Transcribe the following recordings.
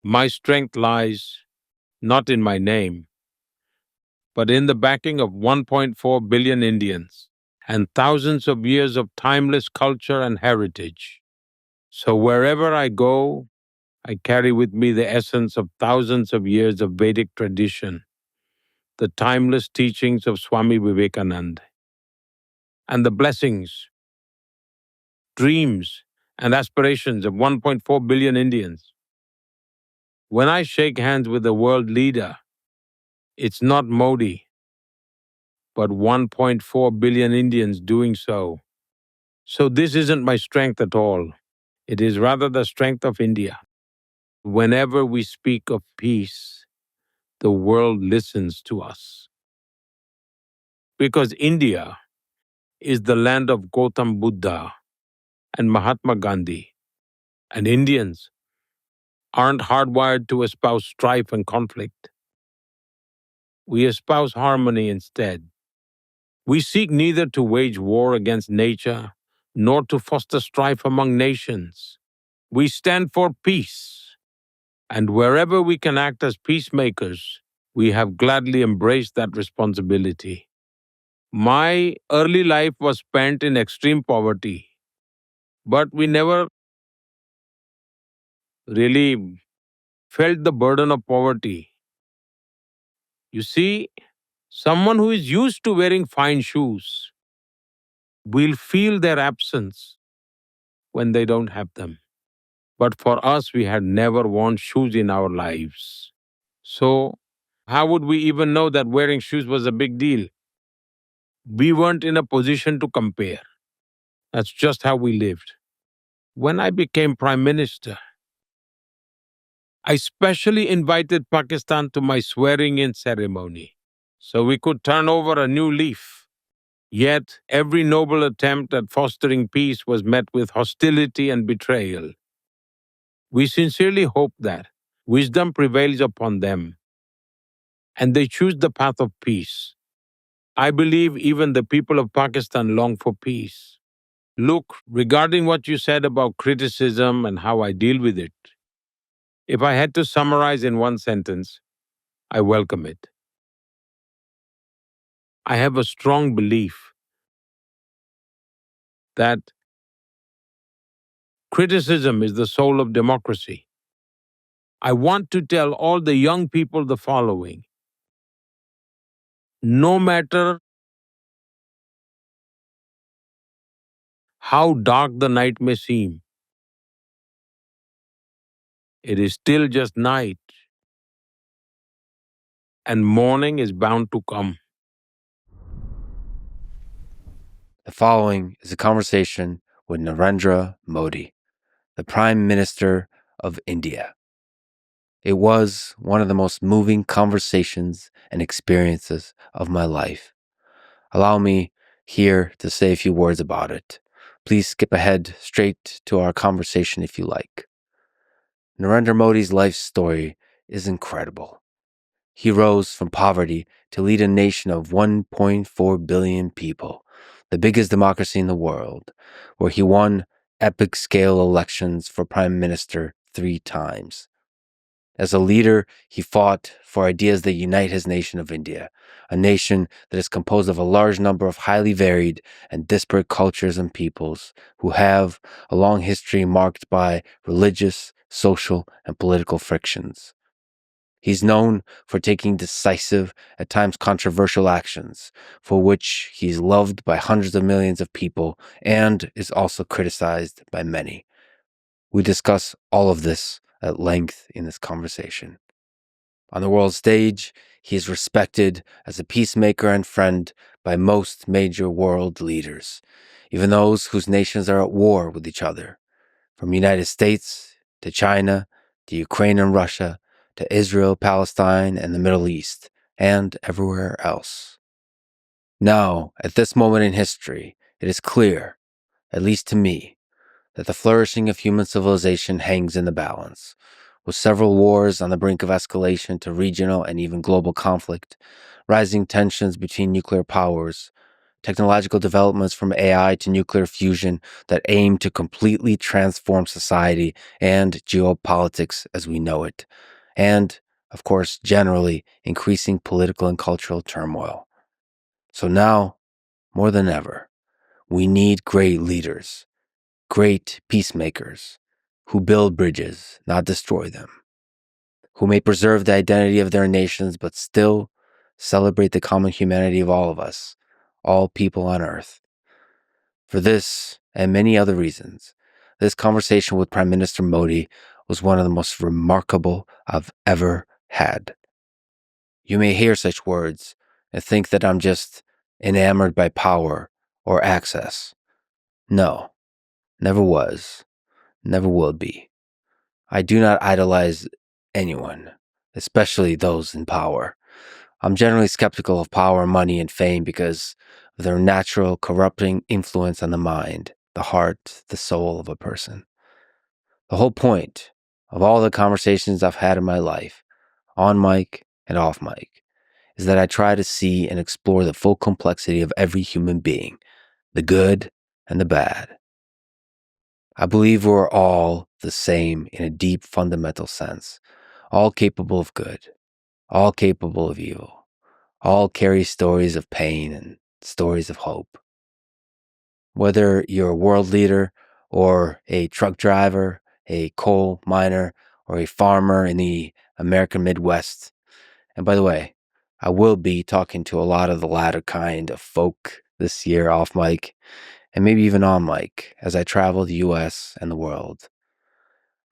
My strength lies not in my name, but in the backing of 1.4 billion Indians and thousands of years of timeless culture and heritage. So wherever I go, I carry with me the essence of thousands of years of Vedic tradition, the timeless teachings of Swami Vivekananda, and the blessings, dreams, and aspirations of 1.4 billion Indians. When I shake hands with a world leader, it's not Modi, but 1.4 billion Indians doing so. So this isn't my strength at all. It is rather the strength of India. Whenever we speak of peace, the world listens to us. Because India is the land of Gautam Buddha and Mahatma Gandhi, and Indians aren't hardwired to espouse strife and conflict. We espouse harmony instead. We seek neither to wage war against nature nor to foster strife among nations. We stand for peace, and wherever we can act as peacemakers, we have gladly embraced that responsibility. My early life was spent in extreme poverty, but we never really felt the burden of poverty. You see, someone who is used to wearing fine shoes will feel their absence when they don't have them. But for us, we had never worn shoes in our lives. So, how would we even know that wearing shoes was a big deal? We weren't in a position to compare. That's just how we lived. When I became Prime Minister, I specially invited Pakistan to my swearing in ceremony so we could turn over a new leaf. Yet, every noble attempt at fostering peace was met with hostility and betrayal. We sincerely hope that wisdom prevails upon them and they choose the path of peace. I believe even the people of Pakistan long for peace. Look, regarding what you said about criticism and how I deal with it, if I had to summarize in one sentence, I welcome it. I have a strong belief that criticism is the soul of democracy. I want to tell all the young people the following. No matter how dark the night may seem, it is still just night, and morning is bound to come. The following is a conversation with Narendra Modi, the Prime Minister of India. It was one of the most moving conversations and experiences of my life. Allow me here to say a few words about it. Please skip ahead straight to our conversation if you like. Narendra Modi's life story is incredible. He rose from poverty to lead a nation of 1.4 billion people, the biggest democracy in the world, where he won epic scale elections for prime minister 3 times. As a leader, he fought for ideas that unite his nation of India, a nation that is composed of a large number of highly varied and disparate cultures and peoples who have a long history marked by religious, social, and political frictions. He's known for taking decisive, at times controversial actions, for which he's loved by hundreds of millions of people and is also criticized by many. We discuss all of this at length in this conversation. On the world stage, he is respected as a peacemaker and friend by most major world leaders, even those whose nations are at war with each other, from United States to China to Ukraine and Russia to Israel, Palestine, and the Middle East, and everywhere else. Now, at this moment in history, it is clear, at least to me, that the flourishing of human civilization hangs in the balance. With several wars on the brink of escalation to regional and even global conflict, rising tensions between nuclear powers, technological developments from AI to nuclear fusion that aim to completely transform society and geopolitics as we know it, and, of course, generally increasing political and cultural turmoil. So now, more than ever, we need great leaders, great peacemakers, who build bridges, not destroy them, who may preserve the identity of their nations but still celebrate the common humanity of all of us, all people on earth. For this and many other reasons, this conversation with Prime Minister Modi was one of the most remarkable I've ever had. You may hear such words and think that I'm just enamored by power or access. No, never was, never will be. I do not idolize anyone, especially those in power. I'm generally skeptical of power, money, and fame because of their natural corrupting influence on the mind, the heart, the soul of a person. The whole point of all the conversations I've had in my life, on mic and off mic, is that I try to see and explore the full complexity of every human being, the good and the bad. I believe we're all the same in a deep fundamental sense, all capable of good, all capable of evil, all carry stories of pain and stories of hope. Whether you're a world leader or a truck driver, a coal miner, or a farmer in the American Midwest. And by the way, I will be talking to a lot of the latter kind of folk this year off mic, and maybe even on mic as I travel the US and the world.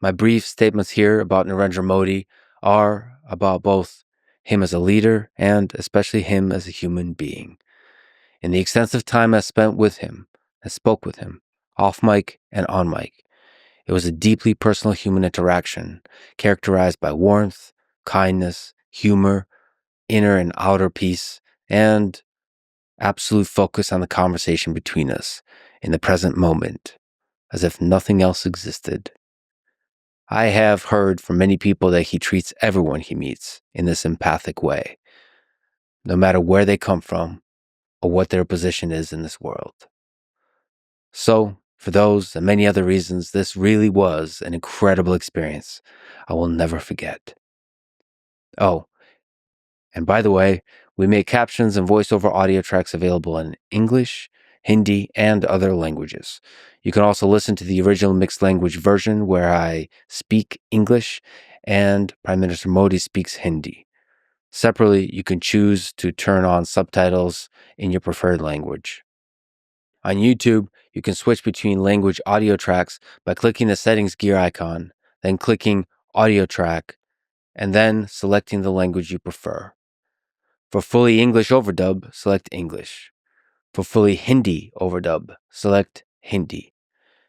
My brief statements here about Narendra Modi are about both him as a leader and especially him as a human being. In the extensive time I spent with him and spoke with him, off mic and on mic, it was a deeply personal human interaction characterized by warmth, kindness, humor, inner and outer peace, and absolute focus on the conversation between us in the present moment, as if nothing else existed. I have heard from many people that he treats everyone he meets in this empathic way, no matter where they come from or what their position is in this world. So, for those and many other reasons, this really was an incredible experience I will never forget. Oh, and by the way, we make captions and voiceover audio tracks available in English, Hindi, and other languages. You can also listen to the original mixed language version where I speak English and Prime Minister Modi speaks Hindi. Separately, you can choose to turn on subtitles in your preferred language. On YouTube, you can switch between language audio tracks by clicking the settings gear icon, then clicking audio track, and then selecting the language you prefer. For fully English overdub, select English. For fully Hindi overdub, select Hindi.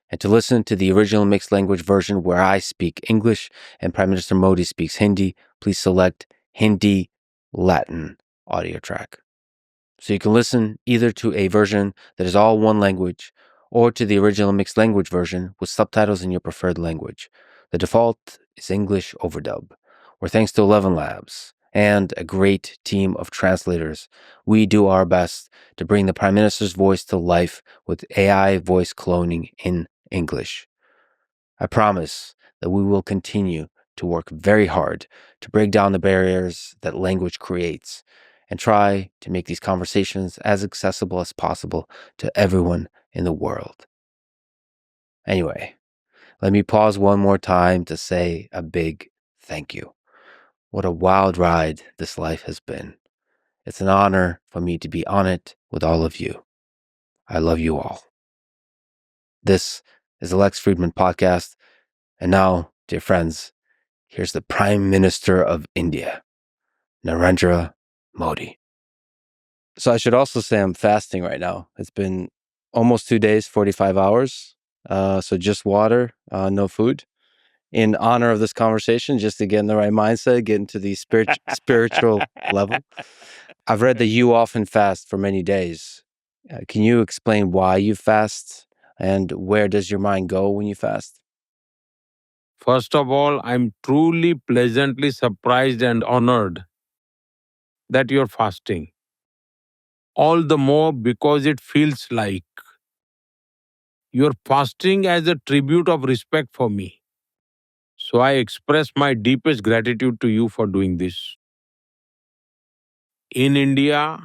And to listen to the original mixed language version where I speak English and Prime Minister Modi speaks Hindi, please select Hindi Latin audio track. So you can listen either to a version that is all one language or to the original mixed language version with subtitles in your preferred language. The default is English overdub, where thanks to 11 Labs and a great team of translators, we do our best to bring the Prime Minister's voice to life with AI voice cloning in English. I promise that we will continue to work very hard to break down the barriers that language creates and try to make these conversations as accessible as possible to everyone in the world. Anyway, let me pause one more time to say a big thank you. What a wild ride this life has been. It's an honor for me to be on it with all of you. I love you all. This is the Lex Friedman Podcast. And now, dear friends, here's the Prime Minister of India, Narendra Modi. So I should also say I'm fasting right now. It's been almost 2 days, 45 hours. So just water, no food. In honor of this conversation, just to get in the right mindset, get into the spiritual level. I've read that you often fast for many days. Can you explain why you fast and where does your mind go when you fast? First of all, I'm truly pleasantly surprised and honored that you're fasting. all the more because it feels like you're fasting as a tribute of respect for me. So I express my deepest gratitude to you for doing this. In India,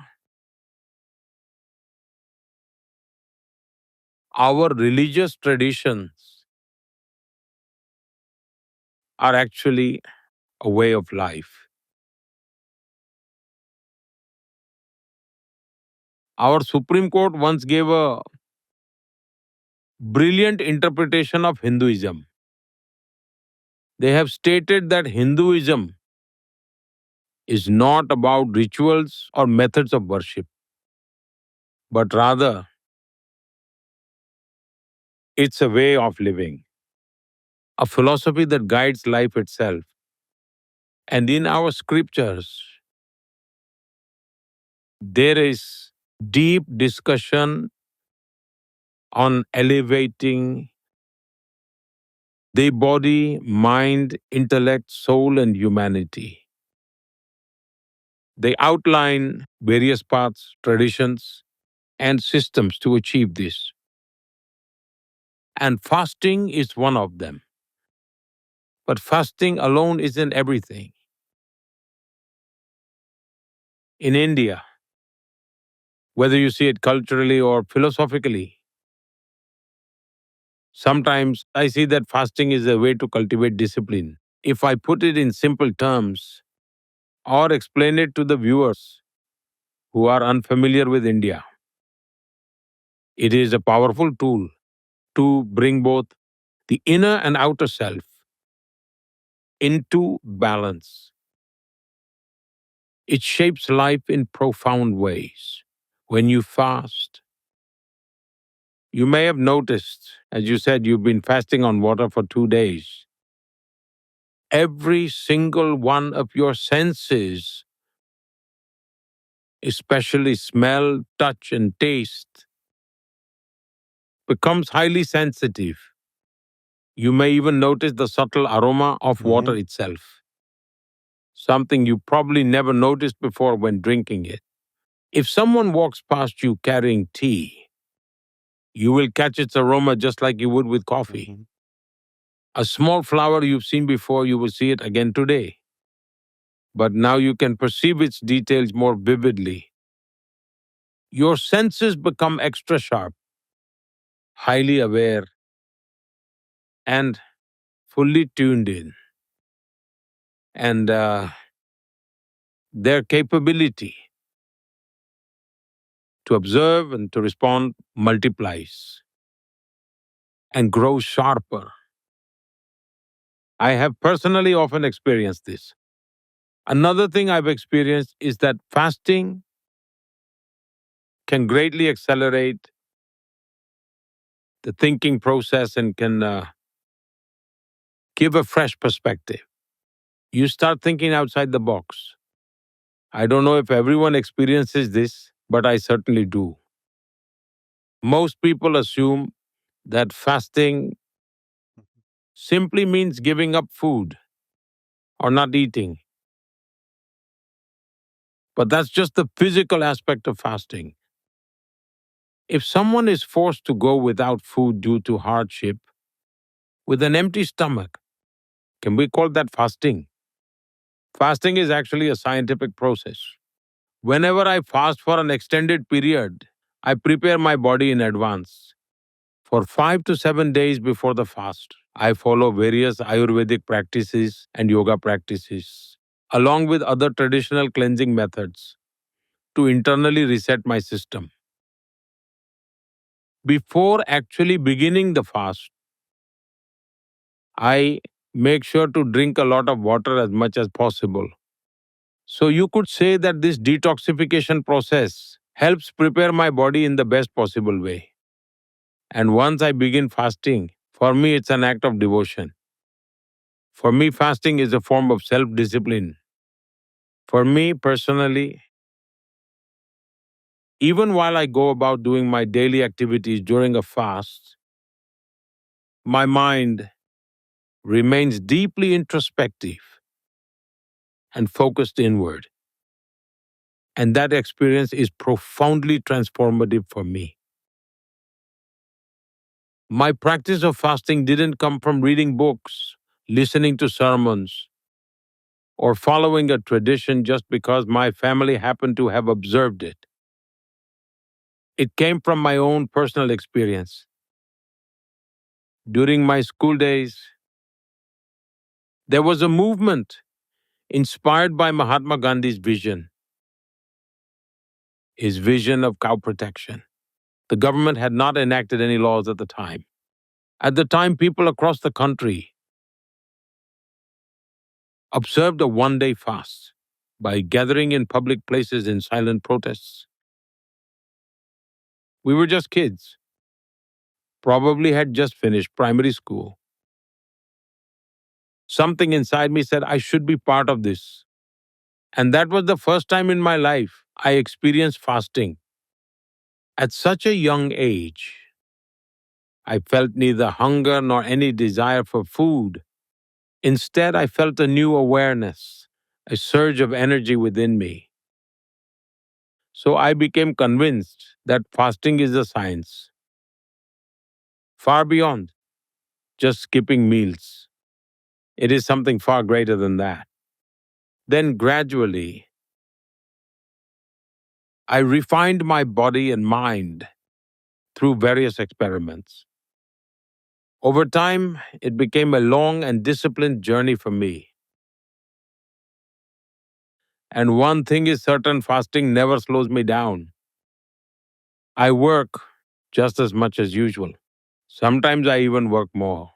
our religious traditions are actually a way of life. Our Supreme Court once gave a brilliant interpretation of Hinduism. They have stated that Hinduism is not about rituals or methods of worship, but rather it's a way of living, a philosophy that guides life itself. And in our scriptures, there is deep discussion on elevating the body, mind, intellect, soul, and humanity. They outline various paths, traditions, and systems to achieve this. And fasting is one of them. But fasting alone isn't everything. In India, whether you see it culturally or philosophically, sometimes I see that fasting is a way to cultivate discipline. If I put it in simple terms or explain it to the viewers who are unfamiliar with India, it is a powerful tool to bring both the inner and outer self into balance. It shapes life in profound ways. When you fast, you may have noticed, as you said, you've been fasting on water for 2 days. Every single one of your senses, especially smell, touch, and taste, becomes highly sensitive. You may even notice the subtle aroma of water itself, something you probably never noticed before when drinking it. If someone walks past you carrying tea, you will catch its aroma just like you would with coffee. A small flower you've seen before, you will see it again today. But now you can perceive its details more vividly. Your senses become extra sharp, highly aware, and fully tuned in. And their capability to observe and to respond multiplies and grows sharper. I have personally often experienced this. Another thing I've experienced is that fasting can greatly accelerate the thinking process and can give a fresh perspective. You start thinking outside the box. I don't know if everyone experiences this, but I certainly do. Most people assume that fasting simply means giving up food or not eating. But that's just the physical aspect of fasting. If someone is forced to go without food due to hardship, with an empty stomach, can we call that fasting? Fasting is actually a scientific process. Whenever I fast for an extended period, I prepare my body in advance. For 5 to 7 days before the fast, I follow various Ayurvedic practices and yoga practices, along with other traditional cleansing methods, to internally reset my system. Before actually beginning the fast, I make sure to drink a lot of water as much as possible. So you could say that this detoxification process helps prepare my body in the best possible way. And once I begin fasting, for me it's an act of devotion. For me, fasting is a form of self discipline. For me personally, even while I go about doing my daily activities during a fast, my mind remains deeply introspective and focused inward. And that experience is profoundly transformative for me. My practice of fasting didn't come from reading books, listening to sermons, or following a tradition just because my family happened to have observed it. It came from my own personal experience. During my school days, there was a movement inspired by Mahatma Gandhi's vision, his vision of cow protection. The government had not enacted any laws at the time. At the time, people across the country observed a one-day fast by gathering in public places in silent protests. We were just kids, probably had just finished primary school. Something inside me said I should be part of this. And that was the first time in my life I experienced fasting. At such a young age, I felt neither hunger nor any desire for food. Instead, I felt a new awareness, a surge of energy within me. So I became convinced that fasting is a science, far beyond just skipping meals. It is something far greater than that. Then gradually, I refined my body and mind through various experiments. Over time, it became a long and disciplined journey for me. And one thing is certain, fasting never slows me down. I work just as much as usual. Sometimes I even work more.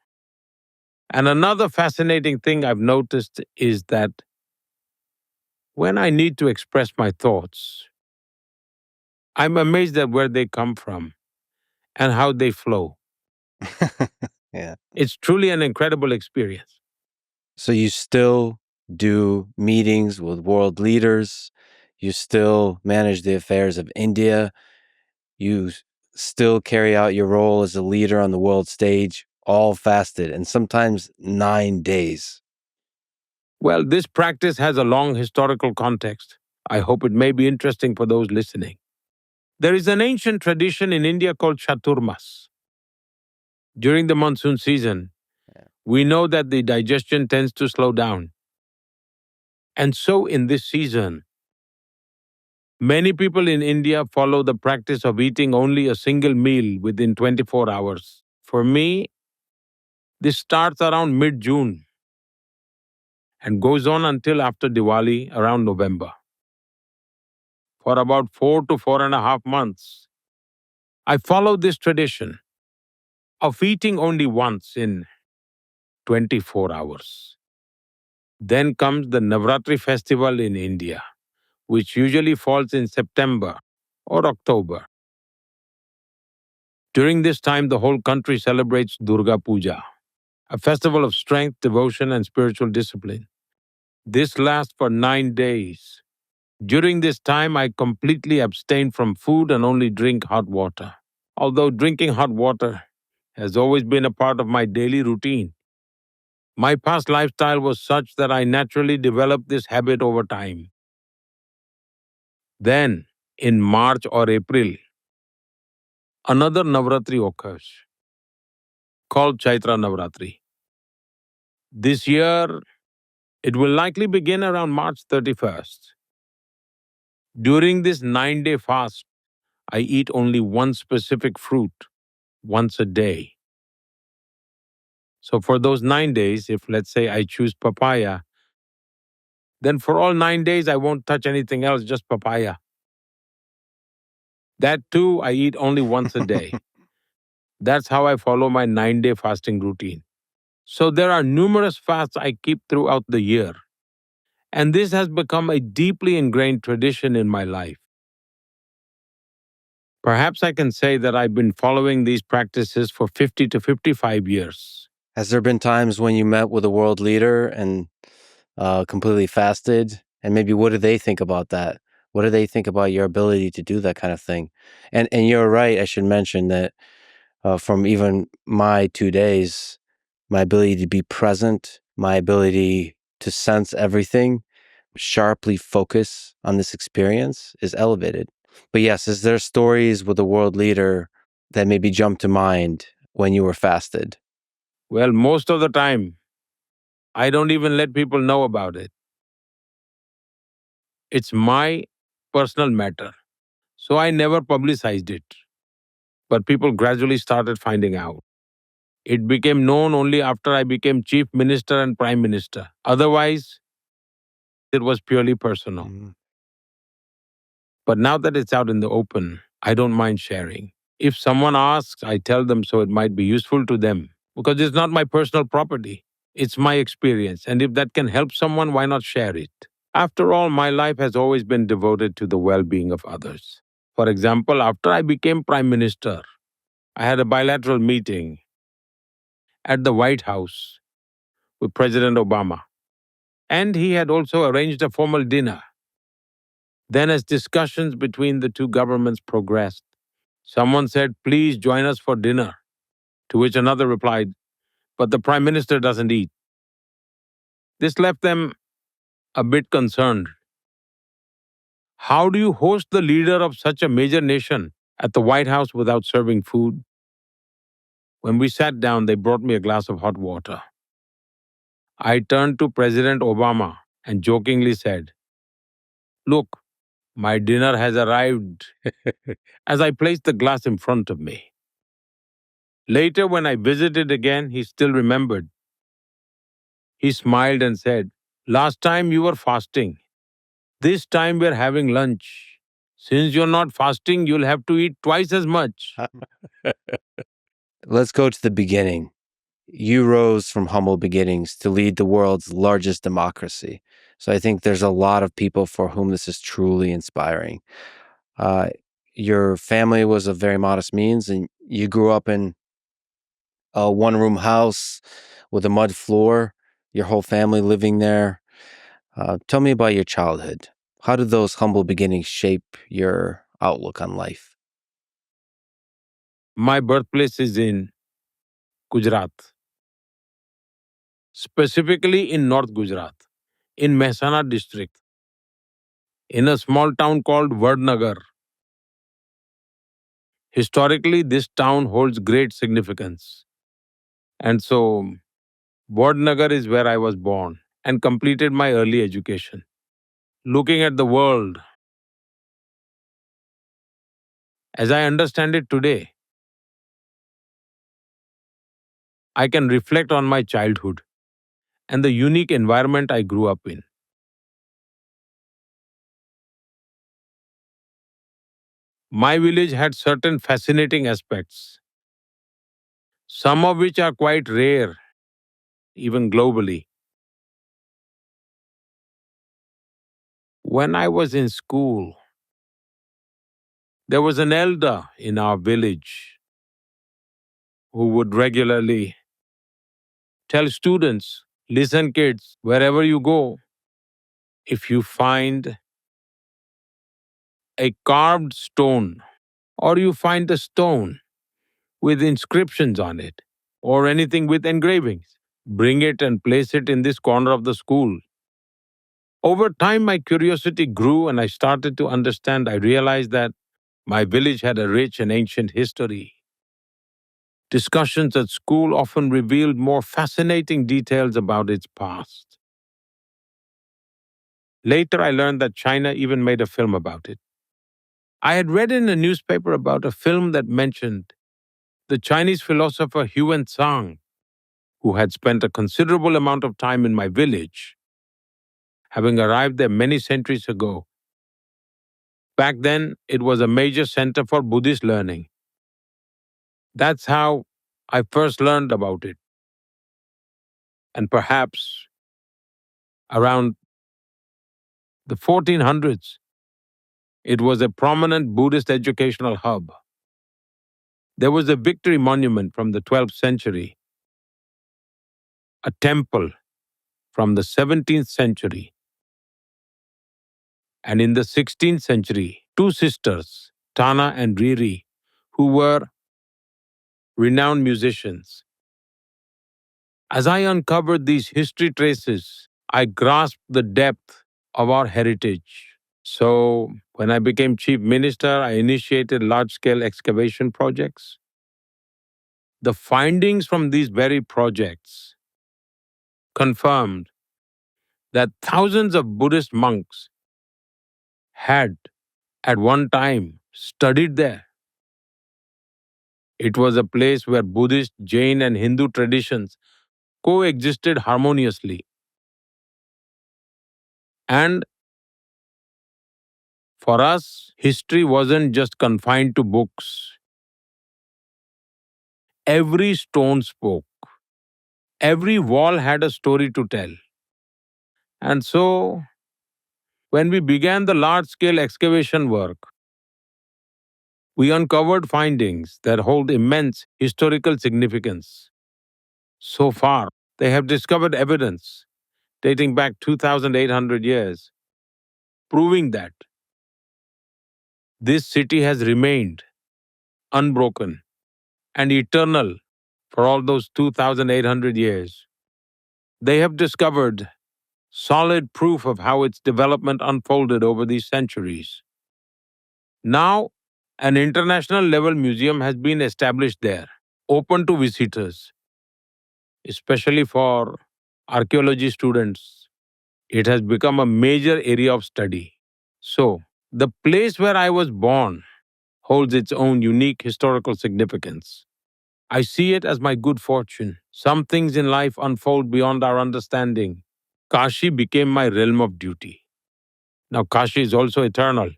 And another fascinating thing I've noticed is that when I need to express my thoughts, I'm amazed at where they come from and how they flow. Yeah. It's truly an incredible experience. So you still do meetings with world leaders. You still manage the affairs of India. You still carry out your role as a leader on the world stage, all fasted, and sometimes 9 days. Well, this practice has a long historical context. I hope it may be interesting for those listening. There is an ancient tradition in India called Chaturmas. During the monsoon season, we know that the digestion tends to slow down. And so in this season, many people in India follow the practice of eating only a single meal within 24 hours. For me, this starts around mid-June and goes on until after Diwali around November. For about 4 to 4.5 months, I follow this tradition of eating only once in 24 hours. Then comes the Navratri festival in India, which usually falls in September or October. During this time, the whole country celebrates Durga Puja, a festival of strength, devotion, and spiritual discipline. This lasts for 9 days. During this time, I completely abstain from food and only drink hot water. Although drinking hot water has always been a part of my daily routine, my past lifestyle was such that I naturally developed this habit over time. Then, in March or April, another Navratri occurs, called Chaitra Navratri. This year, it will likely begin around March 31st. During this 9-day fast, I eat only one specific fruit once a day. So for those 9 days, if let's say I choose papaya, then for all 9 days I won't touch anything else, just papaya. That too, I eat only once a day. That's how I follow my 9-day fasting routine. So there are numerous fasts I keep throughout the year. And this has become a deeply ingrained tradition in my life. Perhaps I can say that I've been following these practices for 50 to 55 years. Has there been times when you met with a world leader and completely fasted? And maybe what do they think about that? What do they think about your ability to do that kind of thing? And you're right, I should mention that from even my 2 days, my ability to be present, my ability to sense everything, sharply focus on this experience is elevated. But yes, is there stories with a world leader that maybe jump to mind when you were fasted? Well, most of the time, I don't even let people know about it. It's my personal matter. So I never publicized it. But people gradually started finding out. It became known only after I became chief minister and prime minister. Otherwise, it was purely personal. Mm. But now that it's out in the open, I don't mind sharing. If someone asks, I tell them so it might be useful to them because it's not my personal property. It's my experience. And if that can help someone, why not share it? After all, my life has always been devoted to the well being of others. For example, after I became prime minister, I had a bilateral meeting at the White House with President Obama. And he had also arranged a formal dinner. Then, as discussions between the two governments progressed, someone said, "Please join us for dinner." To which another replied, "But the Prime Minister doesn't eat." This left them a bit concerned. How do you host the leader of such a major nation at the White House without serving food? When we sat down, they brought me a glass of hot water. I turned to President Obama and jokingly said, "Look, my dinner has arrived," as I placed the glass in front of me. Later, when I visited again, he still remembered. He smiled and said, "Last time you were fasting. This time we're having lunch. Since you're not fasting, you'll have to eat twice as much." Let's go to the beginning. You rose from humble beginnings to lead the world's largest democracy. So I think there's a lot of people for whom this is truly inspiring. Uh, your family was of very modest means, and you grew up in a one-room house with a mud floor, your whole family living there. Tell me about your childhood. How did those humble beginnings shape your outlook on life? My birthplace is in Gujarat, specifically in North Gujarat, in Mehsana district, in a small town called Vadnagar. Historically, this town holds great significance. And so, Vadnagar is where I was born and completed my early education. Looking at the world as I understand it today, I can reflect on my childhood and the unique environment I grew up in. My village had certain fascinating aspects, some of which are quite rare, even globally. When I was in school, there was an elder in our village who would regularly tell students, "Listen, kids, wherever you go, if you find a carved stone or you find a stone with inscriptions on it or anything with engravings, bring it and place it in this corner of the school." Over time, my curiosity grew and I started to understand. I realized that my village had a rich and ancient history. Discussions at school often revealed more fascinating details about its past. Later, I learned that China even made a film about it. I had read in a newspaper about a film that mentioned the Chinese philosopher Huan Tsang, who had spent a considerable amount of time in my village, having arrived there many centuries ago. Back then, it was a major center for Buddhist learning. That's how I first learned about it. And perhaps around the 1400s, it was a prominent Buddhist educational hub. There was a victory monument from the 12th century, a temple from the 17th century, and in the 16th century, two sisters, Tana and Riri, who were renowned musicians. As I uncovered these history traces, I grasped the depth of our heritage. So, when I became chief minister, I initiated large scale excavation projects. The findings from these very projects confirmed that thousands of Buddhist monks had at one time studied there. It was a place where Buddhist, Jain, and Hindu traditions coexisted harmoniously. And for us, history wasn't just confined to books. Every stone spoke, every wall had a story to tell. And so, when we began the large scale excavation work, we uncovered findings that hold immense historical significance. So far, they have discovered evidence dating back 2,800 years, proving that this city has remained unbroken and eternal for all those 2,800 years. They have discovered solid proof of how its development unfolded over these centuries. Now, an international level museum has been established there, open to visitors, especially for archaeology students. It has become a major area of study. So, the place where I was born holds its own unique historical significance. I see it as my good fortune. Some things in life unfold beyond our understanding. Kashi became my realm of duty. Now, Kashi is also eternal.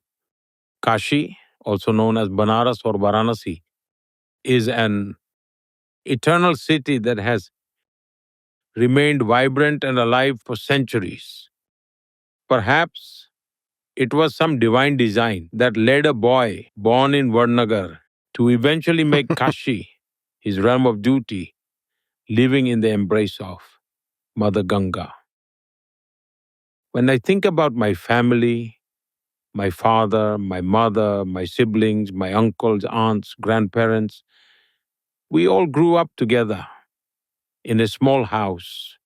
Kashi, also known as Banaras or Varanasi, is an eternal city that has remained vibrant and alive for centuries. Perhaps it was some divine design that led a boy born in Varnagar to eventually make Kashi his realm of duty, living in the embrace of Mother Ganga. When I think about my family, my father, my mother, my siblings, my uncles, aunts, grandparents, we all grew up together in a small house.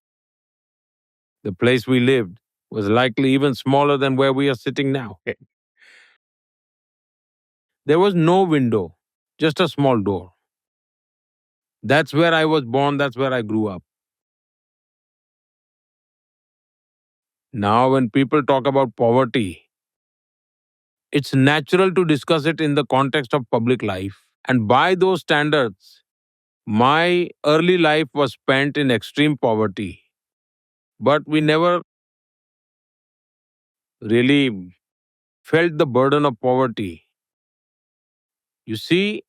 The place we lived was likely even smaller than where we are sitting now. There was no window, just a small door. That's where I was born, that's where I grew up. Now, when people talk about poverty, it's natural to discuss it in the context of public life. And by those standards, my early life was spent in extreme poverty. But we never really felt the burden of poverty. You see,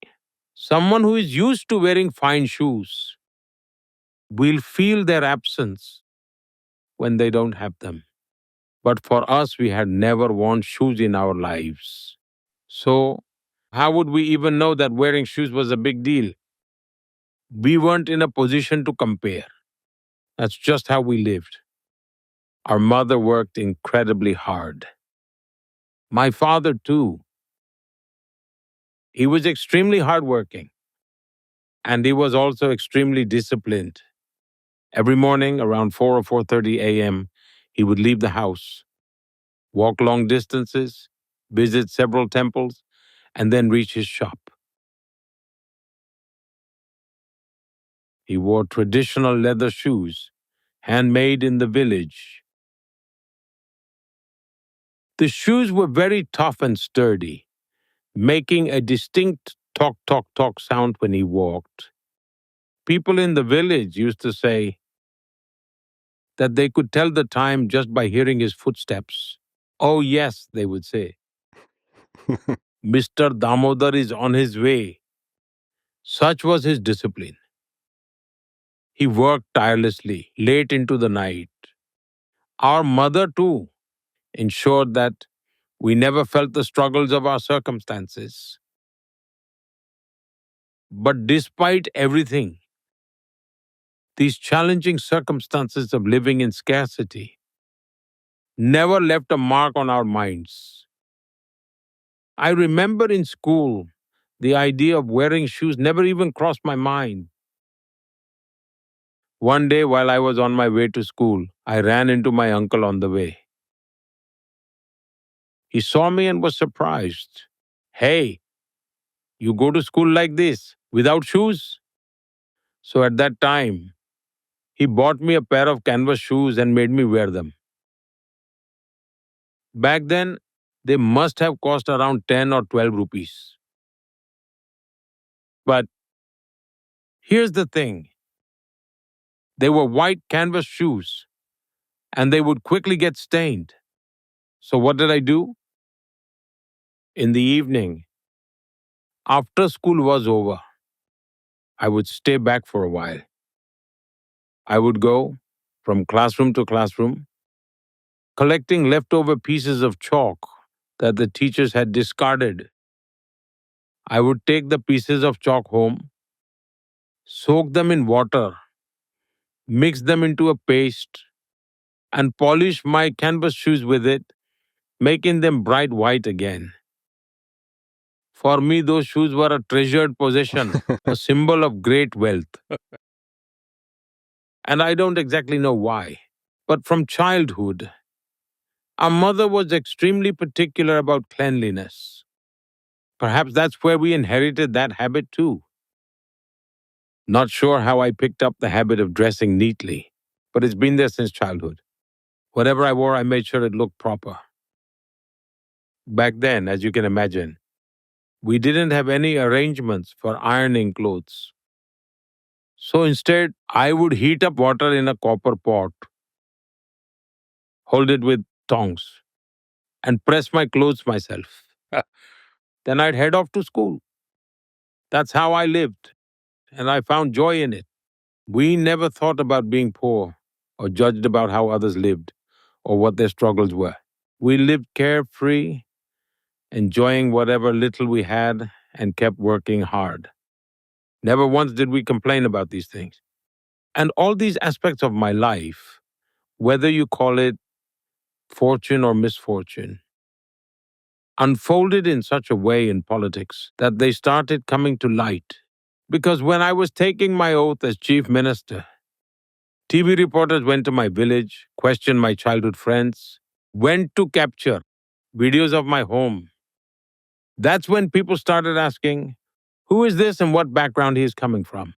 someone who is used to wearing fine shoes will feel their absence when they don't have them. But for us, we had never worn shoes in our lives. So, how would we even know that wearing shoes was a big deal? We weren't in a position to compare. That's just how we lived. Our mother worked incredibly hard. My father, too. He was extremely hardworking and he was also extremely disciplined. Every morning around 4 or 4:30 a.m., he would leave the house, walk long distances, visit several temples, and then reach his shop. He wore traditional leather shoes, handmade in the village. The shoes were very tough and sturdy, making a distinct tock tock tock sound when he walked. People in the village used to say that they could tell the time just by hearing his footsteps. Oh, yes, they would say, Mr. Damodar is on his way. Such was his discipline. He worked tirelessly, late into the night. Our mother, too, ensured that we never felt the struggles of our circumstances. But despite everything, these challenging circumstances of living in scarcity never left a mark on our minds. I remember in school, the idea of wearing shoes never even crossed my mind. One day, while I was on my way to school, I ran into my uncle on the way. He saw me and was surprised. Hey, you go to school like this, without shoes? So at that time, he bought me a pair of canvas shoes and made me wear them. Back then, they must have cost around 10 or 12 rupees. But here's the thing, they were white canvas shoes and they would quickly get stained. So what did I do? In the evening, after school was over, I would stay back for a while. I would go from classroom to classroom, collecting leftover pieces of chalk that the teachers had discarded. I would take the pieces of chalk home, soak them in water, mix them into a paste, and polish my canvas shoes with it, making them bright white again. For me, those shoes were a treasured possession, a symbol of great wealth. And I don't exactly know why. But from childhood, our mother was extremely particular about cleanliness. Perhaps that's where we inherited that habit too. Not sure how I picked up the habit of dressing neatly, but it's been there since childhood. Whatever I wore, I made sure it looked proper. Back then, as you can imagine, we didn't have any arrangements for ironing clothes. So instead, I would heat up water in a copper pot, hold it with tongs, and press my clothes myself. Then I'd head off to school. That's how I lived, and I found joy in it. We never thought about being poor or judged about how others lived or what their struggles were. We lived carefree, enjoying whatever little we had, and kept working hard. Never once did we complain about these things. And all these aspects of my life, whether you call it fortune or misfortune, unfolded in such a way in politics that they started coming to light. Because when I was taking my oath as chief minister, TV reporters went to my village, questioned my childhood friends, went to capture videos of my home. That's when people started asking, who is this and what background he is coming from?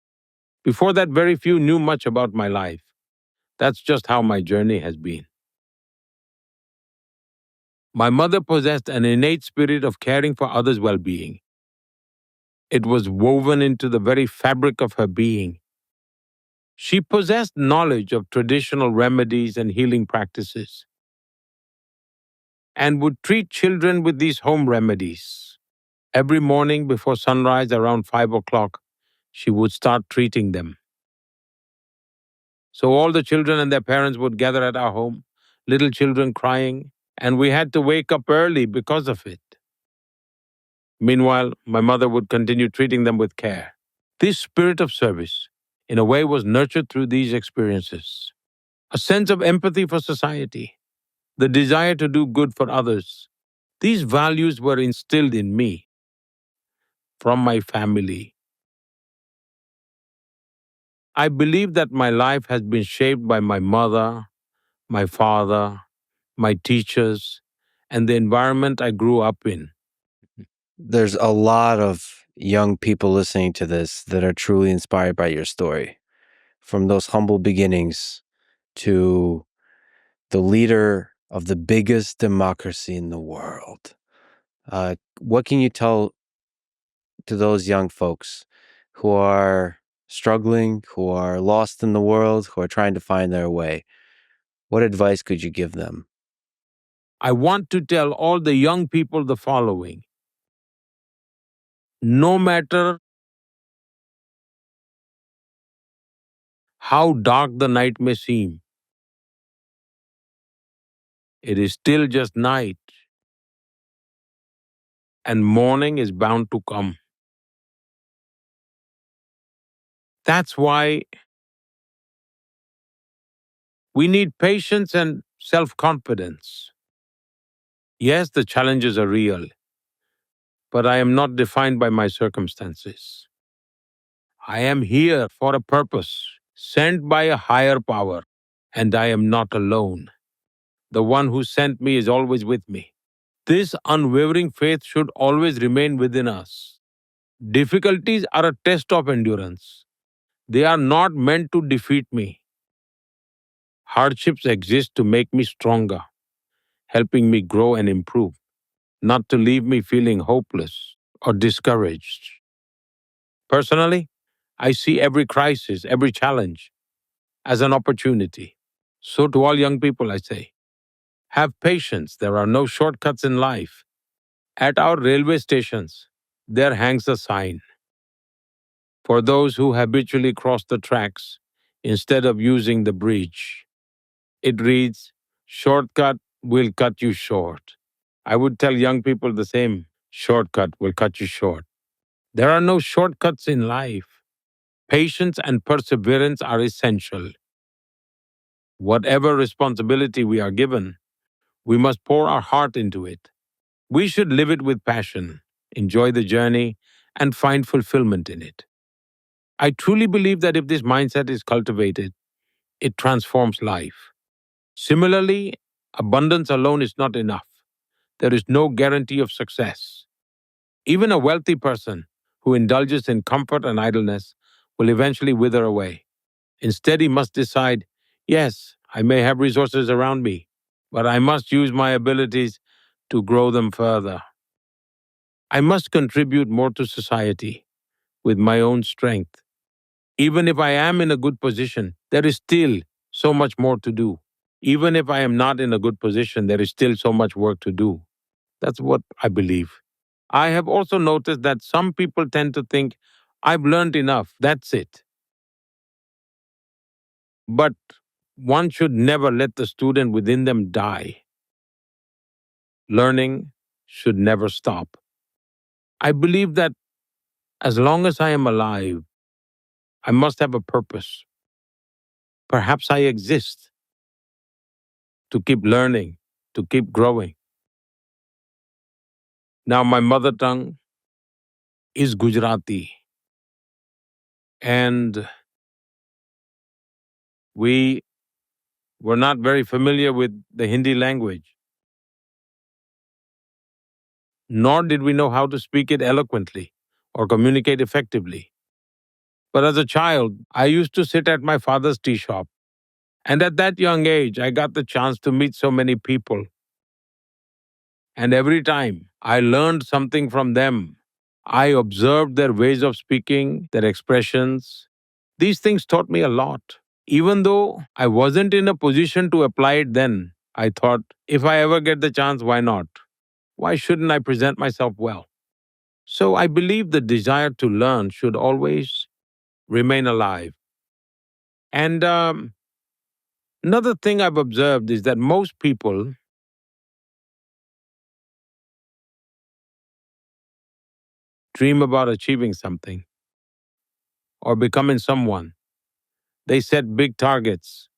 Before that, very few knew much about my life. That's just how my journey has been. My mother possessed an innate spirit of caring for others' well being. It was woven into the very fabric of her being. She possessed knowledge of traditional remedies and healing practices and would treat children with these home remedies. Every morning before sunrise around 5 o'clock, she would start treating them. So all the children and their parents would gather at our home, little children crying, and we had to wake up early because of it. Meanwhile, my mother would continue treating them with care. This spirit of service, in a way, was nurtured through these experiences. A sense of empathy for society, the desire to do good for others. These values were instilled in me from my family. I believe that my life has been shaped by my mother, my father, my teachers, and the environment I grew up in. There's a lot of young people listening to this that are truly inspired by your story. From those humble beginnings to the leader of the biggest democracy in the world. What can you tell to those young folks who are struggling, who are lost in the world, who are trying to find their way? What advice could you give them? I want to tell all the young people the following. No matter how dark the night may seem, it is still just night, and morning is bound to come. That's why we need patience and self-confidence. Yes, the challenges are real, but I am not defined by my circumstances. I am here for a purpose, sent by a higher power, and I am not alone. The one who sent me is always with me. This unwavering faith should always remain within us. Difficulties are a test of endurance. They are not meant to defeat me. Hardships exist to make me stronger, helping me grow and improve, not to leave me feeling hopeless or discouraged. Personally, I see every crisis, every challenge as an opportunity. So, to all young people, I say, have patience. There are no shortcuts in life. At our railway stations, there hangs a sign for those who habitually cross the tracks instead of using the bridge. It reads, "Shortcut will cut you short." I would tell young people the same: shortcut will cut you short. There are no shortcuts in life. Patience and perseverance are essential. Whatever responsibility we are given, we must pour our heart into it. We should live it with passion, enjoy the journey, and find fulfillment in it. I truly believe that if this mindset is cultivated, it transforms life. Similarly, abundance alone is not enough. There is no guarantee of success. Even a wealthy person who indulges in comfort and idleness will eventually wither away. Instead, he must decide, yes, I may have resources around me, but I must use my abilities to grow them further. I must contribute more to society with my own strength. Even if I am in a good position, there is still so much more to do. Even if I am not in a good position, there is still so much work to do. That's what I believe. I have also noticed that some people tend to think, I've learned enough, that's it. But one should never let the student within them die. Learning should never stop. I believe that as long as I am alive, I must have a purpose. Perhaps I exist to keep learning, to keep growing. Now, my mother tongue is Gujarati, and we were not very familiar with the Hindi language, nor did we know how to speak it eloquently or communicate effectively. But as a child, I used to sit at my father's tea shop. And at that young age, I got the chance to meet so many people. And every time I learned something from them, I observed their ways of speaking, their expressions. These things taught me a lot. Even though I wasn't in a position to apply it then, I thought, if I ever get the chance, why not? Why shouldn't I present myself well? So I believe the desire to learn should always remain alive. And another thing I've observed is that most people dream about achieving something or becoming someone. They set big targets.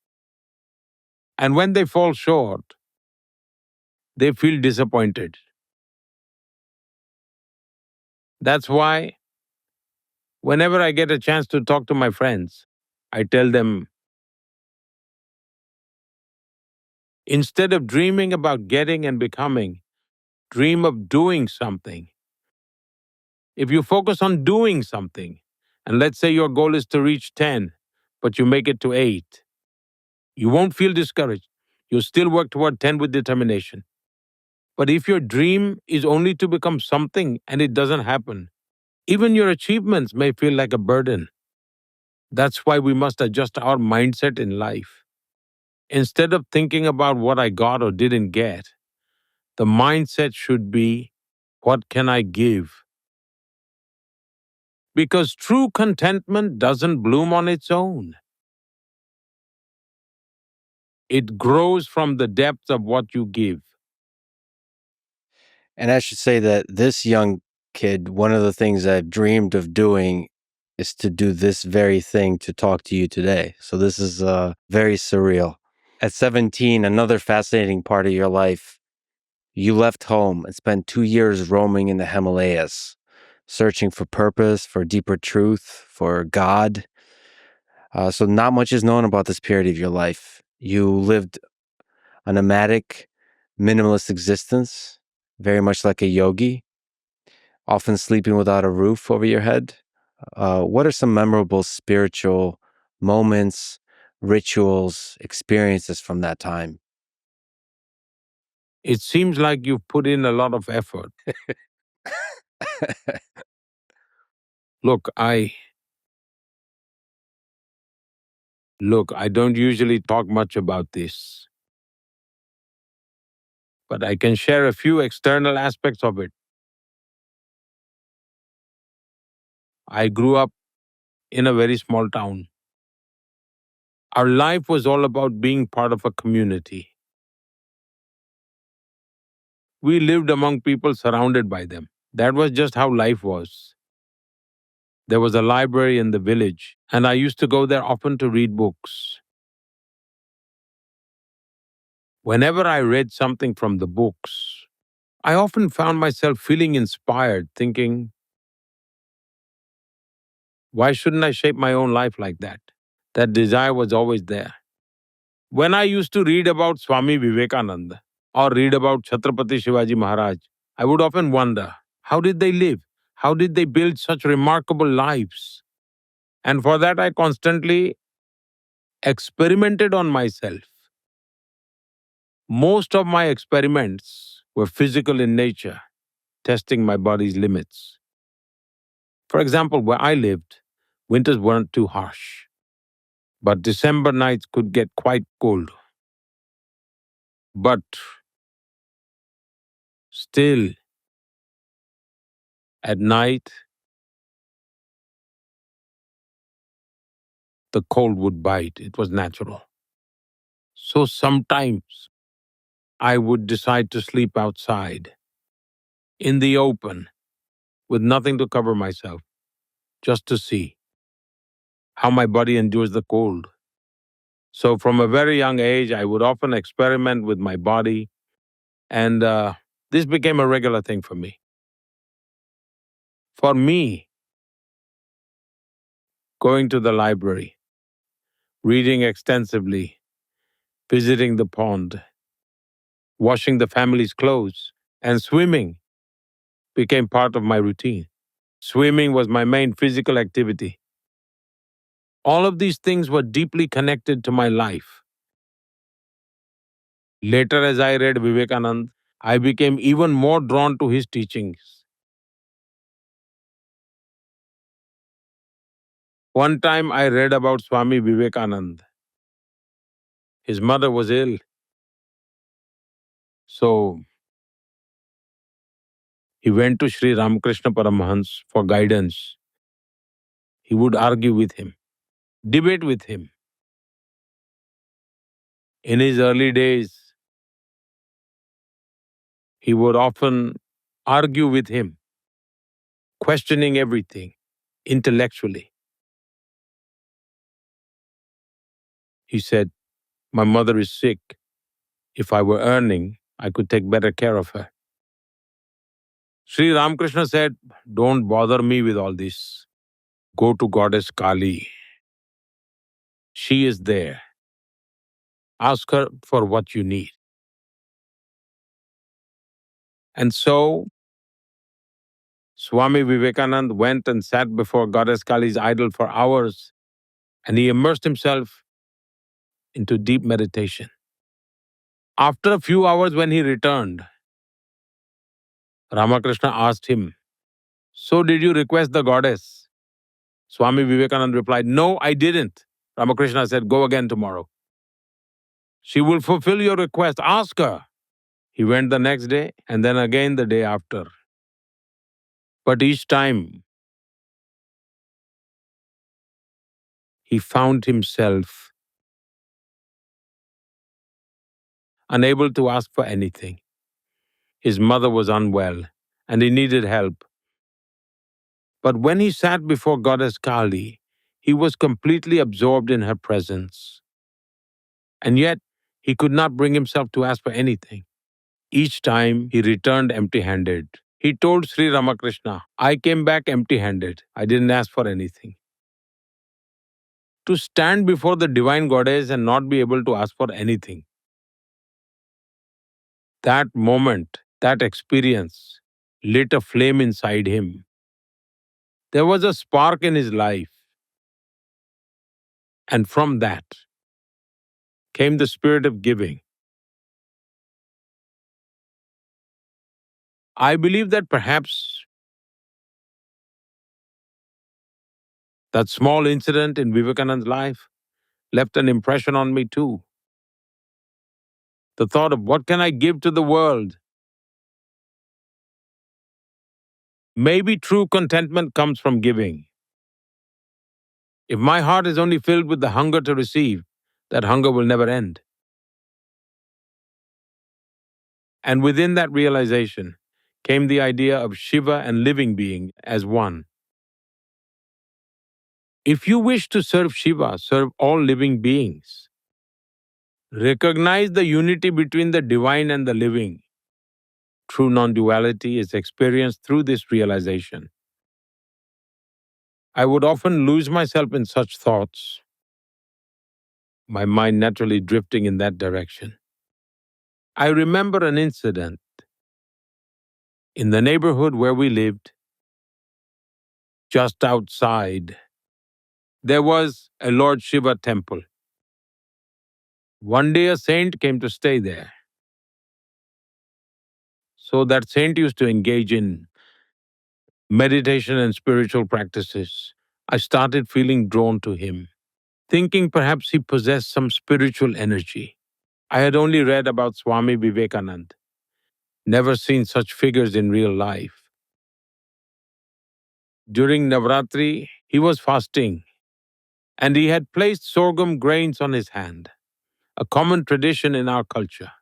And when they fall short, they feel disappointed. That's why whenever I get a chance to talk to my friends, I tell them, instead of dreaming about getting and becoming, dream of doing something. If you focus on doing something, and let's say your goal is to reach 10, but you make it to 8, you won't feel discouraged. You'll still work toward 10 with determination. But if your dream is only to become something and it doesn't happen, even your achievements may feel like a burden. That's why we must adjust our mindset in life. Instead of thinking about what I got or didn't get, the mindset should be, what can I give? Because true contentment doesn't bloom on its own. It grows from the depth of what you give. And I should say that this young kid, one of the things I've dreamed of doing is to do this very thing to talk to you today. So this is very surreal. At 17, another fascinating part of your life, you left home and spent 2 years roaming in the Himalayas, searching for purpose, for deeper truth, for God. So not much is known about this period of your life. You lived a nomadic, minimalist existence. very much like a yogi, often sleeping without a roof over your head. What are some memorable spiritual moments, rituals, experiences from that time? It seems like you've put in a lot of effort. Look, I I don't usually talk much about this, but I can share a few external aspects of it. I grew up in a very small town. Our life was all about being part of a community. We lived among people surrounded by them. That was just how life was. There was a library in the village, and I used to go there often to read books. Whenever I read something from the books, I often found myself feeling inspired, thinking, why shouldn't I shape my own life like that? That desire was always there. When I used to read about Swami Vivekananda or read about Chhatrapati Shivaji Maharaj, I would often wonder, how did they live? How did they build such remarkable lives? And for that, I constantly experimented on myself. Most of my experiments were physical in nature, testing my body's limits. For example, where I lived, winters weren't too harsh, but December nights could get quite cold. But still, at night, the cold would bite. It was natural. So sometimes I would decide to sleep outside, in the open, with nothing to cover myself, just to see how my body endures the cold. So from a very young age, I would often experiment with my body, and this became a regular thing for me. For me, going to the library, reading extensively, visiting the pond, washing the family's clothes, and swimming became part of my routine. Swimming was my main physical activity. All of these things were deeply connected to my life. Later, as I read Vivekanand, I became even more drawn to his teachings. One time I read about Swami Vivekanand. His mother was ill, so he went to Sri Ramakrishna Paramahans for guidance. He would argue with him, debate with him. In his early days, he would often argue with him, questioning everything intellectually. He said, my mother is sick. If I were earning, I could take better care of her. Sri Ramakrishna said, don't bother me with all this. Go to Goddess Kali. She is there. Ask her for what you need. And so, Swami Vivekanand went and sat before Goddess Kali's idol for hours, and he immersed himself into deep meditation. After a few hours, when he returned, Ramakrishna asked him, so did you request the goddess? Swami Vivekananda replied, no, I didn't. Ramakrishna said, go again tomorrow. She will fulfill your request. Ask her. He went the next day and then again the day after. But each time he found himself unable to ask for anything. His mother was unwell and he needed help. But when he sat before Goddess Kali, he was completely absorbed in her presence. And yet, he could not bring himself to ask for anything. Each time he returned empty handed. He told Sri Ramakrishna, I came back empty handed. I didn't ask for anything. To stand before the divine goddess and not be able to ask for anything. That moment That experience lit a flame inside him. There was a spark in his life, and from that came the spirit of giving. I believe that perhaps that small incident in Vivekananda's life left an impression on me too. The thought of what can I give to the world? Maybe true contentment comes from giving. If my heart is only filled with the hunger to receive, that hunger will never end. And within that realization came the idea of Shiva and living being as one. If you wish to serve Shiva, serve all living beings. Recognize the unity between the divine and the living. True non duality is experienced through this realization. I would often lose myself in such thoughts, my mind naturally drifting in that direction. I remember an incident in the neighborhood where we lived, just outside. There was a Lord Shiva temple. One day a saint came to stay there. So that saint used to engage in meditation and spiritual practices. I started feeling drawn to him, thinking perhaps he possessed some spiritual energy. I had only read about Swami Vivekanand, never seen such figures in real life. During Navratri, he was fasting and he had placed sorghum grains on his hand, a common tradition in our culture.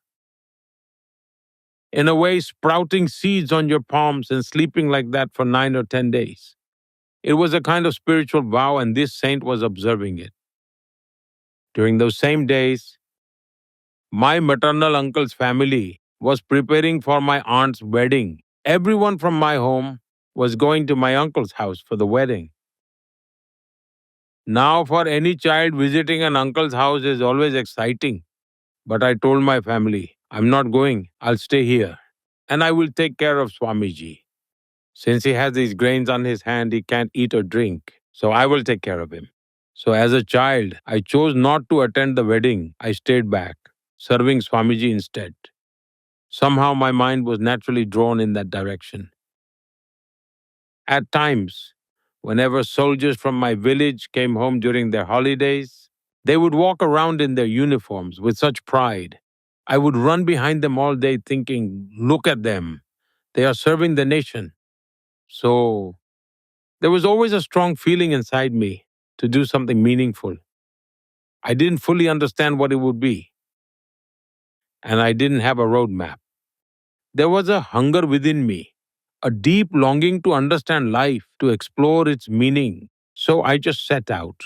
In a way, sprouting seeds on your palms and sleeping like that for 9 or 10 days. It was a kind of spiritual vow, and this saint was observing it. During those same days, my maternal uncle's family was preparing for my aunt's wedding. Everyone from my home was going to my uncle's house for the wedding. Now, for any child, visiting an uncle's house is always exciting. But I told my family, I'm not going, I'll stay here. And I will take care of Swamiji. Since he has these grains on his hand, he can't eat or drink. So I will take care of him. So as a child, I chose not to attend the wedding. I stayed back, serving Swamiji instead. Somehow my mind was naturally drawn in that direction. At times, whenever soldiers from my village came home during their holidays, they would walk around in their uniforms with such pride. I would run behind them all day thinking, look at them. They are serving the nation. So there was always a strong feeling inside me to do something meaningful. I didn't fully understand what it would be, and I didn't have a roadmap. There was a hunger within me, a deep longing to understand life, to explore its meaning. So I just set out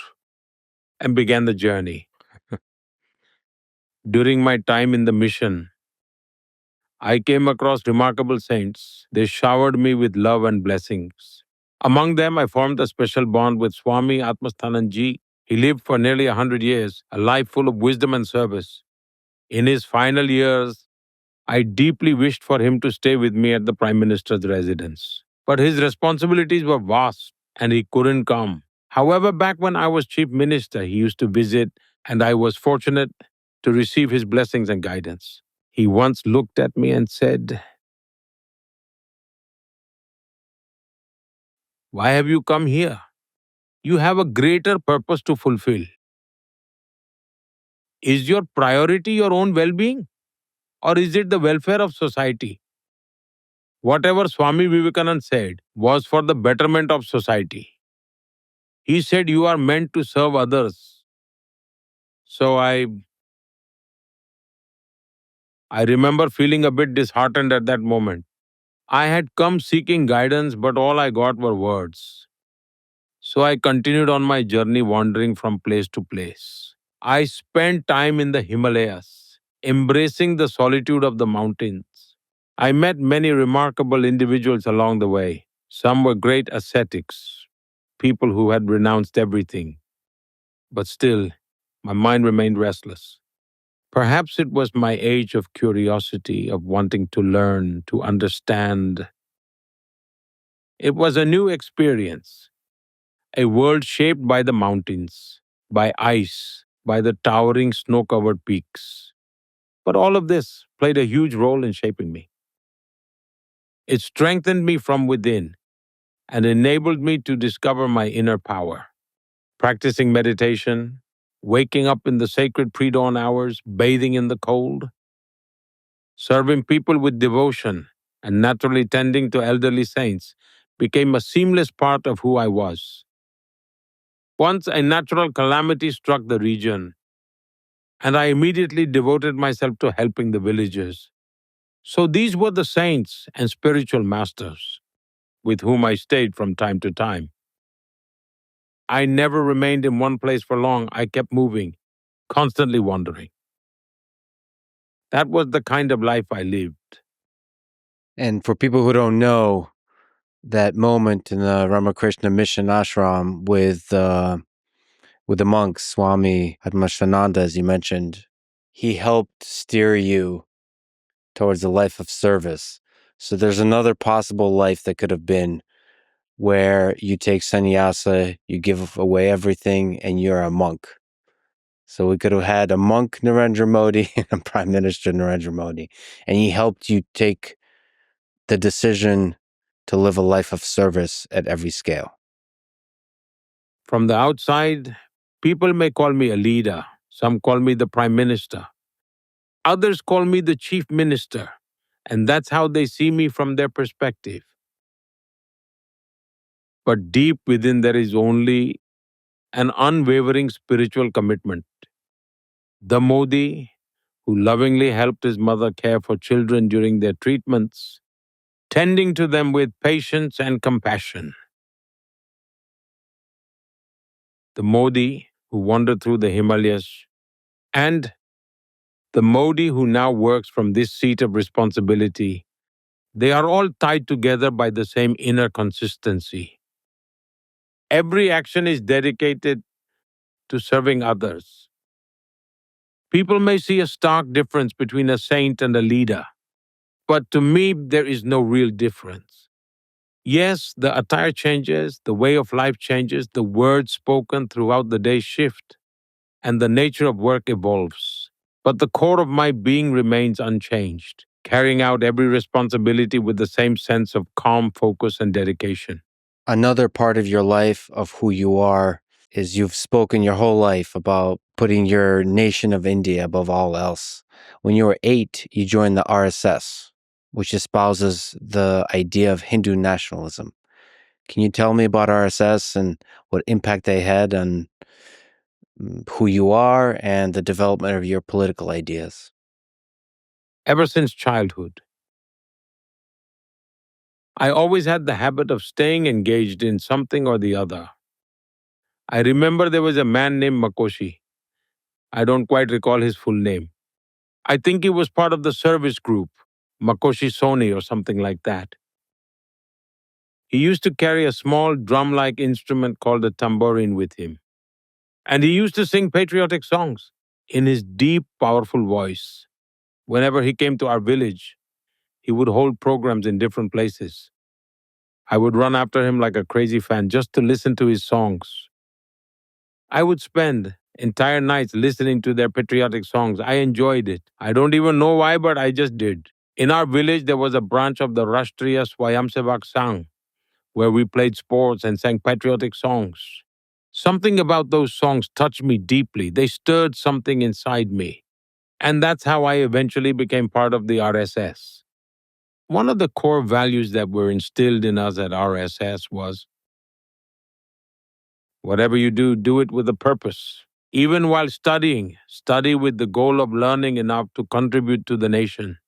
and began the journey. During my time in the mission, I came across remarkable saints. They showered me with love and blessings. Among them, I formed a special bond with Swami Atmasthananji. He lived for nearly 100 years, a life full of wisdom and service. In his final years, I deeply wished for him to stay with me at the Prime Minister's residence. But his responsibilities were vast and he couldn't come. However, back when I was Chief Minister, he used to visit, and I was fortunate to receive his blessings and guidance. He once looked at me and said, why have you come here? You have a greater purpose to fulfill. Is your priority your own well being, or is it the welfare of society? Whatever Swami Vivekananda said was for the betterment of society. He said you are meant to serve others. So I remember feeling a bit disheartened at that moment. I had come seeking guidance, but all I got were words. So I continued on my journey, wandering from place to place. I spent time in the Himalayas, embracing the solitude of the mountains. I met many remarkable individuals along the way. Some were great ascetics, people who had renounced everything. But still, my mind remained restless. Perhaps it was my age of curiosity, of wanting to learn, to understand. It was a new experience, a world shaped by the mountains, by ice, by the towering snow covered peaks. But all of this played a huge role in shaping me. It strengthened me from within and enabled me to discover my inner power. Practicing meditation, waking up in the sacred pre dawn hours, bathing in the cold, serving people with devotion, and naturally tending to elderly saints became a seamless part of who I was. Once a natural calamity struck the region, and I immediately devoted myself to helping the villagers. So these were the saints and spiritual masters with whom I stayed from time to time. I never remained in one place for long. I kept moving, constantly wandering. That was the kind of life I lived. And for people who don't know, that moment in the Ramakrishna Mission ashram with the monks, Swami Padmashananda, as you mentioned, he helped steer you towards a life of service. So there's another possible life that could have been where you take sannyasa, you give away everything, and you're a monk. So we could have had a monk Narendra Modi and a Prime Minister Narendra Modi. And he helped you take the decision to live a life of service at every scale. From the outside, people may call me a leader. Some call me the prime minister. Others call me the chief minister. And that's how they see me from their perspective. But deep within, there is only an unwavering spiritual commitment. The Modi, who lovingly helped his mother care for children during their treatments, tending to them with patience and compassion. The Modi who wandered through the Himalayas, and the Modi who now works from this seat of responsibility, they are all tied together by the same inner consistency. Every action is dedicated to serving others. People may see a stark difference between a saint and a leader, but to me, there is no real difference. Yes, the attire changes, the way of life changes, the words spoken throughout the day shift, and the nature of work evolves. But the core of my being remains unchanged, carrying out every responsibility with the same sense of calm focus and dedication. Another part of your life, of who you are, is you've spoken your whole life about putting your nation of India above all else. When you were 8, you joined the RSS, which espouses the idea of Hindu nationalism. Can you tell me about RSS and what impact they had on who you are and the development of your political ideas? Ever since childhood, I always had the habit of staying engaged in something or the other. I remember there was a man named Makoshi. I don't quite recall his full name. I think he was part of the service group, Makoshi Soni or something like that. He used to carry a small drum-like instrument called a tambourine with him. And he used to sing patriotic songs in his deep, powerful voice. Whenever he came to our village, he would hold programs in different places. I would run after him like a crazy fan just to listen to his songs. I would spend entire nights listening to their patriotic songs. I enjoyed it. I don't even know why, but I just did. In our village, there was a branch of the Rashtriya Swayamsevak Sangh where we played sports and sang patriotic songs. Something about those songs touched me deeply. They stirred something inside me. And that's how I eventually became part of the RSS. One of the core values that were instilled in us at RSS was whatever you do, do it with a purpose. Even while studying, study with the goal of learning enough to contribute to the nation.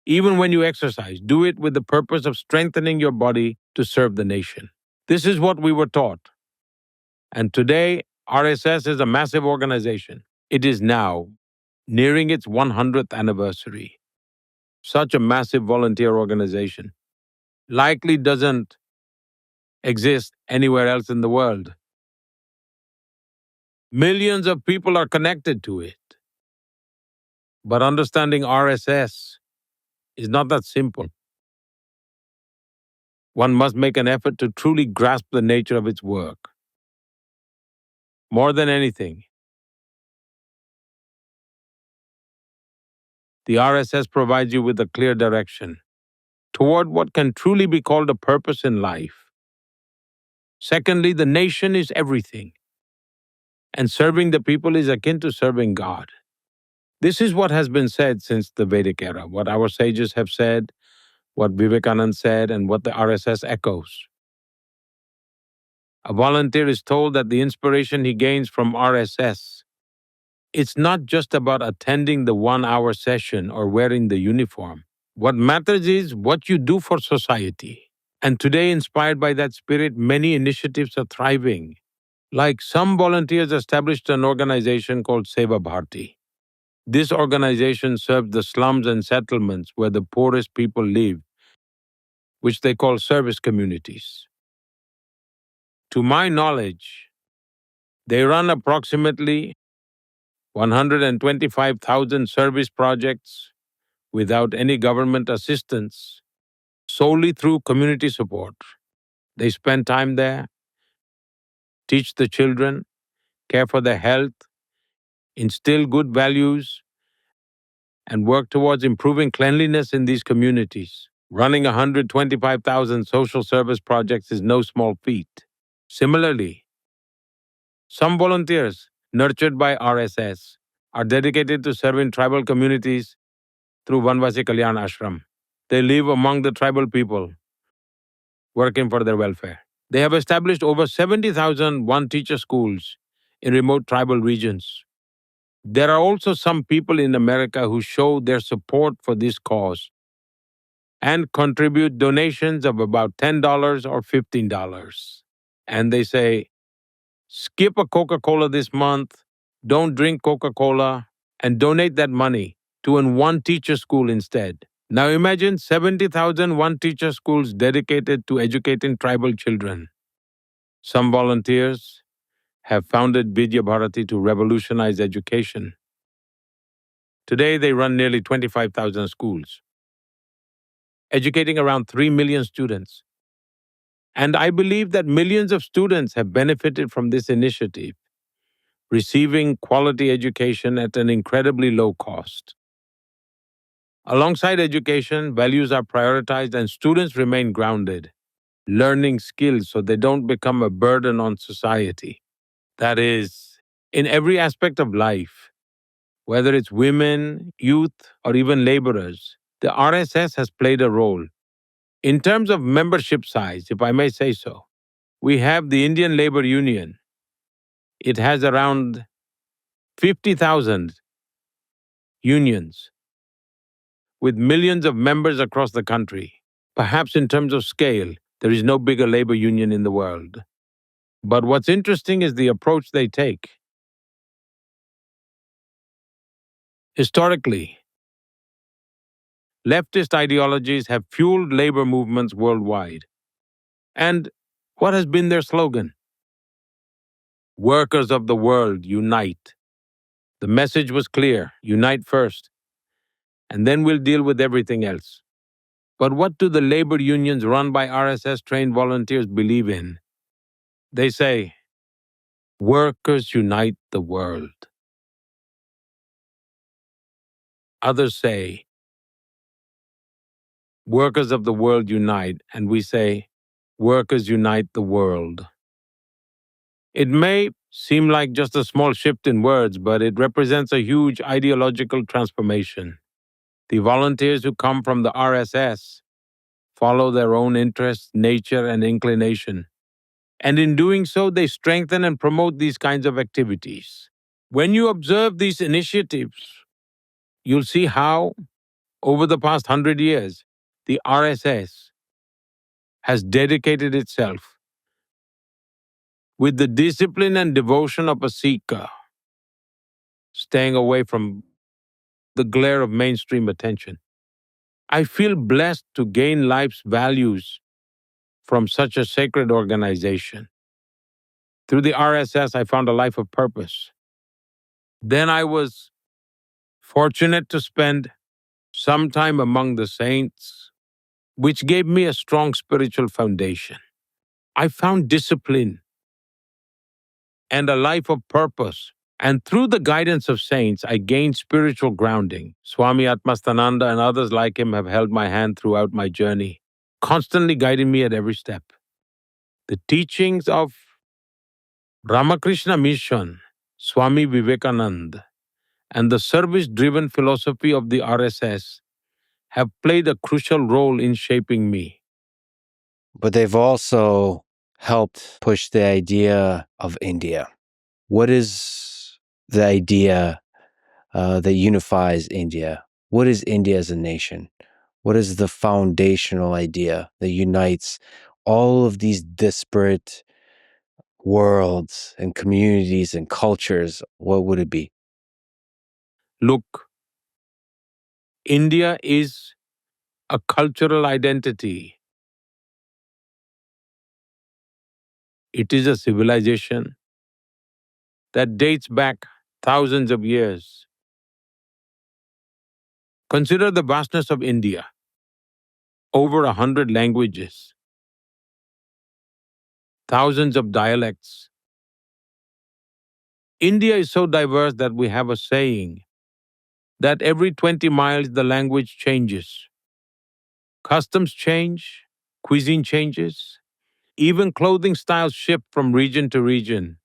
Even when you exercise, do it with the purpose of strengthening your body to serve the nation. This is what we were taught. And today, RSS is a massive organization. It is now nearing its 100th anniversary. Such a massive volunteer organization likely doesn't exist anywhere else in the world. Millions of people are connected to it. But understanding RSS is not that simple. One must make an effort to truly grasp the nature of its work. More than anything, the RSS provides you with a clear direction toward what can truly be called a purpose in life. Secondly, the nation is everything, and serving the people is akin to serving God. This is what has been said since the Vedic era, what our sages have said, what Vivekananda said, and what the RSS echoes. A volunteer is told that the inspiration he gains from RSS, it's not just about attending the 1 hour session or wearing the uniform. What matters is what you do for society. And today, inspired by that spirit, many initiatives are thriving. Like some volunteers established an organization called Seva Bharti. This organization serves the slums and settlements where the poorest people live, which they call service communities. To my knowledge, they run approximately 125,000 service projects without any government assistance, solely through community support. They spend time there, teach the children, care for their health, instill good values, and work towards improving cleanliness in these communities. Running 125,000 social service projects is no small feat. Similarly, some volunteers, nurtured by RSS, are dedicated to serving tribal communities through Vanvasi Kalyan Ashram. They live among the tribal people, working for their welfare. They have established over 70,000 one-teacher schools in remote tribal regions. There are also some people in America who show their support for this cause and contribute donations of about $10 or $15. And they say, skip a Coca-Cola this month, don't drink Coca-Cola, and donate that money to an one-teacher school instead. Now imagine 70,000 one-teacher schools dedicated to educating tribal children. Some volunteers have founded Vidya Bharati to revolutionize education. Today, they run nearly 25,000 schools, educating around 3 million students. And I believe that millions of students have benefited from this initiative, receiving quality education at an incredibly low cost. Alongside education, values are prioritized and students remain grounded, learning skills so they don't become a burden on society. That is, in every aspect of life, whether it's women, youth, or even laborers, the RSS has played a role. In terms of membership size, if I may say so, we have the Indian Labor Union. It has around 50,000 unions with millions of members across the country. Perhaps in terms of scale, there is no bigger labor union in the world. But what's interesting is the approach they take. Historically, leftist ideologies have fueled labor movements worldwide. And what has been their slogan? Workers of the world, unite. The message was clear: unite first, and then we'll deal with everything else. But what do the labor unions run by RSS-trained volunteers believe in? They say, workers unite the world. Others say, workers of the world unite, and we say, workers unite the world. It may seem like just a small shift in words, but it represents a huge ideological transformation. The volunteers who come from the RSS follow their own interests, nature, and inclination. And in doing so, they strengthen and promote these kinds of activities. When you observe these initiatives, you'll see how, over the past 100 years, the RSS has dedicated itself with the discipline and devotion of a seeker, staying away from the glare of mainstream attention. I feel blessed to gain life's values from such a sacred organization. Through the RSS, I found a life of purpose. Then I was fortunate to spend some time among the saints, which gave me a strong spiritual foundation. I found discipline and a life of purpose. And through the guidance of saints, I gained spiritual grounding. Swami Atmastananda and others like him have held my hand throughout my journey, constantly guiding me at every step. The teachings of Ramakrishna Mission, Swami Vivekananda, and the service driven philosophy of the RSS have played a crucial role in shaping me. But they've also helped push the idea of India. What is the idea that unifies India? What is India as a nation? What is the foundational idea that unites all of these disparate worlds and communities and cultures? What would it be? Look, India is a cultural identity. It is a civilization that dates back thousands of years. Consider the vastness of India. Over 100 languages, thousands of dialects. India is so diverse that we have a saying that every 20 miles the language changes. Customs change, cuisine changes, even clothing styles shift from region to region,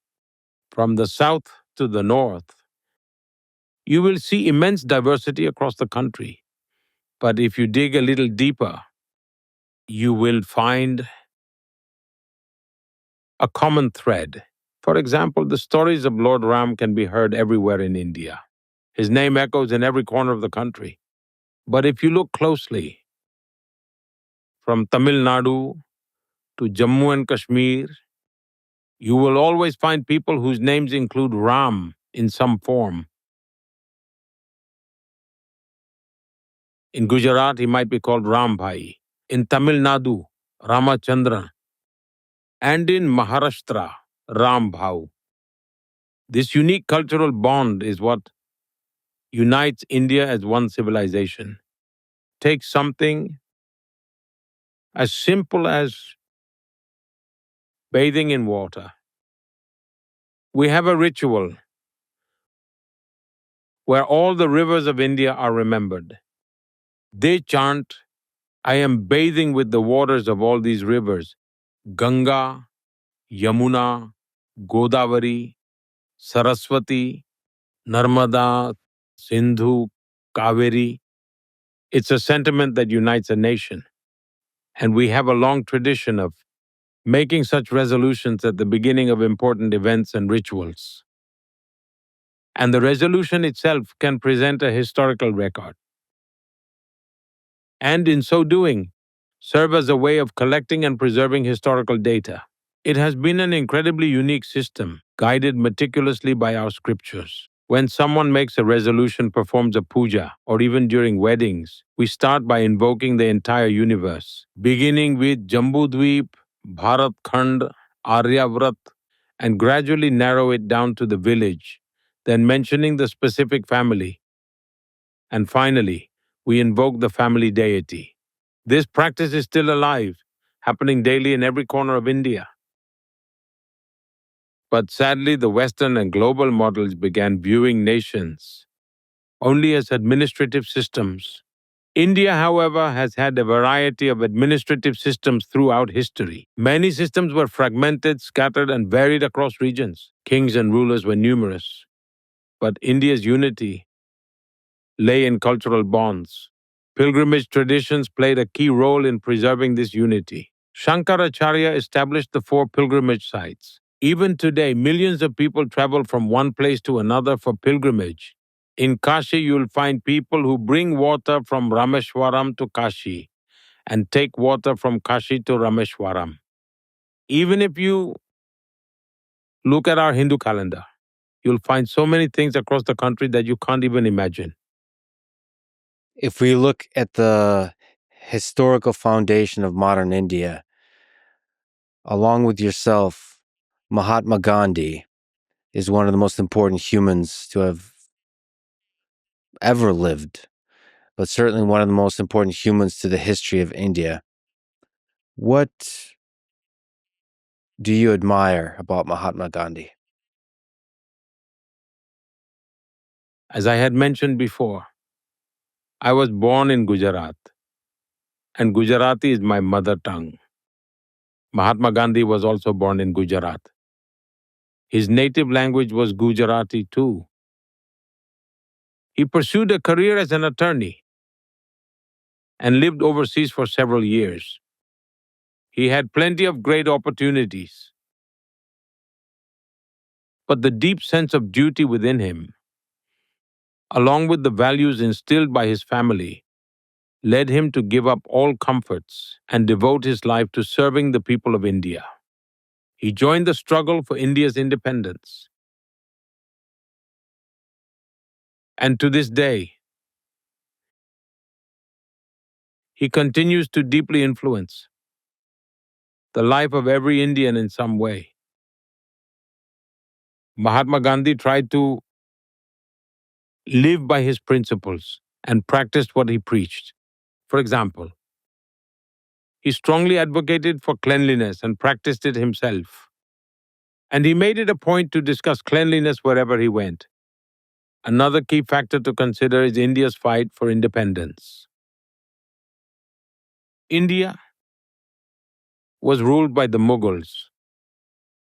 from the south to the north. You will see immense diversity across the country. But if you dig a little deeper, you will find a common thread. For example, the stories of Lord Ram can be heard everywhere in India. His name echoes in every corner of the country. But if you look closely, from Tamil Nadu to Jammu and Kashmir, you will always find people whose names include Ram in some form. In Gujarat, he might be called Ram Bhai. In Tamil Nadu, Ramachandra. And in Maharashtra, Ram Bhau. This unique cultural bond is what unites India as one civilization. Take something as simple as bathing in water. We have a ritual where all the rivers of India are remembered. They chant, I am bathing with the waters of all these rivers: Ganga, Yamuna, Godavari, Saraswati, Narmada, Sindhu, Kaveri. It's a sentiment that unites a nation. And we have a long tradition of making such resolutions at the beginning of important events and rituals. And the resolution itself can present a historical record. And in so doing, serve as a way of collecting and preserving historical data. It has been an incredibly unique system, guided meticulously by our scriptures. When someone makes a resolution, performs a puja, or even during weddings, we start by invoking the entire universe, beginning with Jambudweep, Bharat Khand, Aryavrat, and gradually narrow it down to the village, then mentioning the specific family. And finally, we invoke the family deity. This practice is still alive, happening daily in every corner of India. But sadly, the Western and global models began viewing nations only as administrative systems. India, however, has had a variety of administrative systems throughout history. Many systems were fragmented, scattered, and varied across regions. Kings and rulers were numerous. But India's unity lay in cultural bonds. Pilgrimage traditions played a key role in preserving this unity. Shankaracharya established the 4 pilgrimage sites. Even today, millions of people travel from one place to another for pilgrimage. In Kashi, you'll find people who bring water from Rameshwaram to Kashi and take water from Kashi to Rameshwaram. Even if you look at our Hindu calendar, you'll find so many things across the country that you can't even imagine. If we look at the historical foundation of modern India, along with yourself, Mahatma Gandhi is one of the most important humans to have ever lived, but certainly one of the most important humans to the history of India. What do you admire about Mahatma Gandhi? As I had mentioned before, I was born in Gujarat, and Gujarati is my mother tongue. Mahatma Gandhi was also born in Gujarat. His native language was Gujarati too. He pursued a career as an attorney and lived overseas for several years. He had plenty of great opportunities, but the deep sense of duty within him, along with the values instilled by his family, led him to give up all comforts and devote his life to serving the people of India. He joined the struggle for India's independence. And to this day, he continues to deeply influence the life of every Indian in some way. Mahatma Gandhi tried to live by his principles and practiced what he preached. For example, he strongly advocated for cleanliness and practiced it himself. And he made it a point to discuss cleanliness wherever he went. Another key factor to consider is India's fight for independence. India was ruled by the Mughals,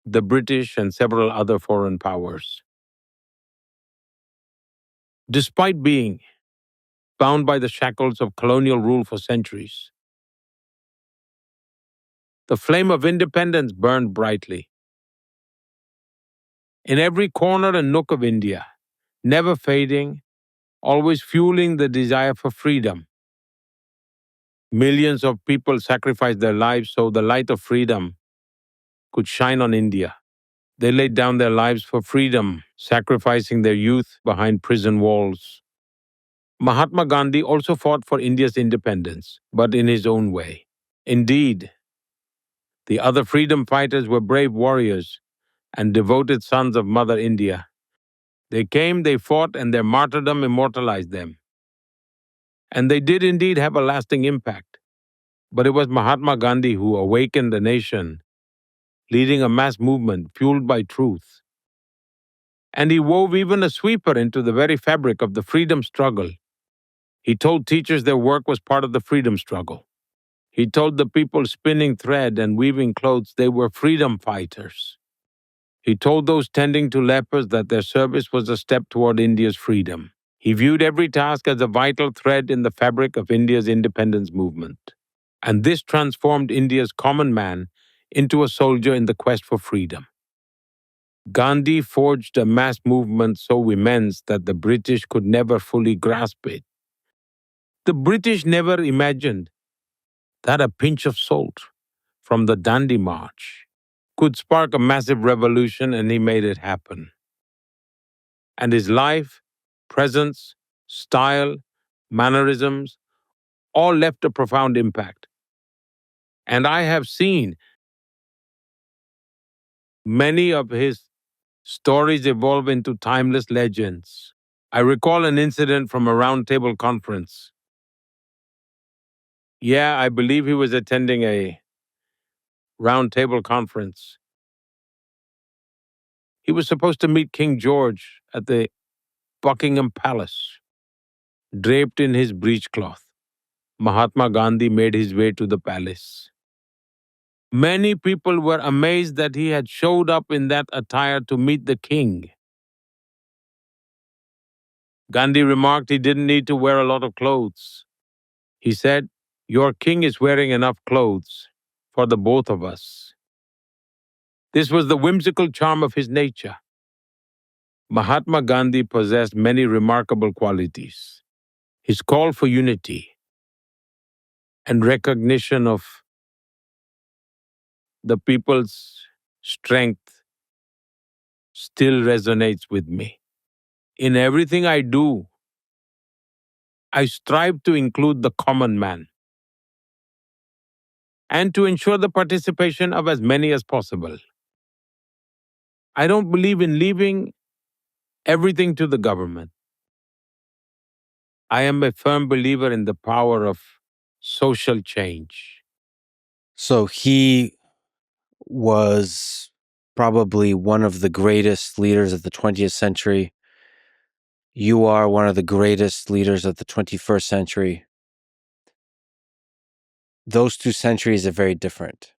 the British, and several other foreign powers. Despite being bound by the shackles of colonial rule for centuries, the flame of independence burned brightly. In every corner and nook of India, never fading, always fueling the desire for freedom. Millions of people sacrificed their lives so the light of freedom could shine on India. They laid down their lives for freedom, sacrificing their youth behind prison walls. Mahatma Gandhi also fought for India's independence, but in his own way. Indeed, the other freedom fighters were brave warriors and devoted sons of Mother India. They came, they fought, and their martyrdom immortalized them. And they did indeed have a lasting impact. But it was Mahatma Gandhi who awakened the nation, leading a mass movement fueled by truth. And he wove even a sweeper into the very fabric of the freedom struggle. He told teachers their work was part of the freedom struggle. He told the people spinning thread and weaving clothes they were freedom fighters. He told those tending to lepers that their service was a step toward India's freedom. He viewed every task as a vital thread in the fabric of India's independence movement. And this transformed India's common man into a soldier in the quest for freedom. Gandhi forged a mass movement so immense that the British could never fully grasp it. The British never imagined that a pinch of salt from the Dandi March could spark a massive revolution, and he made it happen. And his life, presence, style, mannerisms all left a profound impact. And I have seen many of his stories evolve into timeless legends. I recall an incident from a roundtable conference. Yeah, I believe he was attending a roundtable conference. He was supposed to meet King George at the Buckingham Palace. Draped in his breechcloth, Mahatma Gandhi made his way to the palace. Many people were amazed that he had showed up in that attire to meet the king. Gandhi remarked he didn't need to wear a lot of clothes. He said, "Your king is wearing enough clothes for the both of us." This was the whimsical charm of his nature. Mahatma Gandhi possessed many remarkable qualities. His call for unity and recognition of the people's strength still resonates with me. In everything I do, I strive to include the common man and to ensure the participation of as many as possible. I don't believe in leaving everything to the government. I am a firm believer in the power of social change. So he was probably one of the greatest leaders of the 20th century. You are one of the greatest leaders of the 21st century. Those two centuries are very different.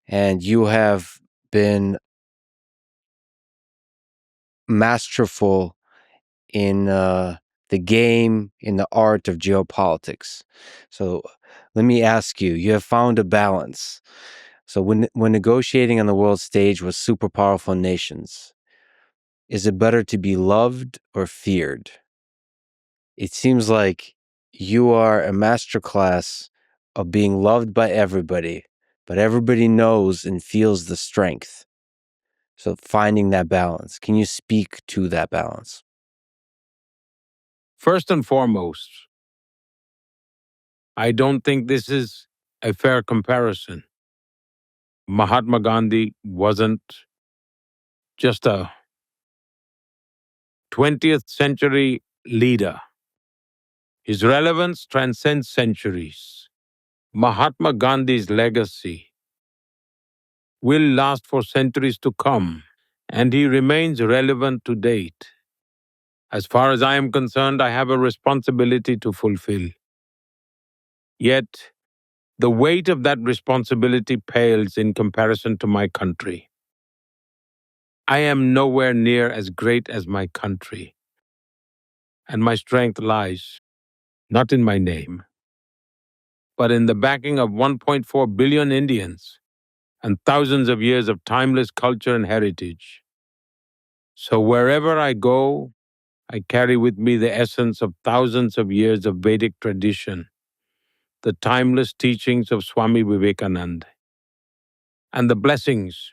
And you have been masterful in the game, in the art of geopolitics. So let me ask you, you have found a balance. So when negotiating on the world stage with super powerful nations, is it better to be loved or feared? It seems like you are a masterclass of being loved by everybody, but everybody knows and feels the strength. So finding that balance. Can you speak to that balance? First and foremost, I don't think this is a fair comparison. Mahatma Gandhi wasn't just a 20th century leader. His relevance transcends centuries. Mahatma Gandhi's legacy will last for centuries to come, and he remains relevant to date. As far as I am concerned, I have a responsibility to fulfill. Yet, the weight of that responsibility pales in comparison to my country. I am nowhere near as great as my country, and my strength lies not in my name, but in the backing of 1.4 billion Indians and thousands of years of timeless culture and heritage. So wherever I go, I carry with me the essence of thousands of years of Vedic tradition, the timeless teachings of Swami Vivekananda, and the blessings,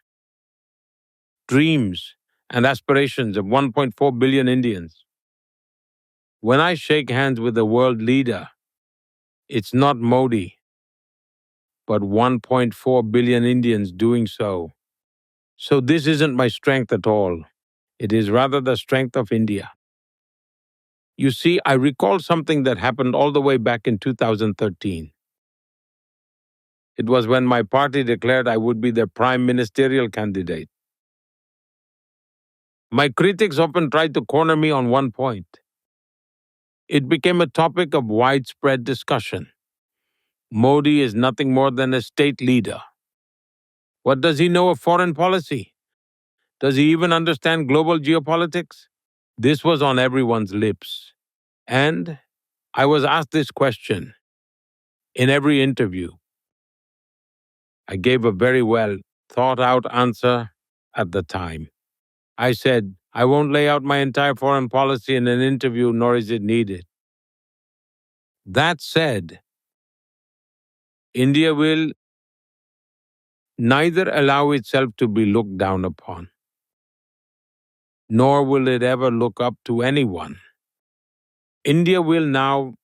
dreams, and aspirations of 1.4 billion Indians. When I shake hands with a world leader, it's not Modi, but 1.4 billion Indians doing so. So this isn't my strength at all. It is rather the strength of India. You see, I recall something that happened all the way back in 2013. It was when my party declared I would be their prime ministerial candidate. My critics often tried to corner me on one point. It became a topic of widespread discussion. Modi is nothing more than a state leader. What does he know of foreign policy? Does he even understand global geopolitics? This was on everyone's lips. And I was asked this question in every interview. I gave a very well thought out answer at the time. I said, I won't lay out my entire foreign policy in an interview, nor is it needed. That said, India will neither allow itself to be looked down upon, nor will it ever look up to anyone. India will now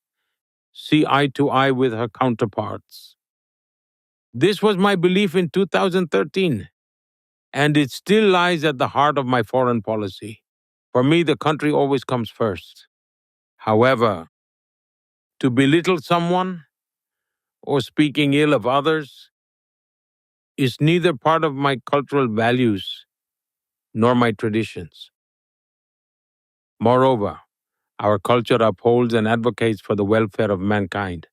see eye to eye with her counterparts. This was my belief in 2013, and it still lies at the heart of my foreign policy. For me, the country always comes first. However, to belittle someone or speaking ill of others is neither part of my cultural values nor my traditions. Moreover, our culture upholds and advocates for the welfare of mankind.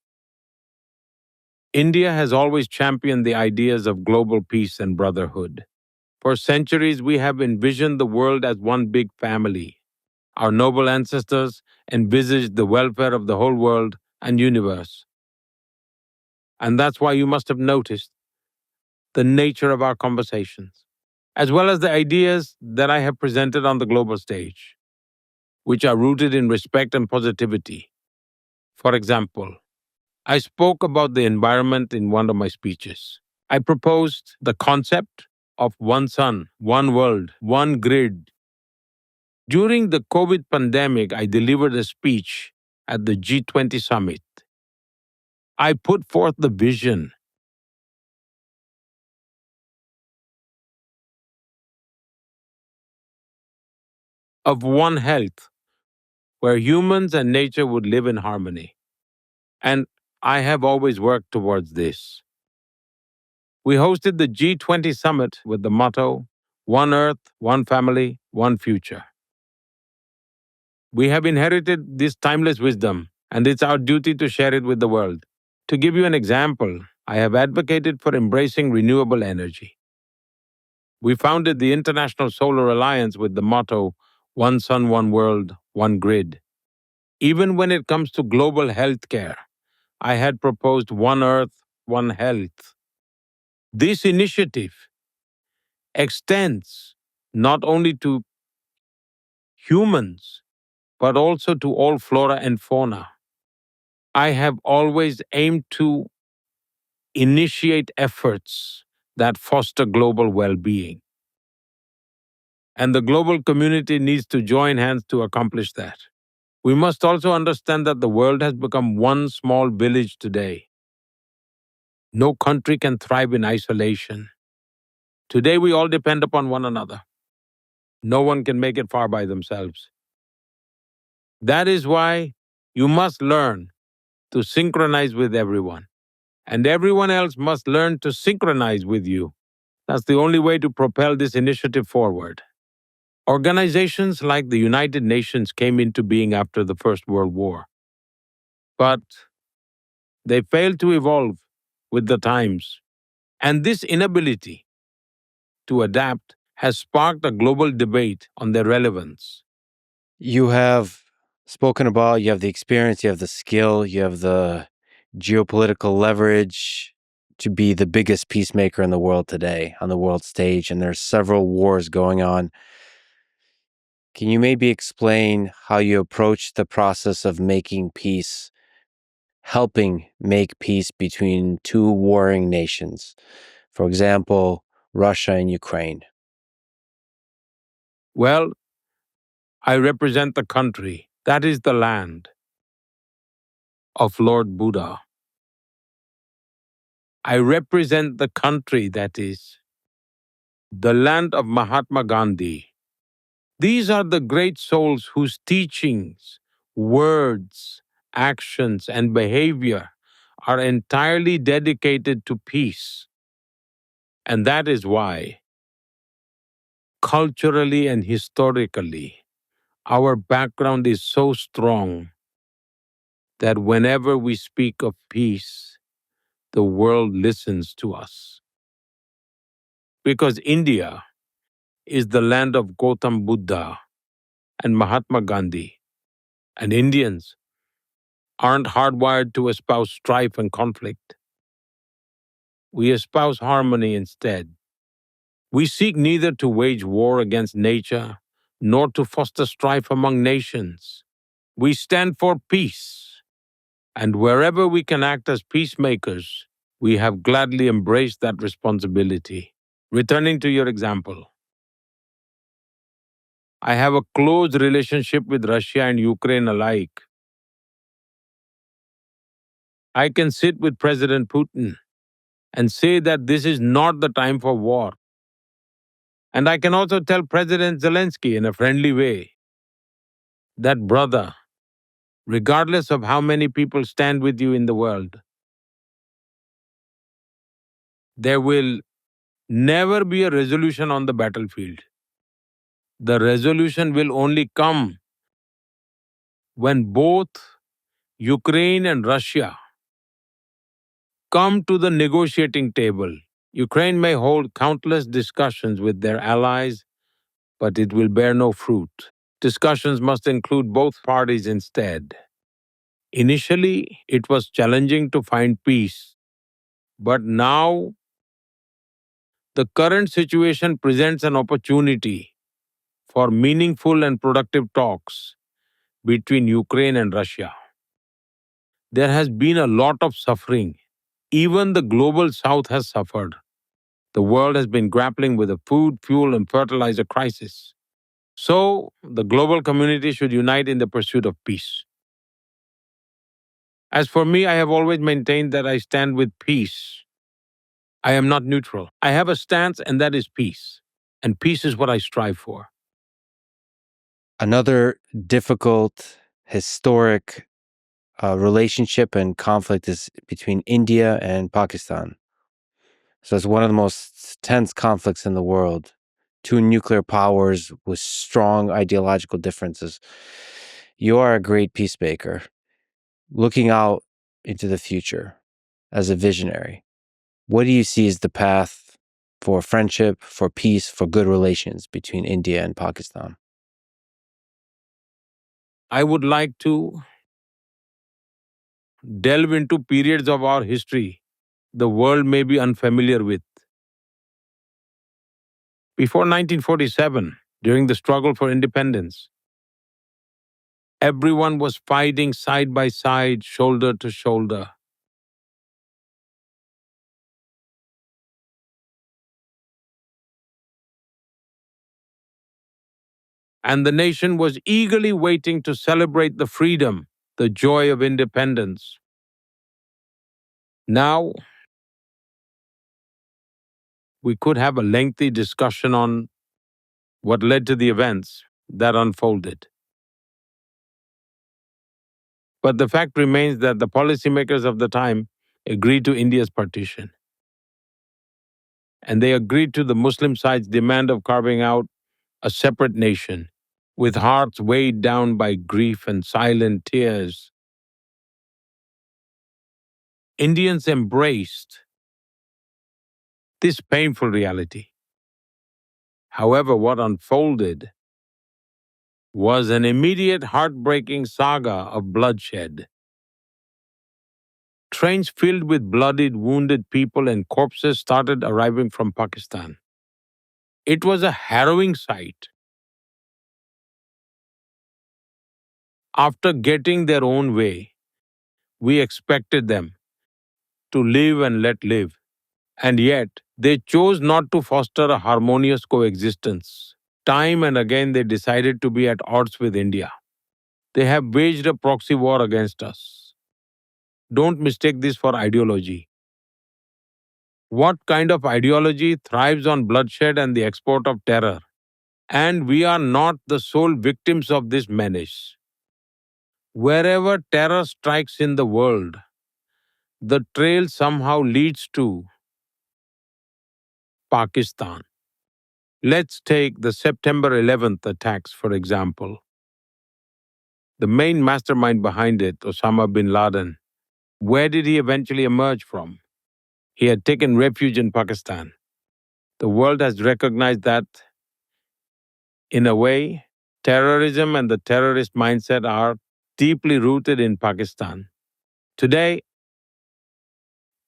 India has always championed the ideas of global peace and brotherhood. For centuries, we have envisioned the world as one big family. Our noble ancestors envisaged the welfare of the whole world and universe. And that's why you must have noticed the nature of our conversations, as well as the ideas that I have presented on the global stage, which are rooted in respect and positivity. For example, I spoke about the environment in one of my speeches. I proposed the concept of one sun, one world, one grid. During the COVID pandemic, I delivered a speech at the G20 summit. I put forth the vision of one health, where humans and nature would live in harmony. And I have always worked towards this. We hosted the G20 summit with the motto One Earth, One Family, One Future. We have inherited this timeless wisdom, and it's our duty to share it with the world. To give you an example, I have advocated for embracing renewable energy. We founded the International Solar Alliance with the motto One Sun, One World, One Grid. Even when it comes to global healthcare, I had proposed One Earth, One Health. This initiative extends not only to humans, but also to all flora and fauna. I have always aimed to initiate efforts that foster global well being. And the global community needs to join hands to accomplish that. We must also understand that the world has become one small village today. No country can thrive in isolation. Today, we all depend upon one another. No one can make it far by themselves. That is why you must learn to synchronize with everyone, and everyone else must learn to synchronize with you. That's the only way to propel this initiative forward. Organizations like the United Nations came into being after the First World War, but they failed to evolve with the times. And this inability to adapt has sparked a global debate on their relevance. You have spoken about, you have the experience, you have the skill, you have the geopolitical leverage to be the biggest peacemaker in the world today on the world stage, and there's several wars going on. Can you maybe explain how you approach the process of making peace, helping make peace between two warring nations? For example, Russia and Ukraine. Well, I represent the country, that is the land of Lord Buddha. I represent the country that is the land of Mahatma Gandhi. These are the great souls whose teachings, words, actions, and behavior are entirely dedicated to peace. And that is why, culturally and historically, our background is so strong that whenever we speak of peace, the world listens to us. Because India is the land of Gautam Buddha and Mahatma Gandhi, and Indians aren't hardwired to espouse strife and conflict. We espouse harmony instead. We seek neither to wage war against nature nor to foster strife among nations. We stand for peace, and wherever we can act as peacemakers, we have gladly embraced that responsibility. Returning to your example, I have a close relationship with Russia and Ukraine alike. I can sit with President Putin and say that this is not the time for war. And I can also tell President Zelensky in a friendly way that, brother, regardless of how many people stand with you in the world, there will never be a resolution on the battlefield. The resolution will only come when both Ukraine and Russia come to the negotiating table. Ukraine may hold countless discussions with their allies, but it will bear no fruit. Discussions must include both parties instead. Initially, it was challenging to find peace, but now the current situation presents an opportunity for meaningful and productive talks between Ukraine and Russia. There has been a lot of suffering. Even the global south has suffered. The world has been grappling with a food, fuel, and fertilizer crisis. So, the global community should unite in the pursuit of peace. As for me, I have always maintained that I stand with peace. I am not neutral. I have a stance, and that is peace. And peace is what I strive for. Another difficult historic relationship and conflict is between India and Pakistan. So it's one of the most tense conflicts in the world. Two nuclear powers with strong ideological differences. You are a great peacemaker, looking out into the future as a visionary. What do you see as the path for friendship, for peace, for good relations between India and Pakistan? I would like to delve into periods of our history the world may be unfamiliar with. Before 1947, during the struggle for independence, everyone was fighting side by side, shoulder to shoulder. And the nation was eagerly waiting to celebrate the freedom, the joy of independence. Now, we could have a lengthy discussion on what led to the events that unfolded. But the fact remains that the policymakers of the time agreed to India's partition. And they agreed to the Muslim side's demand of carving out a separate nation, with hearts weighed down by grief and silent tears. Indians embraced this painful reality. However, what unfolded was an immediate heartbreaking saga of bloodshed. Trains filled with bloodied, wounded people and corpses started arriving from Pakistan. It was a harrowing sight. After getting their own way, we expected them to live and let live. And yet, they chose not to foster a harmonious coexistence. Time and again, they decided to be at odds with India. They have waged a proxy war against us. Don't mistake this for ideology. What kind of ideology thrives on bloodshed and the export of terror? And we are not the sole victims of this menace. Wherever terror strikes in the world, the trail somehow leads to Pakistan. Let's take the September 11th attacks, for example. The main mastermind behind it, Osama bin Laden, where did he eventually emerge from? He had taken refuge in Pakistan. The world has recognized that, in a way, terrorism and the terrorist mindset are deeply rooted in Pakistan. Today,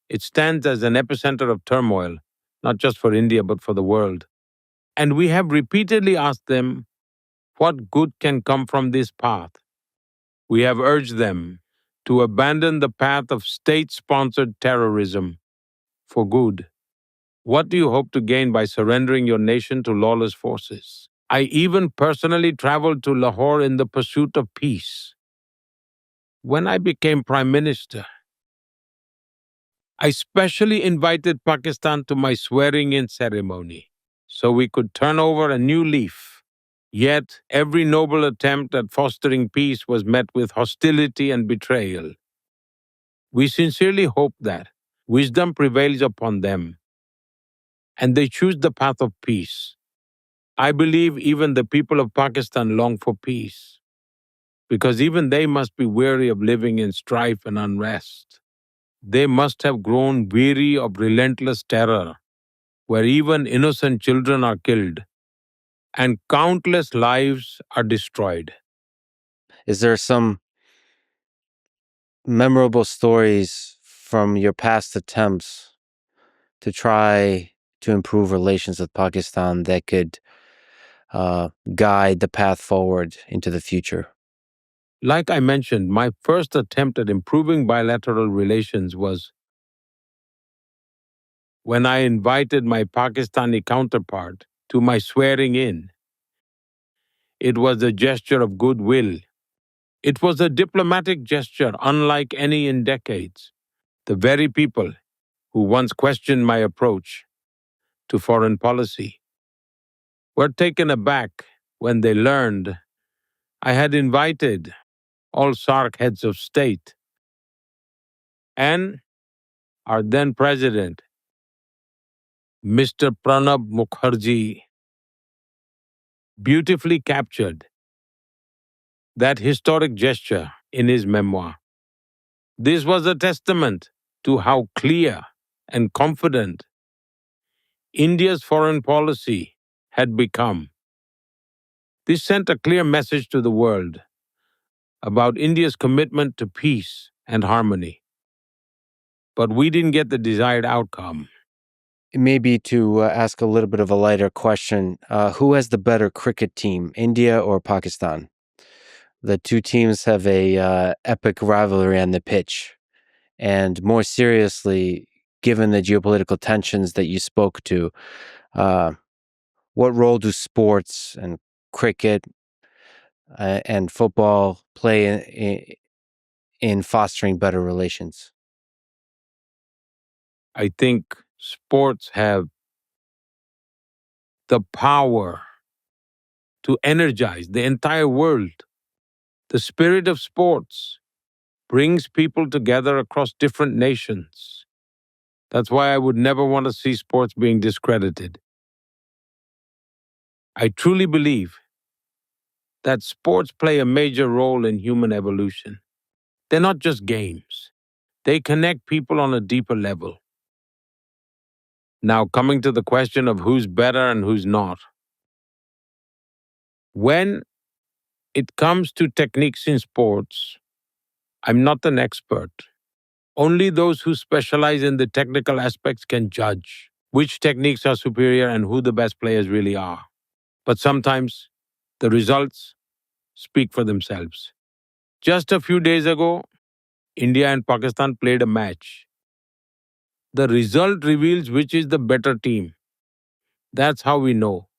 it stands as an epicenter of turmoil, not just for India but for the world. And we have repeatedly asked them what good can come from this path. We have urged them to abandon the path of state-sponsored terrorism for good. What do you hope to gain by surrendering your nation to lawless forces? I even personally traveled to Lahore in the pursuit of peace. When I became Prime Minister, I specially invited Pakistan to my swearing-in ceremony so we could turn over a new leaf. Yet, every noble attempt at fostering peace was met with hostility and betrayal. We sincerely hope that wisdom prevails upon them and they choose the path of peace. I believe even the people of Pakistan long for peace because even they must be weary of living in strife and unrest. They must have grown weary of relentless terror, where even innocent children are killed and countless lives are destroyed. Is there some memorable stories from your past attempts to try to improve relations with Pakistan that could guide the path forward into the future? Like I mentioned, my first attempt at improving bilateral relations was when I invited my Pakistani counterpart to my swearing in. It was a gesture of goodwill. It was a diplomatic gesture unlike any in decades. The very people who once questioned my approach to foreign policy were taken aback when they learned I had invited all SARC heads of state, and our then president, Mr. Pranab Mukherjee, beautifully captured that historic gesture in his memoir. This was a testament to how clear and confident India's foreign policy had become. This sent a clear message to the world about India's commitment to peace and harmony. But we didn't get the desired outcome. Maybe to ask a little bit of a lighter question, who has the better cricket team, India or Pakistan? The two teams have a epic rivalry on the pitch. And more seriously, given the geopolitical tensions that you spoke to, what role do sports and cricket and football play in fostering better relations? I think sports have the power to energize the entire world. The spirit of sports brings people together across different nations. That's why I would never want to see sports being discredited. I truly believe that sports play a major role in human evolution. They're not just games, they connect people on a deeper level. Now, coming to the question of who's better and who's not. When it comes to techniques in sports, I'm not an expert. Only those who specialize in the technical aspects can judge which techniques are superior and who the best players really are. But sometimes the results speak for themselves. Just a few days ago, India and Pakistan played a match. The result reveals which is the better team. That's how we know.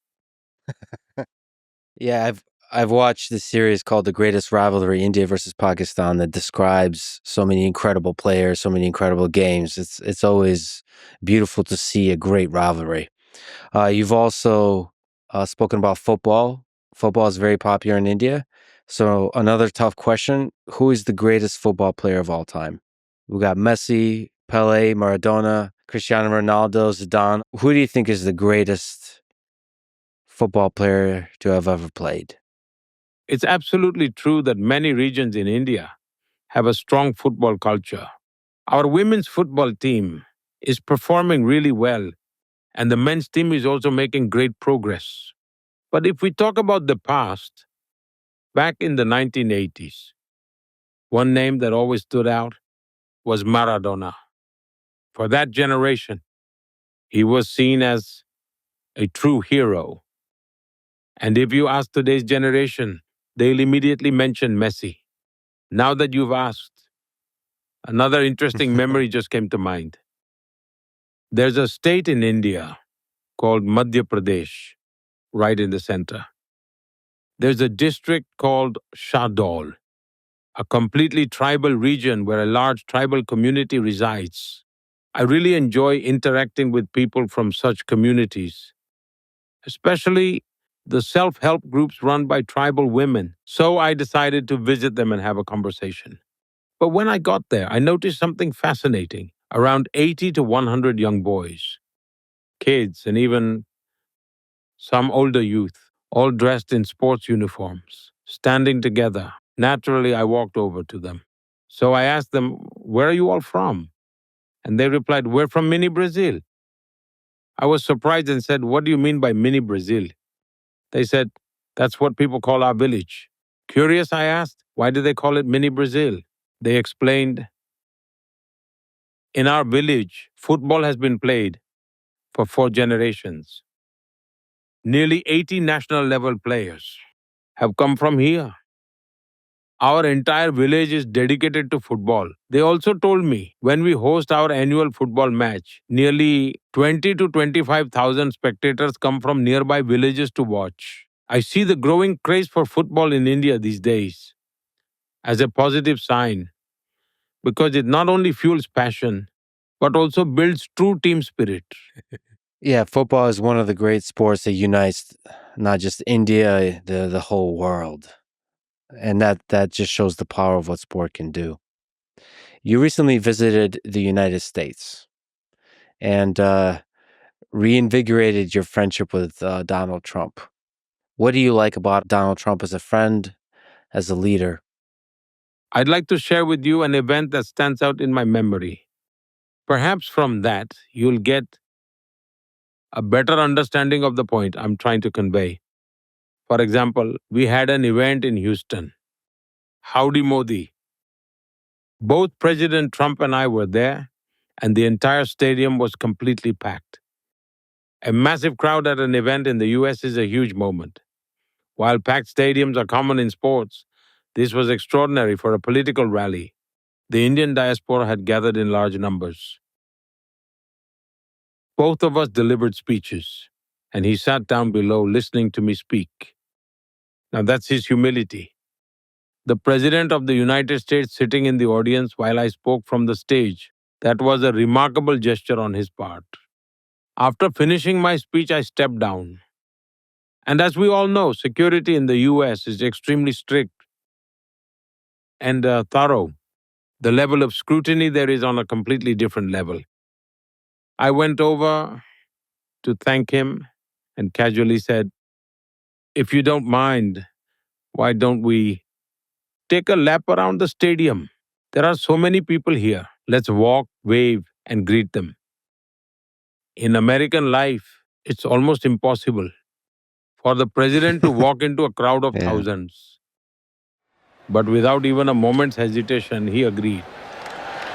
Yeah, I've watched this series called The Greatest Rivalry, India versus Pakistan, that describes so many incredible players, so many incredible games. It's always beautiful to see a great rivalry. You've also spoken about football. Football is very popular in India. So another tough question: who is the greatest football player of all time? We got Messi, Pele, Maradona, Cristiano Ronaldo, Zidane. Who do you think is the greatest football player to have ever played? It's absolutely true that many regions in India have a strong football culture. Our women's football team is performing really well, and the men's team is also making great progress. But if we talk about the past, back in the 1980s, one name that always stood out was Maradona. For that generation, he was seen as a true hero. And if you ask today's generation, they'll immediately mention Messi. Now that you've asked, another interesting memory just came to mind. There's a state in India called Madhya Pradesh, right in the center. There's a district called Shahdol, a completely tribal region where a large tribal community resides. I really enjoy interacting with people from such communities, especially the self-help groups run by tribal women. So I decided to visit them and have a conversation. But when I got there, I noticed something fascinating. Around 80 to 100 young boys, kids, and even some older youth, all dressed in sports uniforms, standing together. Naturally, I walked over to them. So I asked them, "Where are you all from?" And they replied, "We're from Mini Brazil." I was surprised and said, "What do you mean by Mini Brazil?" They said, "That's what people call our village." Curious, I asked, "Why do they call it Mini Brazil?" They explained, "In our village, football has been played for 4 generations. Nearly 80 national level players have come from here. Our entire village is dedicated to football." They also told me when we host our annual football match, nearly 20 to 25,000 spectators come from nearby villages to watch. I see the growing craze for football in India these days as a positive sign because it not only fuels passion but also builds true team spirit. Yeah, football is one of the great sports that unites not just India, the whole world. And that just shows the power of what sport can do. You recently visited the United States and reinvigorated your friendship with Donald Trump. What do you like about Donald Trump as a friend, as a leader? I'd like to share with you an event that stands out in my memory. Perhaps from that, you'll get a better understanding of the point I'm trying to convey. For example, we had an event in Houston. Howdy Modi. Both President Trump and I were there, and the entire stadium was completely packed. A massive crowd at an event in the US is a huge moment. While packed stadiums are common in sports, this was extraordinary for a political rally. The Indian diaspora had gathered in large numbers. Both of us delivered speeches, and he sat down below listening to me speak. Now that's his humility. The President of the United States sitting in the audience while I spoke from the stage. That was a remarkable gesture on his part. After finishing my speech, I stepped down. And as we all know, security in the US is extremely strict and thorough. The level of scrutiny there is on a completely different level. I went over to thank him and casually said, "If you don't mind, why don't we take a lap around the stadium? There are so many people here. Let's walk, wave, and greet them." In American life, it's almost impossible for the president to walk into a crowd of Yeah. thousands. But without even a moment's hesitation, he agreed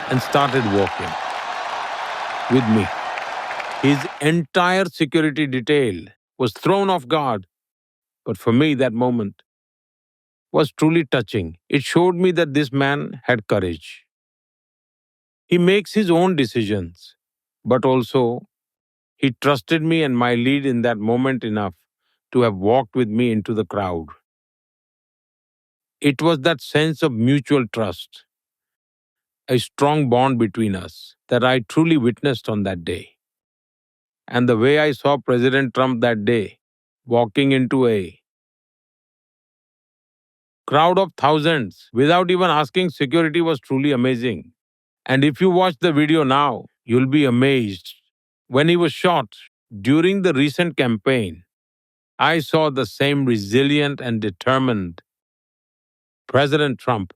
and started walking with me. His entire security detail was thrown off guard. But for me, that moment was truly touching. It showed me that this man had courage. He makes his own decisions, but also he trusted me and my lead in that moment enough to have walked with me into the crowd. It was that sense of mutual trust, a strong bond between us, that I truly witnessed on that day. And the way I saw President Trump that day, walking into a crowd of thousands without even asking security, was truly amazing. And if you watch the video now, you'll be amazed. When he was shot during the recent campaign, I saw the same resilient and determined President Trump,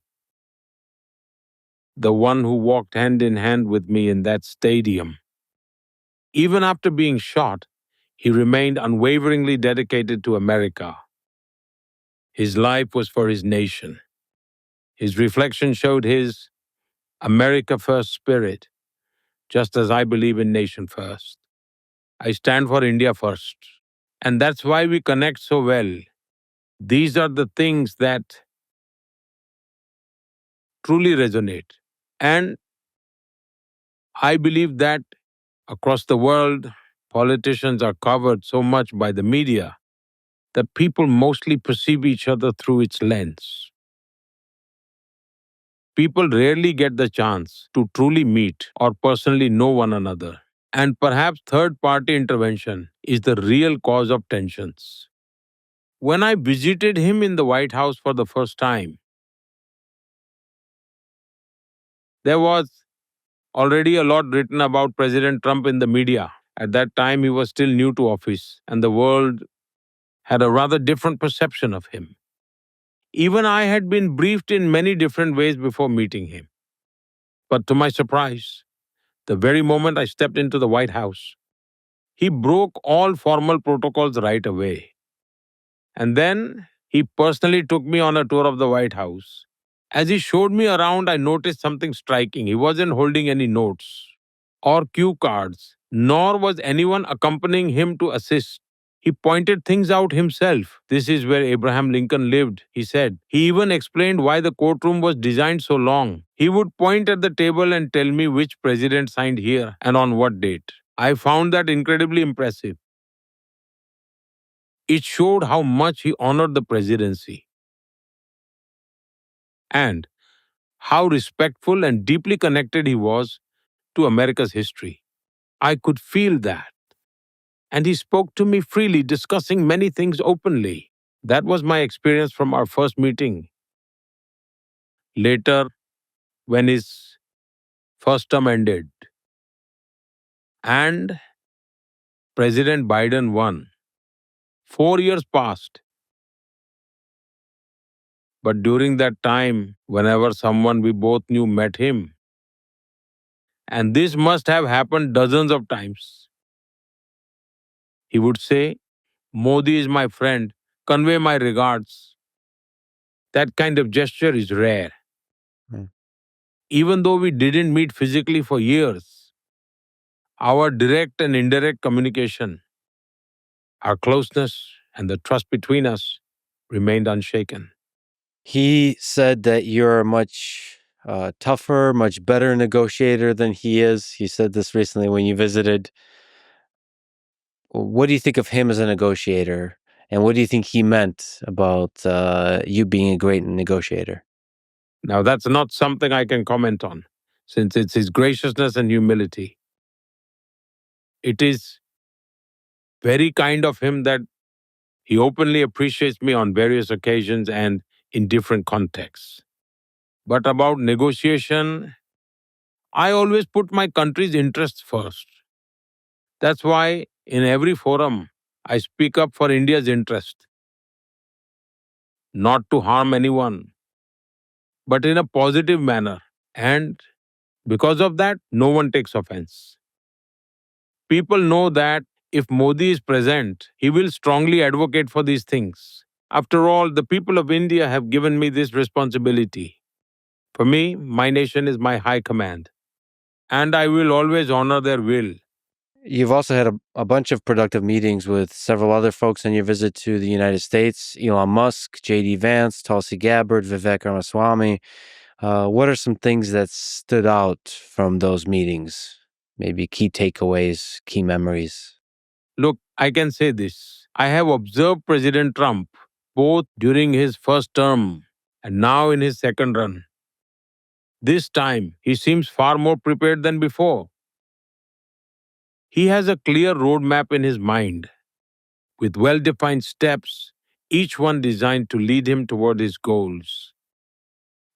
the one who walked hand in hand with me in that stadium. Even after being shot, he remained unwaveringly dedicated to America. His life was for his nation. His reflection showed his America First spirit, just as I believe in nation first. I stand for India first. And that's why we connect so well. These are the things that truly resonate. And I believe that across the world, politicians are covered so much by the media that people mostly perceive each other through its lens. People rarely get the chance to truly meet or personally know one another. And perhaps third party intervention is the real cause of tensions. When I visited him in the White House for the first time, there was already a lot written about President Trump in the media. At that time, he was still new to office, and the world had a rather different perception of him. Even I had been briefed in many different ways before meeting him. But to my surprise, the very moment I stepped into the White House, he broke all formal protocols right away. And then he personally took me on a tour of the White House. As he showed me around, I noticed something striking. He wasn't holding any notes or cue cards, nor was anyone accompanying him to assist. He pointed things out himself. "This is where Abraham Lincoln lived," he said. He even explained why the courtroom was designed so long. He would point at the table and tell me which president signed here and on what date. I found that incredibly impressive. It showed how much he honored the presidency and how respectful and deeply connected he was to America's history. I could feel that. And he spoke to me freely, discussing many things openly. That was my experience from our first meeting. Later, when his first term ended and President Biden won, 4 years passed. But during that time, whenever someone we both knew met him, and this must have happened dozens of times, he would say, Modi is my friend, convey my regards. That kind of gesture is rare. Mm. Even though we didn't meet physically for years, our direct and indirect communication, our closeness, and the trust between us remained unshaken. He said that you're a much tougher, much better negotiator than he is. He said this recently when you visited. What do you think of him as a negotiator? And what do you think he meant about you being a great negotiator? Now, that's not something I can comment on, since it's his graciousness and humility. It is very kind of him that he openly appreciates me on various occasions and in different contexts. But about negotiation, I always put my country's interests first. That's why in every forum, I speak up for India's interest, not to harm anyone, but in a positive manner. And because of that, no one takes offense. People know that if Modi is present, he will strongly advocate for these things. After all, the people of India have given me this responsibility. For me, my nation is my high command, and I will always honor their will. You've also had a bunch of productive meetings with several other folks on your visit to the United States: Elon Musk, J.D. Vance, Tulsi Gabbard, Vivek Ramaswamy. What are some things that stood out from those meetings? Maybe key takeaways, key memories. Look, I can say this. I have observed President Trump both during his first term and now in his second run. This time, he seems far more prepared than before. He has a clear roadmap in his mind with well defined steps, each one designed to lead him toward his goals.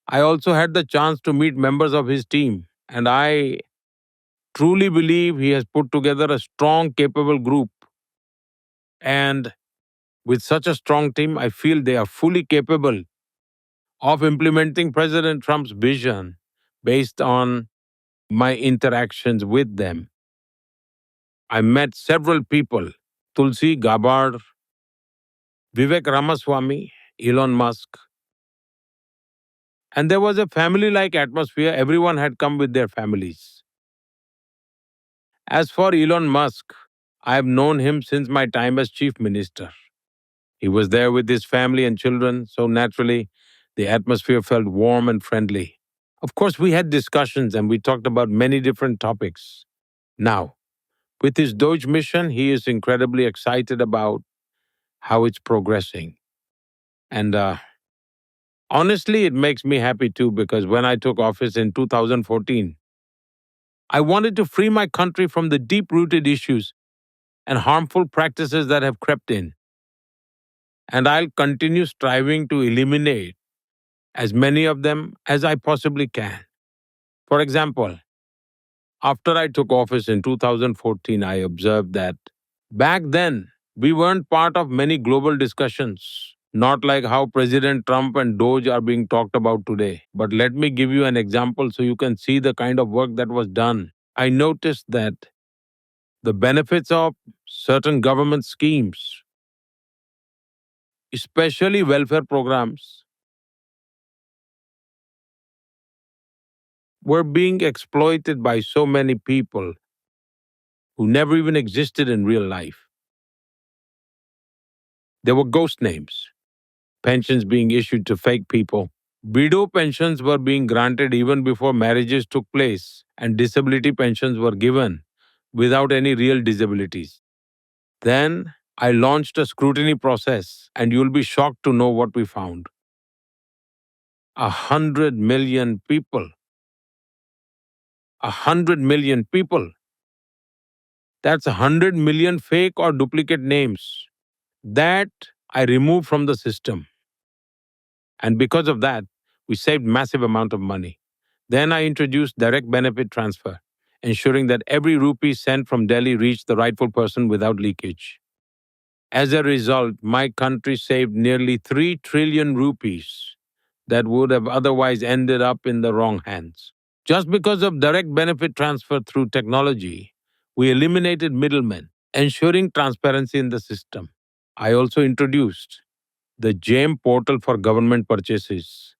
I also had the chance to meet members of his team, and I truly believe he has put together a strong, capable group. And with such a strong team, I feel they are fully capable of implementing President Trump's vision based on my interactions with them. I met several people: Tulsi Gabbard, Vivek Ramaswamy, Elon Musk, and there was a family like atmosphere. Everyone had come with their families. As for Elon Musk, I have known him since my time as chief minister. He was there with his family and children, so naturally, the atmosphere felt warm and friendly. Of course, we had discussions and we talked about many different topics. Now, with his Doge mission, he is incredibly excited about how it's progressing. And honestly, it makes me happy too because when I took office in 2014, I wanted to free my country from the deep rooted issues and harmful practices that have crept in. And I'll continue striving to eliminate as many of them as I possibly can. For example, after I took office in 2014, I observed that back then we weren't part of many global discussions, not like how President Trump and Doge are being talked about today. But let me give you an example so you can see the kind of work that was done. I noticed that the benefits of certain government schemes, especially welfare programs, were being exploited by so many people who never even existed in real life. There were ghost names, pensions being issued to fake people. Widow pensions were being granted even before marriages took place, and disability pensions were given without any real disabilities. Then I launched a scrutiny process, and you'll be shocked to know what we found. 100 million people. 100 million people. That's 100 million fake or duplicate names that I removed from the system. And because of that, We saved massive amount of money. Then I introduced direct benefit transfer, ensuring that every rupee sent from Delhi reached the rightful person without leakage. As a result, my country saved nearly 3 trillion rupees that would have otherwise ended up in the wrong hands. Just because of direct benefit transfer through technology, we eliminated middlemen, ensuring transparency in the system. I also introduced the GEM portal for government purchases,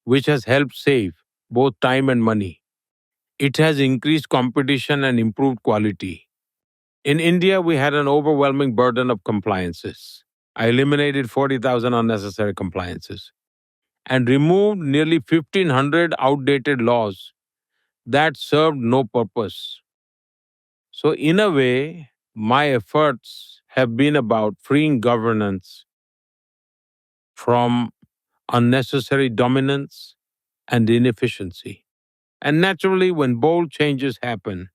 which has helped save both time and money. It has increased competition and improved quality. In India, we had an overwhelming burden of compliances. I eliminated 40,000 unnecessary compliances and removed nearly 1,500 outdated laws that served no purpose. So, in a way, my efforts have been about freeing governance from unnecessary dominance and inefficiency. And naturally, when bold changes happen,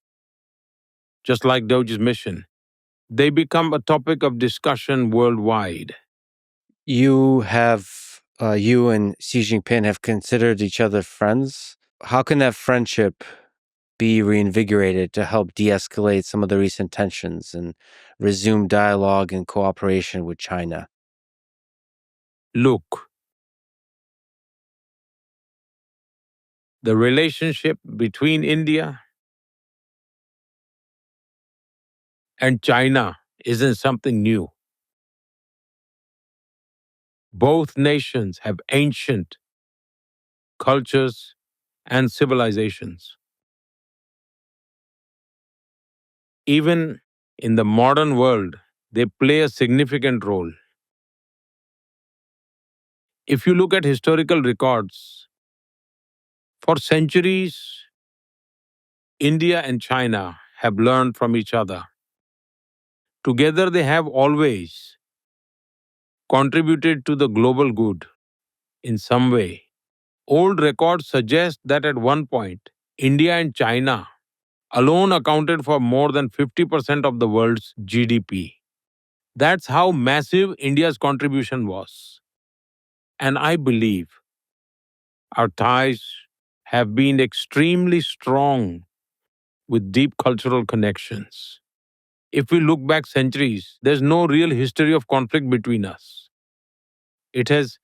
just like Doge's mission, they become a topic of discussion worldwide. You and Xi Jinping have considered each other friends. How can that friendship be reinvigorated to help de-escalate some of the recent tensions and resume dialogue and cooperation with China? Look, the relationship between India and China isn't something new. Both nations have ancient cultures and civilizations. Even in the modern world, they play a significant role. If you look at historical records, for centuries, India and China have learned from each other. Together, they have always contributed to the global good in some way. Old records suggest that at one point, India and China alone accounted for more than 50% of the world's GDP. That's how massive India's contribution was. And I believe our ties have been extremely strong with deep cultural connections. If we look back centuries, there's no real history of conflict between us. It has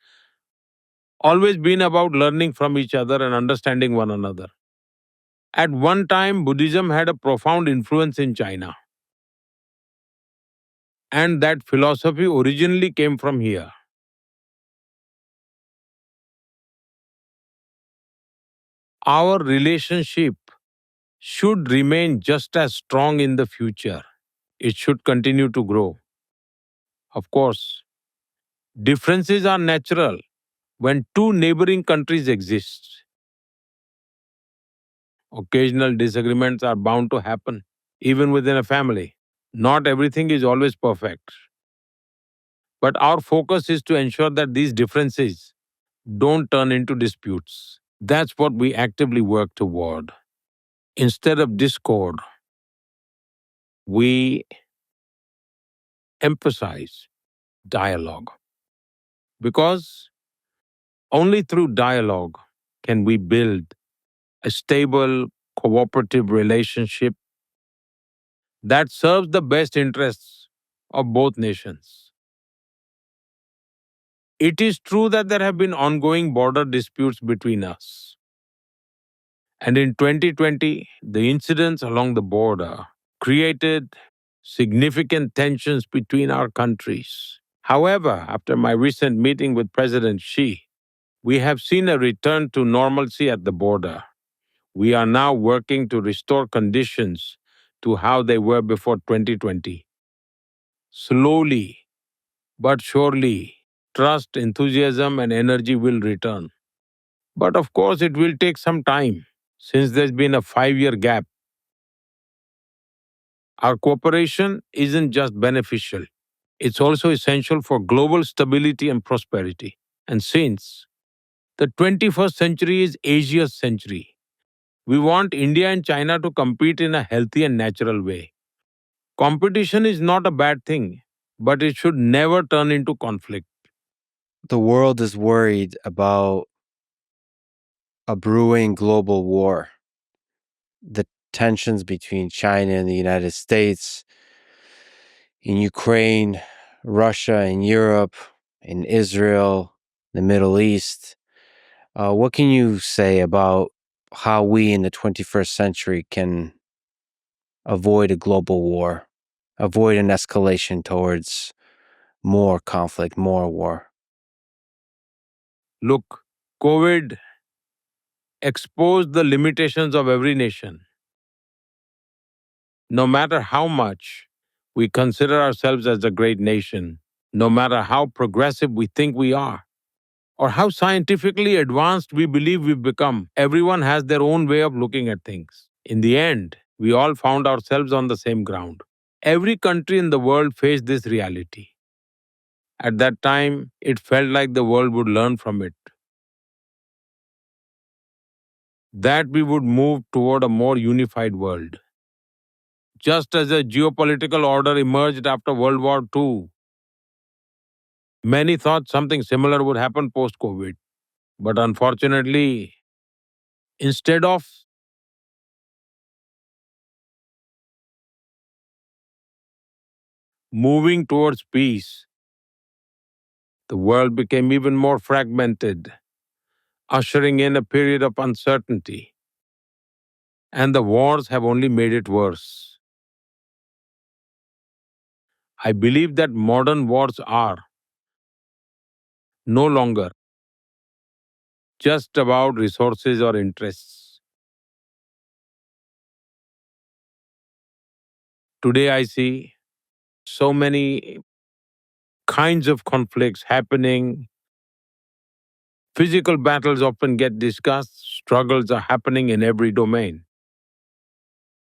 always been about learning from each other and understanding one another. At one time, Buddhism had a profound influence in China, and that philosophy originally came from here. Our relationship should remain just as strong in the future. It should continue to grow. Of course, differences are natural when two neighboring countries exist. Occasional disagreements are bound to happen, even within a family. Not everything is always perfect. But our focus is to ensure that these differences don't turn into disputes. That's what we actively work toward. Instead of discord, we emphasize dialogue. Because only through dialogue can we build a stable, cooperative relationship that serves the best interests of both nations. It is true that there have been ongoing border disputes between us. And in 2020, the incidents along the border created significant tensions between our countries. However, after my recent meeting with President Xi, we have seen a return to normalcy at the border. We are now working to restore conditions to how they were before 2020. Slowly but surely, trust, enthusiasm, and energy will return. But of course, it will take some time since there's been a 5-year gap. Our cooperation isn't just beneficial, it's also essential for global stability and prosperity. And since the 21st century is Asia's century, we want India and China to compete in a healthy and natural way. Competition is not a bad thing, but it should never turn into conflict. The world is worried about a brewing global war. The tensions between China and the United States, in Ukraine, Russia, in Europe, in Israel, the Middle East. What can you say about how we in the 21st century can avoid a global war, avoid an escalation towards more conflict, more war? Look, COVID exposed the limitations of every nation. No matter how much we consider ourselves as a great nation, no matter how progressive we think we are, or how scientifically advanced we believe we've become, everyone has their own way of looking at things. In the end, we all found ourselves on the same ground. Every country in the world faced this reality. At that time, it felt like the world would learn from it, that we would move toward a more unified world. Just as a geopolitical order emerged after World War II, many thought something similar would happen post COVID. But unfortunately, instead of moving towards peace, the world became even more fragmented, ushering in a period of uncertainty. And the wars have only made it worse. I believe that modern wars are no longer just about resources or interests. Today, I see so many kinds of conflicts happening. Physical battles often get discussed, struggles are happening in every domain.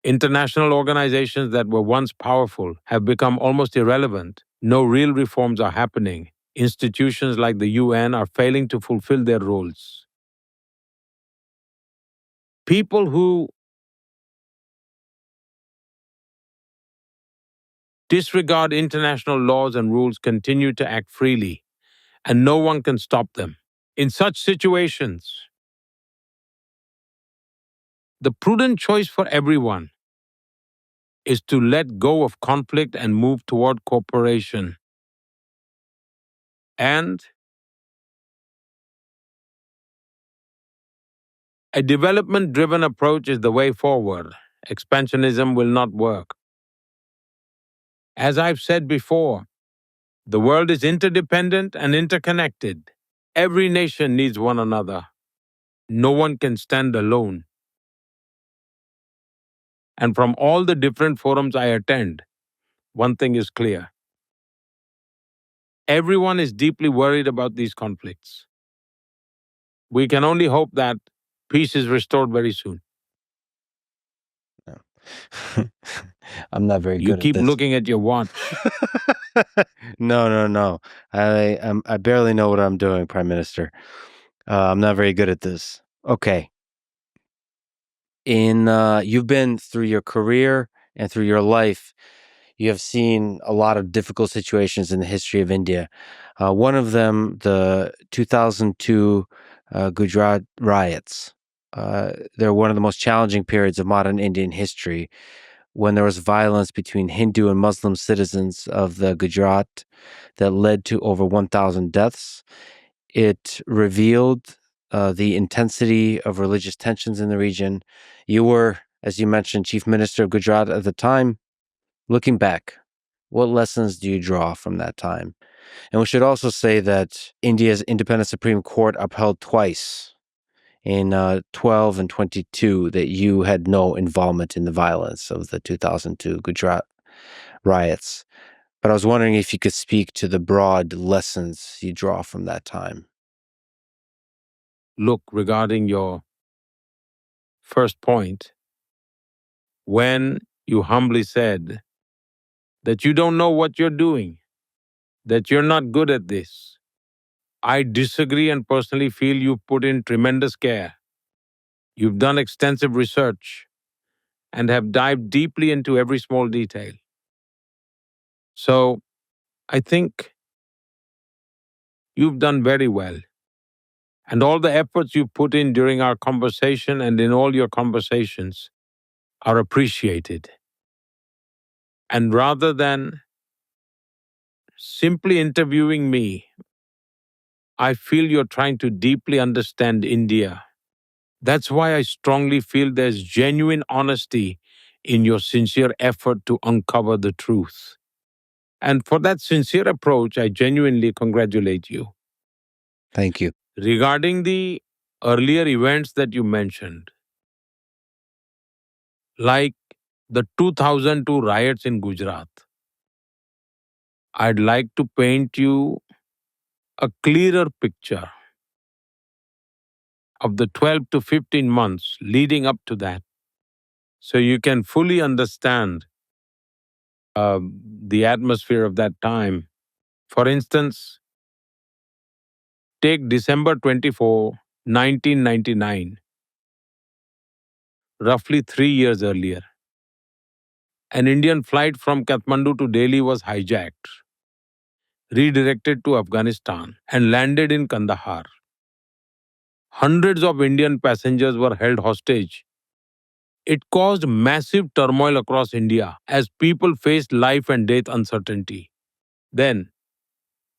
International organizations that were once powerful have become almost irrelevant. No real reforms are happening. Institutions like the UN are failing to fulfill their roles. People who disregard international laws and rules continue to act freely, and no one can stop them. In such situations, the prudent choice for everyone is to let go of conflict and move toward cooperation. And a development driven approach is the way forward. Expansionism will not work. As I've said before, the world is interdependent and interconnected. Every nation needs one another. No one can stand alone. And from all the different forums I attend, one thing is clear. Everyone is deeply worried about these conflicts. We can only hope that peace is restored very soon. I'm not very You good at keep this. looking at your watch. No. I barely know what I'm doing, Prime Minister. I'm not very good at this. Okay. You've been through your career and through your life, you have seen a lot of difficult situations in the history of India. One of them, the 2002 Gujarat riots. They're one of the most challenging periods of modern Indian history, when there was violence between Hindu and Muslim citizens of the Gujarat that led to over 1,000 deaths. It revealed the intensity of religious tensions in the region. You were, as you mentioned, Chief Minister of Gujarat at the time. Looking back, what lessons do you draw from that time? And we should also say that India's independent Supreme Court upheld twice, in 12 and 22, that you had no involvement in the violence of the 2002 Gujarat riots. But I was wondering if you could speak to the broad lessons you draw from that time. Look, regarding your first point, when you humbly said that you don't know what you're doing, that you're not good at this, I disagree and personally feel you've put in tremendous care. You've done extensive research and have dived deeply into every small detail. So, I think you've done very well. And all the efforts you put in during our conversation and in all your conversations are appreciated. And rather than simply interviewing me, I feel you're trying to deeply understand India. That's why I strongly feel there's genuine honesty in your sincere effort to uncover the truth. And for that sincere approach, I genuinely congratulate you. Thank you. Regarding the earlier events that you mentioned, like the 2002 riots in Gujarat, I'd like to paint you a clearer picture of the 12 to 15 months leading up to that so you can fully understand the atmosphere of that time. For instance, take December 24, 1999, roughly 3 years earlier. An Indian flight from Kathmandu to Delhi was hijacked, redirected to Afghanistan, and landed in Kandahar. Hundreds of Indian passengers were held hostage. It caused massive turmoil across India as people faced life and death uncertainty. Then,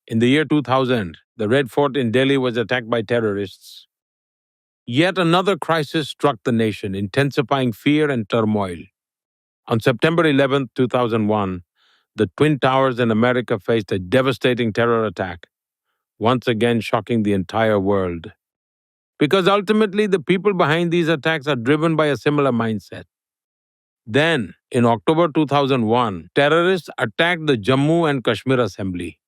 in the year 2000, the Red Fort in Delhi was attacked by terrorists. Yet another crisis struck the nation, intensifying fear and turmoil. On September 11, 2001, the Twin Towers in America faced a devastating terror attack, once again shocking the entire world. Because ultimately, the people behind these attacks are driven by a similar mindset. Then, in October 2001, terrorists attacked the Jammu and Kashmir Assembly.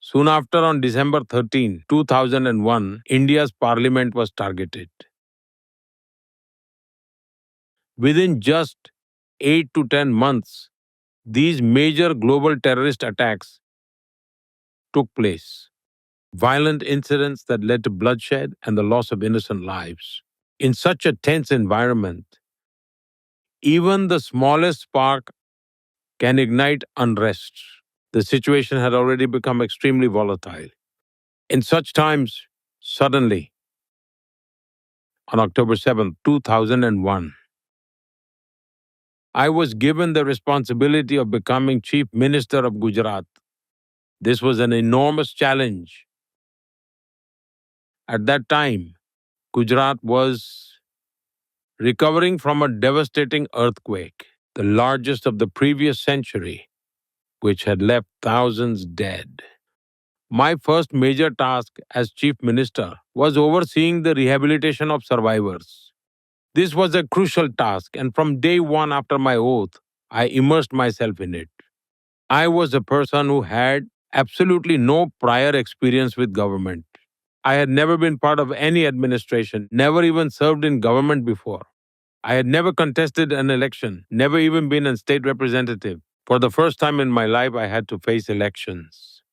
Soon after, on December 13, 2001, India's parliament was targeted. Within just 8 to 10 months, these major global terrorist attacks took place. Violent incidents that led to bloodshed and the loss of innocent lives. In such a tense environment, even the smallest spark can ignite unrest. The situation had already become extremely volatile. In such times, suddenly, on October 7, 2001, I was given the responsibility of becoming Chief Minister of Gujarat. This was an enormous challenge. At that time, Gujarat was recovering from a devastating earthquake, the largest of the previous century, which had left thousands dead. My first major task as Chief Minister was overseeing the rehabilitation of survivors. This was a crucial task, and from day one after my oath, I immersed myself in it. I was a person who had absolutely no prior experience with government. I had never been part of any administration, never even served in government before. I had never contested an election, never even been a state representative. For the first time in my life, I had to face elections.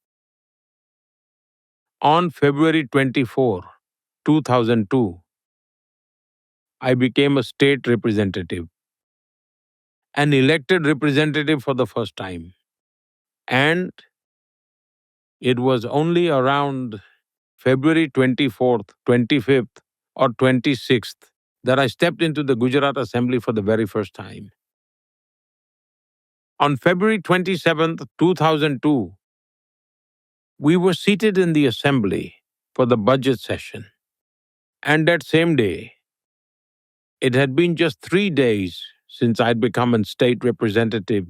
On February 24, 2002, I became a state representative, an elected representative for the first time. And it was only around February 24th, 25th, or 26th that I stepped into the Gujarat Assembly for the very first time. On February 27th, 2002, we were seated in the Assembly for the budget session. And that same day, it had been just 3 days since I'd become a state representative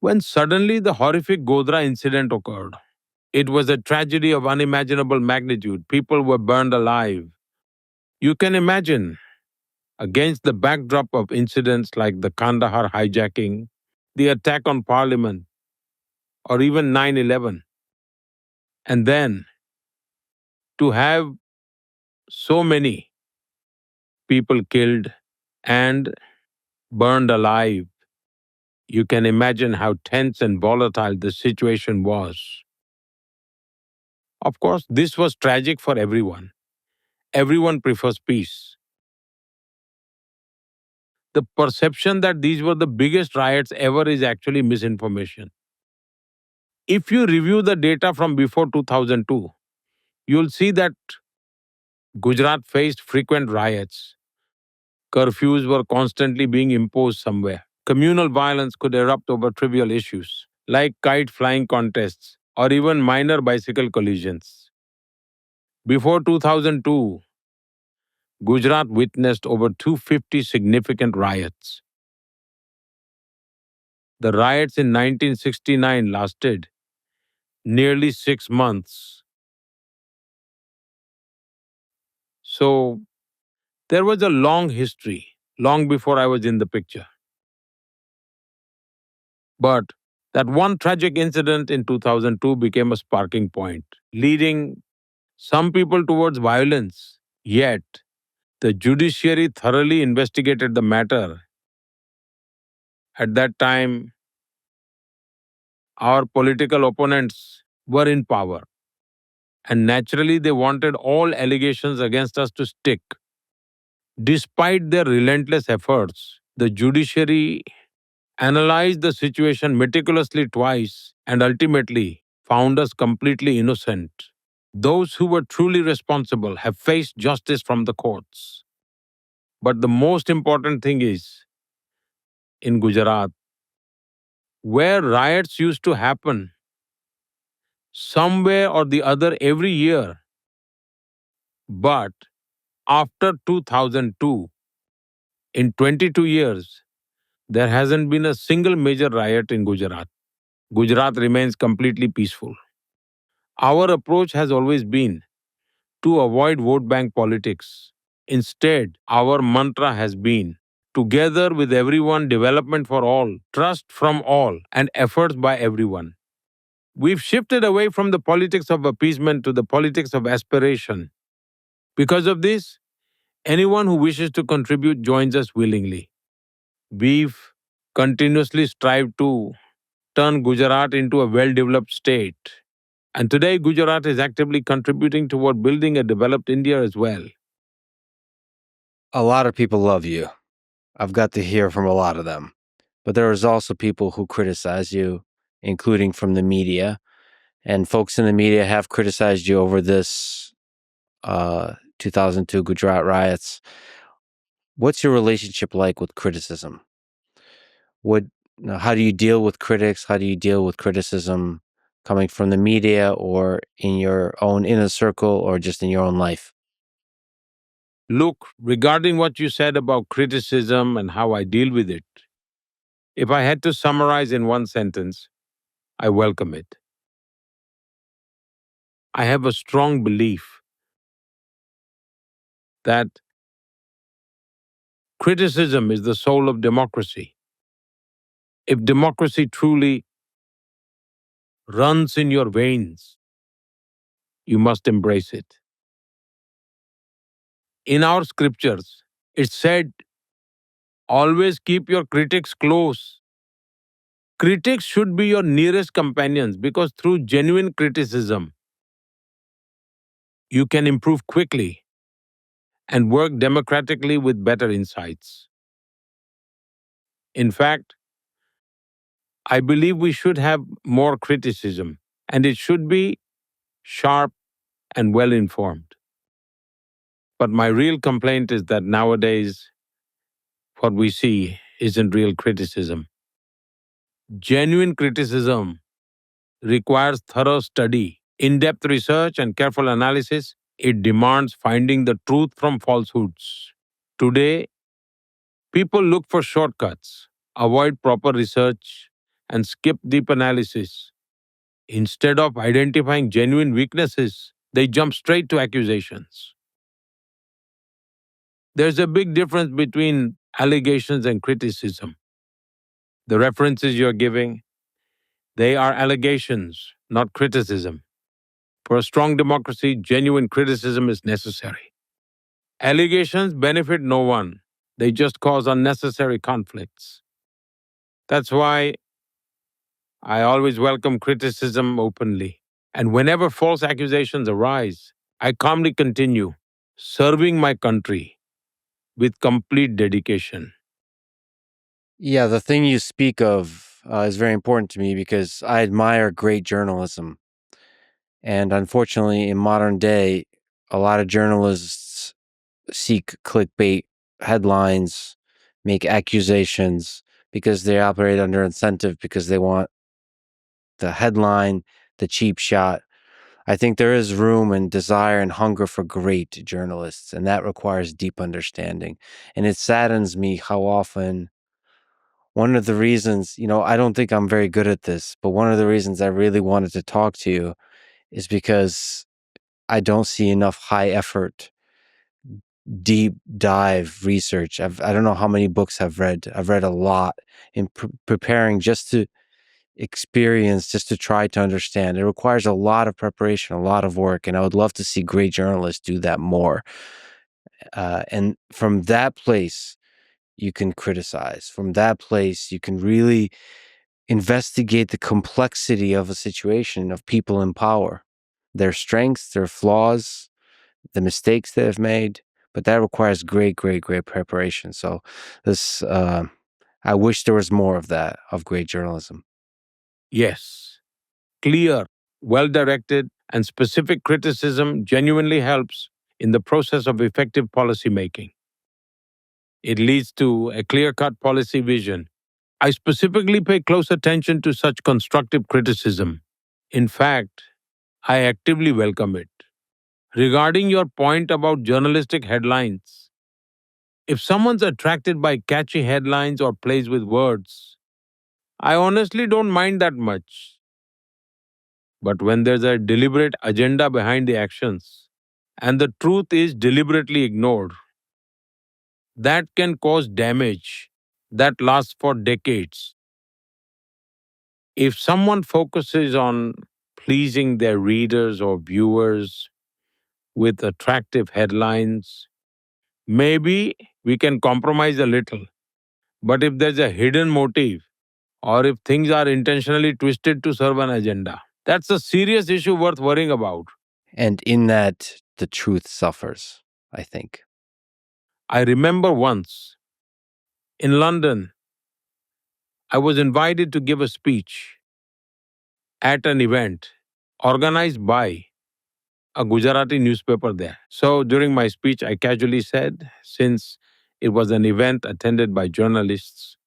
when suddenly the horrific Godhra incident occurred. It was a tragedy of unimaginable magnitude. People were burned alive. You can imagine, against the backdrop of incidents like the Kandahar hijacking, the attack on Parliament, or even 9/11, and then to have so many people killed and burned alive, you can imagine how tense and volatile the situation was. Of course, this was tragic for everyone. Everyone prefers peace. The perception that these were the biggest riots ever is actually misinformation. If you review the data from before 2002, you'll see that Gujarat faced frequent riots. Curfews were constantly being imposed somewhere. Communal violence could erupt over trivial issues like kite flying contests or even minor bicycle collisions. Before 2002, Gujarat witnessed over 250 significant riots. The riots in 1969 lasted nearly 6 months. So there was a long history, long before I was in the picture. But that one tragic incident in 2002 became a sparking point, leading some people towards violence. Yet, the judiciary thoroughly investigated the matter. At that time, our political opponents were in power, and naturally, they wanted all allegations against us to stick. Despite their relentless efforts, the judiciary analyzed the situation meticulously twice and ultimately found us completely innocent. Those who were truly responsible have faced justice from the courts. But the most important thing is, in Gujarat, where riots used to happen somewhere or the other every year, but after 2002, in 22 years, there hasn't been a single major riot in Gujarat. Gujarat remains completely peaceful. Our approach has always been to avoid vote bank politics. Instead, our mantra has been together with everyone, development for all, trust from all, and efforts by everyone. We've shifted away from the politics of appeasement to the politics of aspiration. Because of this, anyone who wishes to contribute joins us willingly. We've continuously strived to turn Gujarat into a well developed state. And today, Gujarat is actively contributing toward building a developed India as well. A lot of people love you. I've got to hear from a lot of them. But there is also people who criticize you, including from the media. And folks in the media have criticized you over this 2002 Gujarat riots. What's your relationship like with criticism? How do you deal with critics? How do you deal with criticism coming from the media or in your own inner circle or just in your own life? Look, regarding what you said about criticism and how I deal with it, if I had to summarize in one sentence, I welcome it. I have a strong belief that criticism is the soul of democracy. If democracy truly runs in your veins, you must embrace it. In our scriptures, it said, always keep your critics close. Critics should be your nearest companions because through genuine criticism, you can improve quickly and work democratically with better insights. In fact, I believe we should have more criticism, and it should be sharp and well informed. But my real complaint is that nowadays, what we see isn't real criticism. Genuine criticism requires thorough study, in depth research, and careful analysis. It demands finding the truth from falsehoods. Today, people look for shortcuts, avoid proper research, and skip deep analysis. Instead of identifying genuine weaknesses, they jump straight to accusations. There's a big difference between allegations and criticism. The references you're giving, they are allegations, not criticism. For a strong democracy, genuine criticism is necessary. Allegations benefit no one, they just cause unnecessary conflicts. That's why I always welcome criticism openly. And whenever false accusations arise, I calmly continue serving my country with complete dedication. Yeah, the thing you speak of is very important to me because I admire great journalism. And unfortunately, in modern day, a lot of journalists seek clickbait headlines, make accusations because they operate under incentive because they want the headline, the cheap shot. I think there is room and desire and hunger for great journalists, and that requires deep understanding. And it saddens me how often one of the reasons, I don't think I'm very good at this, but one of the reasons I really wanted to talk to you is because I don't see enough high effort, deep dive research. I don't know how many books I've read. I've read a lot in preparing just to experience, just to try to understand. It requires a lot of preparation, a lot of work, and I would love to see great journalists do that more. And from that place, you can criticize. From that place, you can really investigate the complexity of a situation of people in power, their strengths, their flaws, the mistakes they have made. But that requires great, great, great preparation. So I wish there was more of that, of great journalism. Yes, clear, well directed, and specific criticism genuinely helps in the process of effective policy making. It leads to a clear cut policy vision. I specifically pay close attention to such constructive criticism. In fact, I actively welcome it. Regarding your point about journalistic headlines, if someone's attracted by catchy headlines or plays with words, I honestly don't mind that much. But when there's a deliberate agenda behind the actions, and the truth is deliberately ignored, that can cause damage that lasts for decades. If someone focuses on pleasing their readers or viewers with attractive headlines, maybe we can compromise a little. But if there's a hidden motive, or if things are intentionally twisted to serve an agenda, that's a serious issue worth worrying about. And in that, the truth suffers, I think. I remember once in London, I was invited to give a speech at an event organized by a Gujarati newspaper there. So during my speech, I casually said, since it was an event attended by journalists,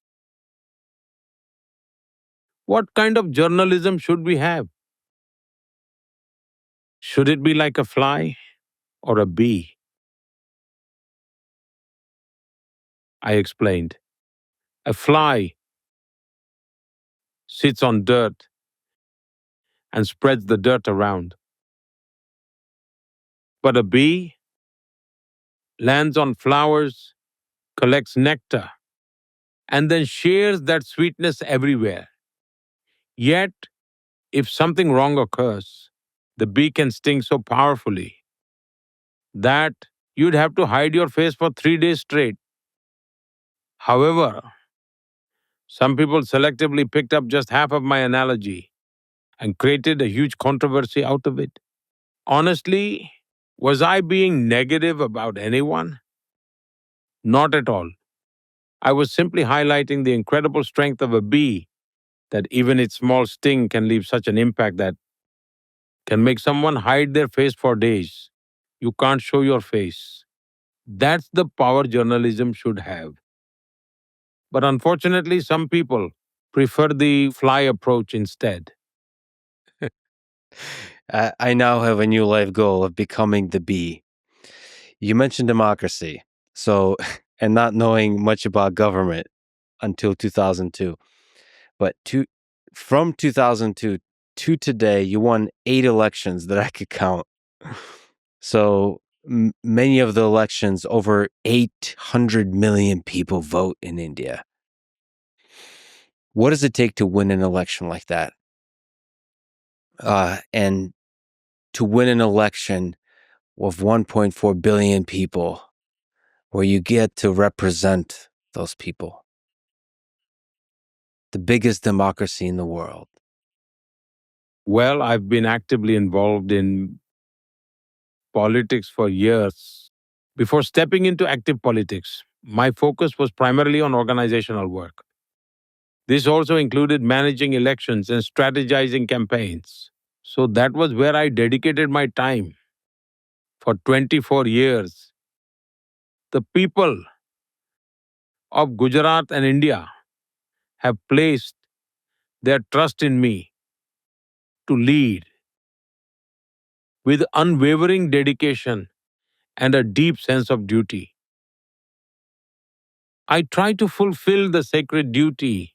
what kind of journalism should we have? Should it be like a fly or a bee? I explained. A fly sits on dirt and spreads the dirt around. But a bee lands on flowers, collects nectar, and then shares that sweetness everywhere. Yet, if something wrong occurs, the bee can sting so powerfully that you'd have to hide your face for 3 days straight. However, some people selectively picked up just half of my analogy and created a huge controversy out of it. Honestly, was I being negative about anyone? Not at all. I was simply highlighting the incredible strength of a bee, that even its small sting can leave such an impact that can make someone hide their face for days. You can't show your face. That's the power journalism should have. But unfortunately, some people prefer the fly approach instead. I now have a new life goal of becoming the bee. You mentioned democracy, so, and not knowing much about government until 2002. But from 2002 to today, you won 8 elections that I could count. So many of the elections, over 800 million people vote in India. What does it take to win an election like that? And to win an election of 1.4 billion people, where you get to represent those people. The biggest democracy in the world. Well, I've been actively involved in politics for years. Before stepping into active politics, my focus was primarily on organizational work. This also included managing elections and strategizing campaigns. So that was where I dedicated my time for 24 years. The people of Gujarat and India have placed their trust in me to lead with unwavering dedication and a deep sense of duty. I try to fulfill the sacred duty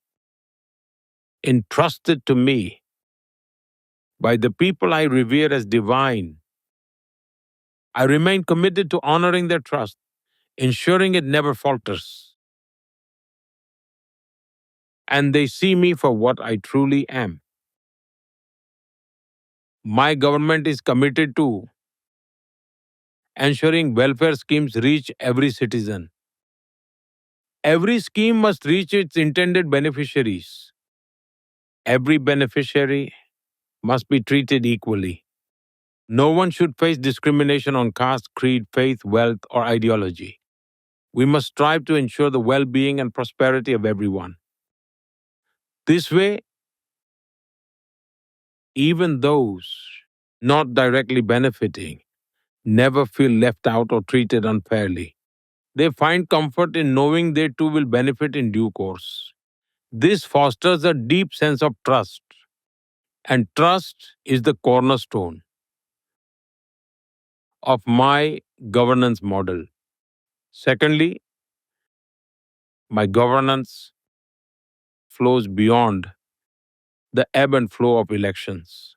entrusted to me by the people I revere as divine. I remain committed to honoring their trust, ensuring it never falters, and they see me for what I truly am. My government is committed to ensuring welfare schemes reach every citizen. Every scheme must reach its intended beneficiaries. Every beneficiary must be treated equally. No one should face discrimination on caste, creed, faith, wealth, or ideology. We must strive to ensure the well being and prosperity of everyone. This way, even those not directly benefiting never feel left out or treated unfairly. They find comfort in knowing they too will benefit in due course. This fosters a deep sense of trust, and trust is the cornerstone of my governance model. Secondly, my governance flows beyond the ebb and flow of elections.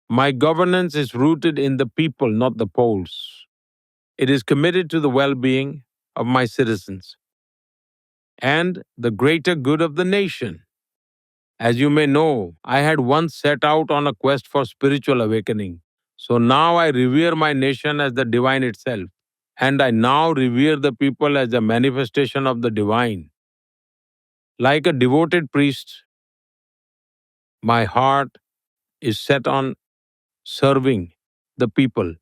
My governance is rooted in the people, not the polls. It is committed to the well being of my citizens and the greater good of the nation. As you may know, I had once set out on a quest for spiritual awakening. So now I revere my nation as the divine itself, and I now revere the people as a manifestation of the divine. Like a devoted priest, my heart is set on serving the people.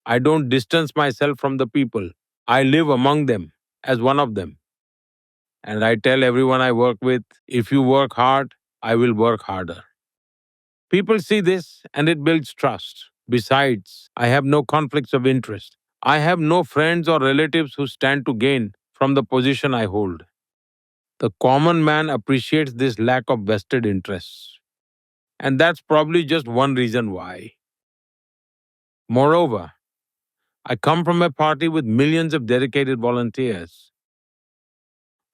I don't distance myself from the people. I live among them as one of them. And I tell everyone I work with, if you work hard, I will work harder. People see this and it builds trust. Besides, I have no conflicts of interest. I have no friends or relatives who stand to gain from the position I hold. The common man appreciates this lack of vested interests. And that's probably just one reason why. Moreover, I come from a party with millions of dedicated volunteers.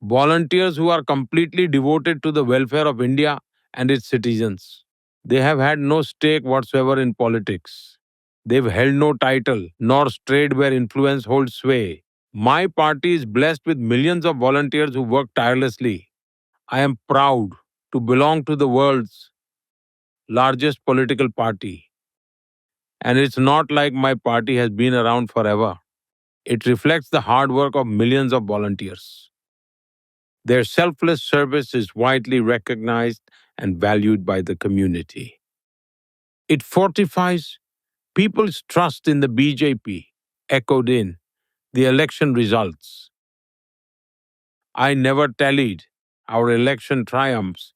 Volunteers who are completely devoted to the welfare of India and its citizens. They have had no stake whatsoever in politics. They've held no title, nor strayed where influence holds sway. My party is blessed with millions of volunteers who work tirelessly. I am proud to belong to the world's largest political party. And it's not like my party has been around forever. It reflects the hard work of millions of volunteers. Their selfless service is widely recognized and valued by the community. It fortifies people's trust in the BJP, echoed in the election results. I never tallied our election triumphs,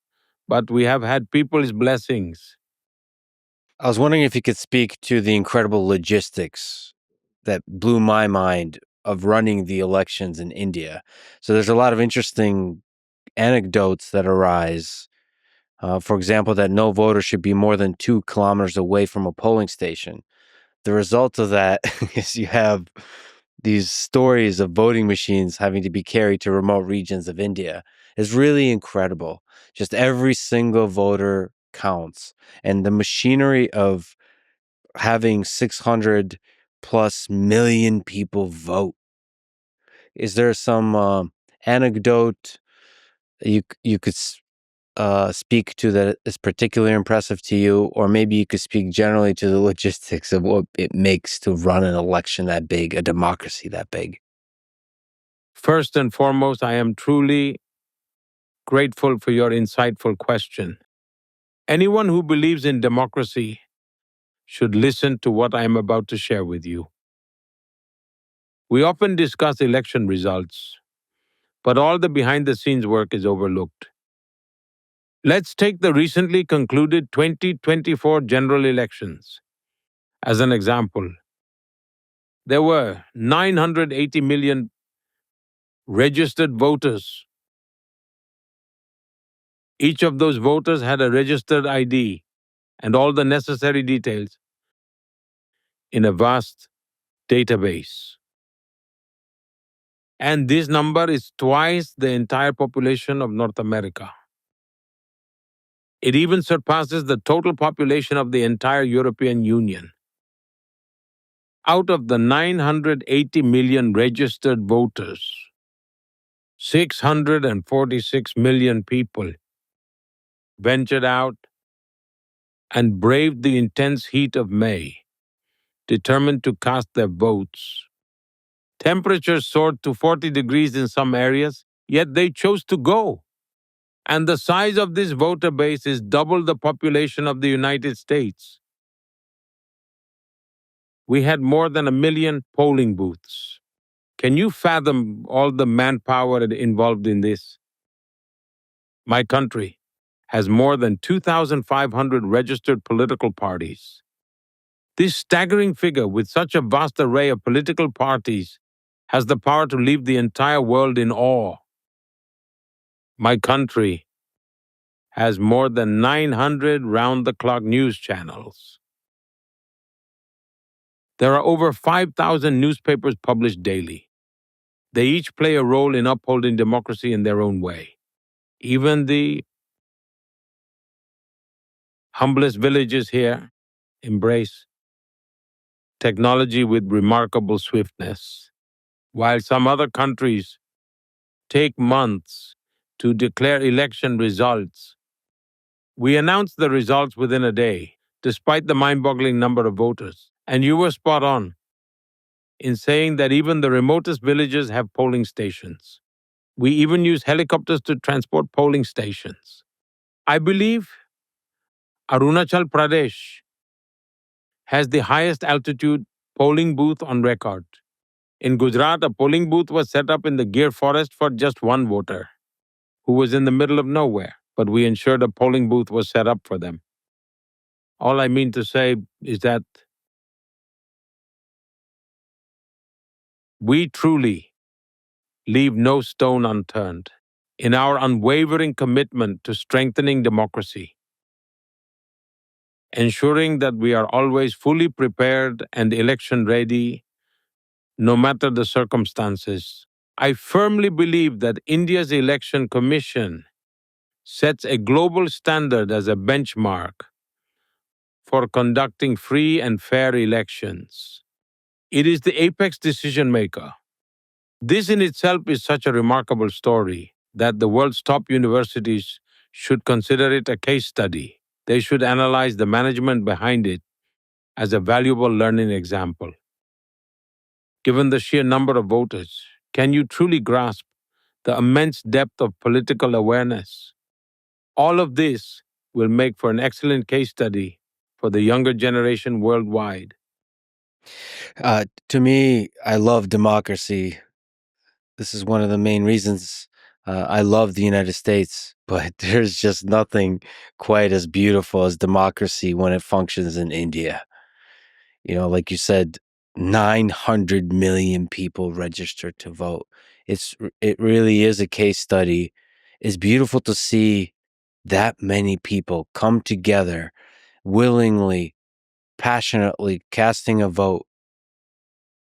but we have had people's blessings. I was wondering if you could speak to the incredible logistics that blew my mind of running the elections in India. So there's a lot of interesting anecdotes that arise. For example, that no voter should be more than 2 kilometers away from a polling station. The result of that is you have these stories of voting machines having to be carried to remote regions of India. Is really incredible. Just every single voter counts. And the machinery of having 600 plus million people vote. Is there some anecdote you could speak to that is particularly impressive to you, or maybe you could speak generally to the logistics of what it makes to run an election that big, a democracy that big? First and foremost, I am truly grateful for your insightful question. Anyone who believes in democracy should listen to what I am about to share with you. We often discuss election results, but all the behind the scenes work is overlooked. Let's take the recently concluded 2024 general elections as an example. There were 980 million registered voters. Each of those voters had a registered ID and all the necessary details in a vast database. And this number is twice the entire population of North America. It even surpasses the total population of the entire European Union. Out of the 980 million registered voters, 646 million people ventured out and braved the intense heat of May, determined to cast their votes. Temperatures soared to 40 degrees in some areas, yet they chose to go. And the size of this voter base is double the population of the United States. We had more than 1 million polling booths. Can you fathom all the manpower involved in this? My country has more than 2,500 registered political parties. This staggering figure, with such a vast array of political parties, has the power to leave the entire world in awe. My country has more than 900 round-the-clock news channels. There are over 5,000 newspapers published daily. They each play a role in upholding democracy in their own way. Even the humblest villages here embrace technology with remarkable swiftness, while some other countries take months to declare election results. We announced the results within a day, despite the mind-boggling number of voters. And you were spot on in saying that even the remotest villages have polling stations. We even use helicopters to transport polling stations. I believe Arunachal Pradesh has the highest altitude polling booth on record. In Gujarat, a polling booth was set up in the Gir forest for just one voter, who was in the middle of nowhere, but we ensured a polling booth was set up for them. All I mean to say is that we truly leave no stone unturned in our unwavering commitment to strengthening democracy, ensuring that we are always fully prepared and election ready, no matter the circumstances. I firmly believe that India's Election Commission sets a global standard as a benchmark for conducting free and fair elections. It is the apex decision maker. This in itself is such a remarkable story that the world's top universities should consider it a case study. They should analyze the management behind it as a valuable learning example. Given the sheer number of voters, can you truly grasp the immense depth of political awareness? All of this will make for an excellent case study for the younger generation worldwide. To me, I love democracy. This is one of the main reasons I love the United States, but there's just nothing quite as beautiful as democracy when it functions in India. Like you said, 900 million people registered to vote. It really is a case study. It's beautiful to see that many people come together willingly, passionately casting a vote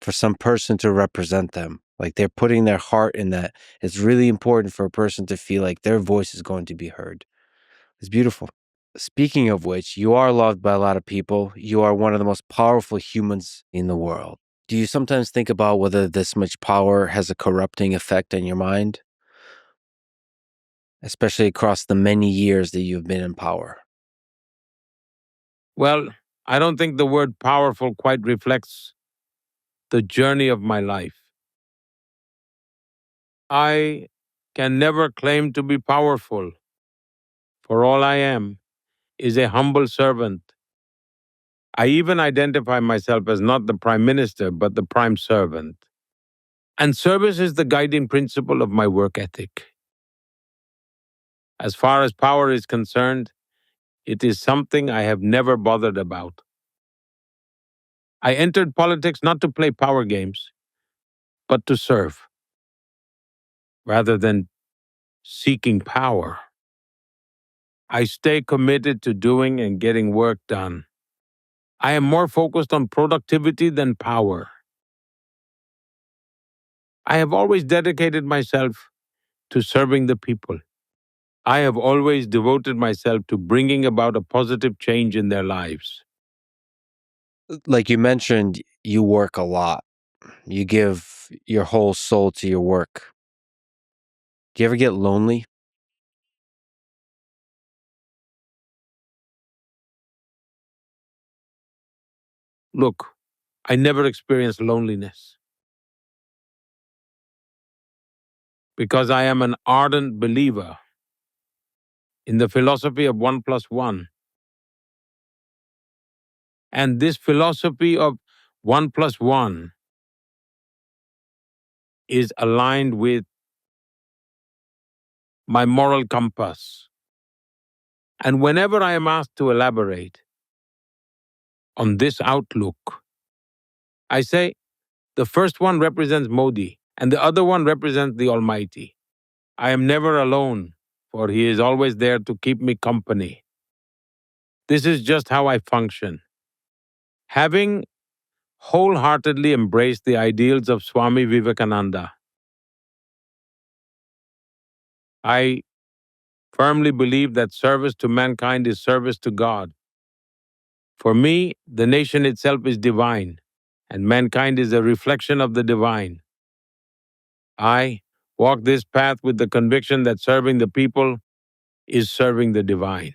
for some person to represent them. Like they're putting their heart in that. It's really important for a person to feel like their voice is going to be heard. It's beautiful. Speaking of which, you are loved by a lot of people. You are one of the most powerful humans in the world. Do you sometimes think about whether this much power has a corrupting effect on your mind? Especially across the many years that you've been in power. Well, I don't think the word powerful quite reflects the journey of my life. I can never claim to be powerful, for all I am is a humble servant. I even identify myself as not the prime minister, but the prime servant. And service is the guiding principle of my work ethic. As far as power is concerned, it is something I have never bothered about. I entered politics not to play power games, but to serve, rather than seeking power. I stay committed to doing and getting work done. I am more focused on productivity than power. I have always dedicated myself to serving the people. I have always devoted myself to bringing about a positive change in their lives. Like you mentioned, you work a lot. You give your whole soul to your work. Do you ever get lonely? Look, I never experienced loneliness because I am an ardent believer in the philosophy of 1+1. And this philosophy of 1+1 is aligned with my moral compass. And whenever I am asked to elaborate on this outlook, I say the first one represents Modi and the other one represents the Almighty. I am never alone, for He is always there to keep me company. This is just how I function. Having wholeheartedly embraced the ideals of Swami Vivekananda, I firmly believe that service to mankind is service to God. For me, the nation itself is divine, and mankind is a reflection of the divine. I walk this path with the conviction that serving the people is serving the divine.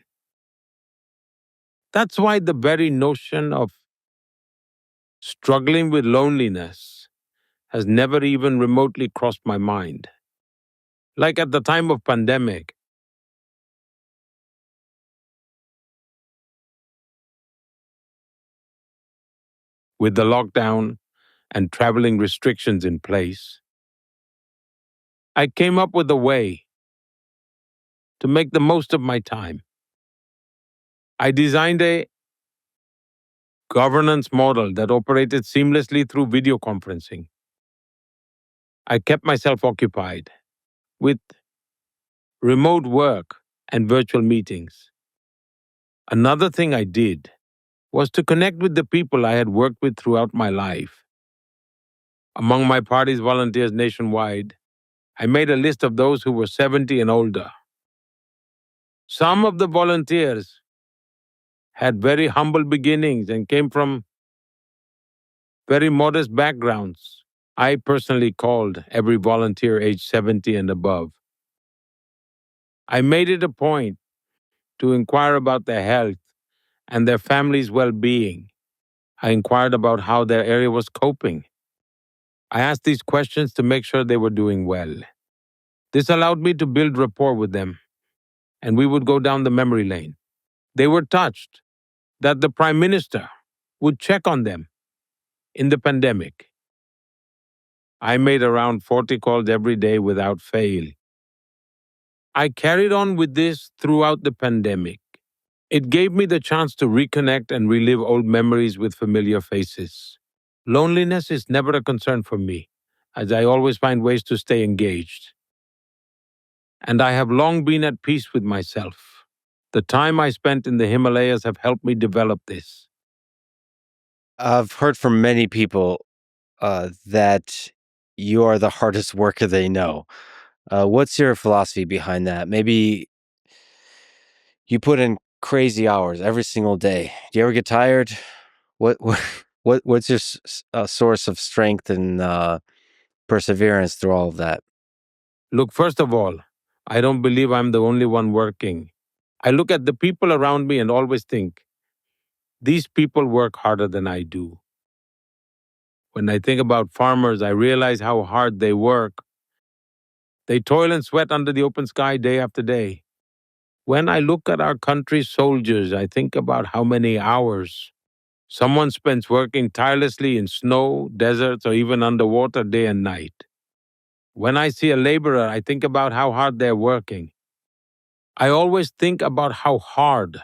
That's why the very notion of struggling with loneliness has never even remotely crossed my mind. Like at the time of pandemic, with the lockdown and traveling restrictions in place, I came up with a way to make the most of my time. I designed a governance model that operated seamlessly through video conferencing. I kept myself occupied with remote work and virtual meetings. Another thing I did was to connect with the people I had worked with throughout my life. Among my party's volunteers nationwide, I made a list of those who were 70 and older. Some of the volunteers had very humble beginnings and came from very modest backgrounds. I personally called every volunteer age 70 and above. I made it a point to inquire about their health and their family's well-being. I inquired about how their area was coping. I asked these questions to make sure they were doing well. This allowed me to build rapport with them, and we would go down the memory lane. They were touched that the Prime Minister would check on them in the pandemic. I made around 40 calls every day without fail. I carried on with this throughout the pandemic. It gave me the chance to reconnect and relive old memories with familiar faces. Loneliness is never a concern for me, as I always find ways to stay engaged. And I have long been at peace with myself. The time I spent in the Himalayas have helped me develop this. I've heard from many people that you are the hardest worker they know. What's your philosophy behind that? Maybe you put in crazy hours every single day. Do you ever get tired? What what what's your source of strength and perseverance through all of that? Look, first of all, I don't believe I'm the only one working. I look at the people around me and always think, these people work harder than I do. When I think about farmers, I realize how hard they work. They toil and sweat under the open sky day after day. When I look at our country's soldiers, I think about how many hours someone spends working tirelessly in snow, deserts, or even underwater day and night. When I see a laborer, I think about how hard they're working. I always think about how hard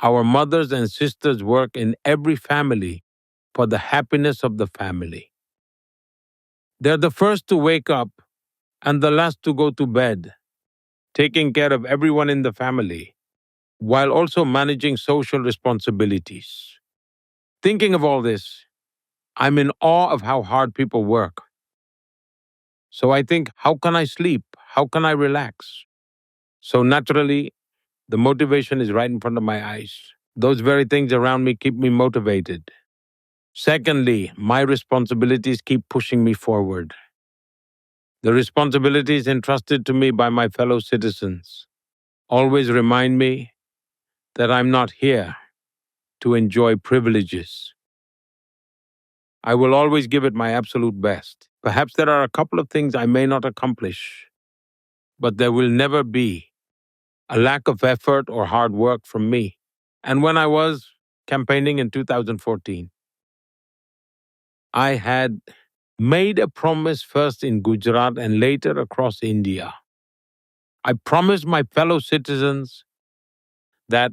our mothers and sisters work in every family for the happiness of the family. They're the first to wake up and the last to go to bed, taking care of everyone in the family, while also managing social responsibilities. Thinking of all this, I'm in awe of how hard people work. So I think, how can I sleep? How can I relax? So naturally, the motivation is right in front of my eyes. Those very things around me keep me motivated. Secondly, my responsibilities keep pushing me forward. The responsibilities entrusted to me by my fellow citizens always remind me that I'm not here to enjoy privileges. I will always give it my absolute best. Perhaps there are a couple of things I may not accomplish, but there will never be a lack of effort or hard work from me. And when I was campaigning in 2014, I had made a promise first in Gujarat and later across India. I promised my fellow citizens that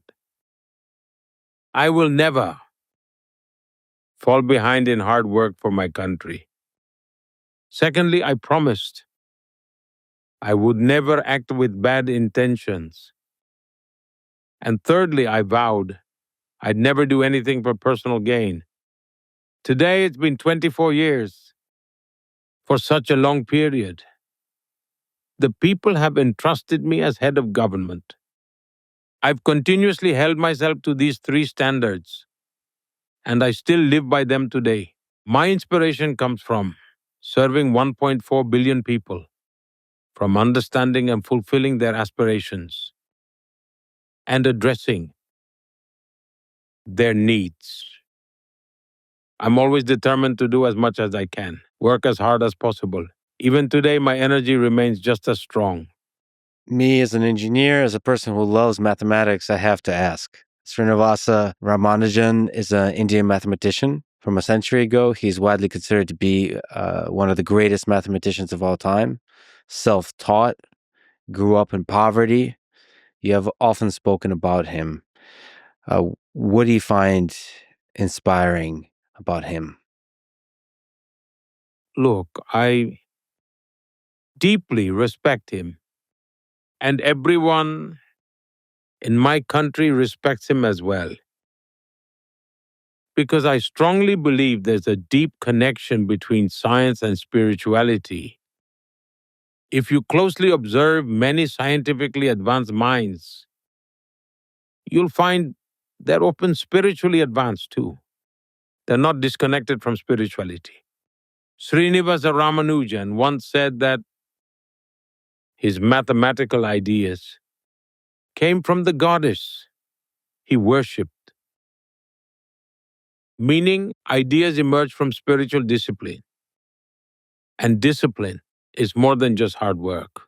I will never fall behind in hard work for my country. Secondly, I promised I would never act with bad intentions. And thirdly, I vowed I'd never do anything for personal gain. Today, it's been 24 years. For such a long period, the people have entrusted me as head of government. I've continuously held myself to these three standards, and I still live by them today. My inspiration comes from serving 1.4 billion people, from understanding and fulfilling their aspirations, and addressing their needs. I'm always determined to do as much as I can, work as hard as possible. Even today, my energy remains just as strong. Me, as an engineer, as a person who loves mathematics, I have to ask. Srinivasa Ramanujan is an Indian mathematician from a century ago. He's widely considered to be one of the greatest mathematicians of all time. Self-taught, grew up in poverty. You have often spoken about him. What do you find inspiring about him? Look, I deeply respect him, and everyone in my country respects him as well. Because I strongly believe there's a deep connection between science and spirituality. If you closely observe many scientifically advanced minds, you'll find they're often spiritually advanced too. They're not disconnected from spirituality. Srinivasa Ramanujan once said that his mathematical ideas came from the goddess he worshipped, meaning ideas emerge from spiritual discipline. And discipline is more than just hard work.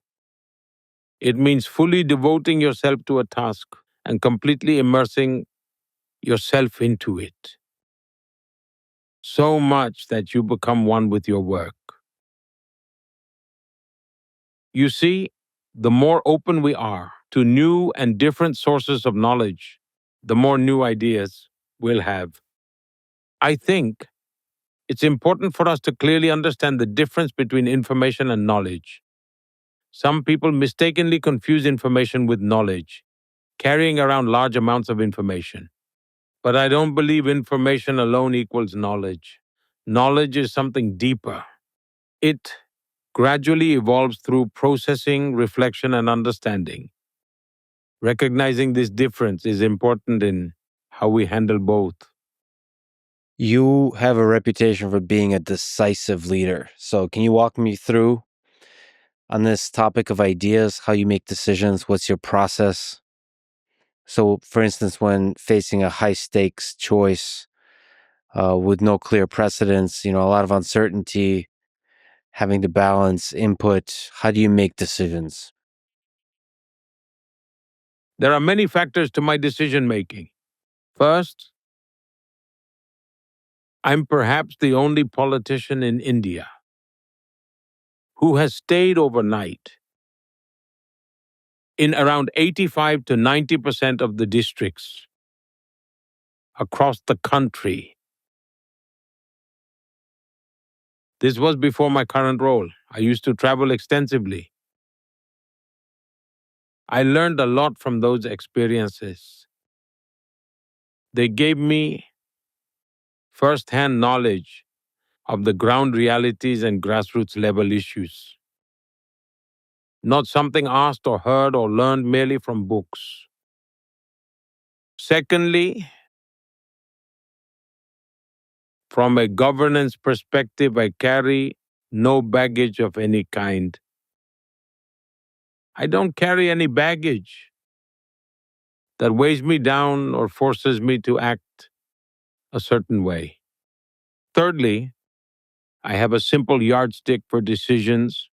It means fully devoting yourself to a task and completely immersing yourself into it. So much that you become one with your work. You see, the more open we are to new and different sources of knowledge, the more new ideas we'll have. I think it's important for us to clearly understand the difference between information and knowledge. Some people mistakenly confuse information with knowledge, carrying around large amounts of information. But I don't believe information alone equals knowledge. Knowledge is something deeper. It gradually evolves through processing, reflection, and understanding. Recognizing this difference is important in how we handle both. You have a reputation for being a decisive leader. So, can you walk me through on this topic of ideas, how you make decisions? What's your process? So, for instance, when facing a high stakes choice with no clear precedence, a lot of uncertainty, having to balance input, how do you make decisions? There are many factors to my decision making. First, I'm perhaps the only politician in India who has stayed overnight in around 85 to 90% of the districts across the country. This was before my current role. I used to travel extensively. I learned a lot from those experiences. They gave me first-hand knowledge of the ground realities and grassroots level issues, not something asked or heard or learned merely from books. Secondly, from a governance perspective, I carry no baggage of any kind. I don't carry any baggage that weighs me down or forces me to act a certain way. Thirdly, I have a simple yardstick for decisions: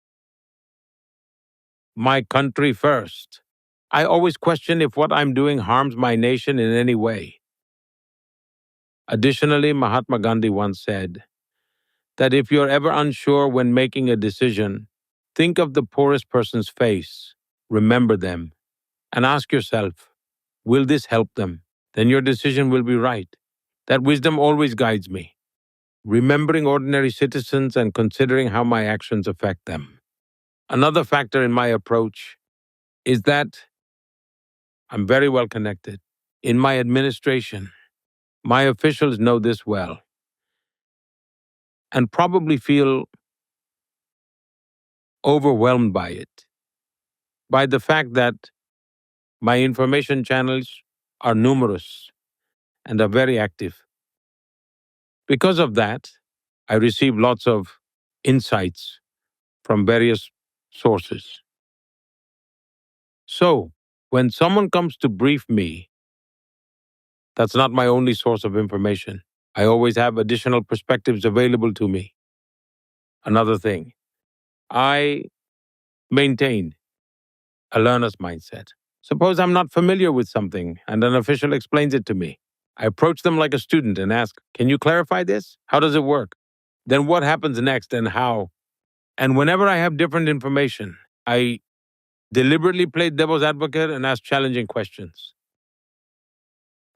my country first. I always question if what I'm doing harms my nation in any way. Additionally, Mahatma Gandhi once said that if you're ever unsure when making a decision, think of the poorest person's face, remember them, and ask yourself, will this help them? Then your decision will be right. That wisdom always guides me, remembering ordinary citizens and considering how my actions affect them. Another factor in my approach is that I'm very well connected. In my administration, my officials know this well and probably feel overwhelmed by it, by the fact that my information channels are numerous and are very active. Because of that, I receive lots of insights from various sources. So, when someone comes to brief me, that's not my only source of information. I always have additional perspectives available to me. Another thing, I maintain a learner's mindset. Suppose I'm not familiar with something and an official explains it to me. I approach them like a student and ask, can you clarify this? How does it work? Then what happens next and how? And whenever I have different information, I deliberately play devil's advocate and ask challenging questions.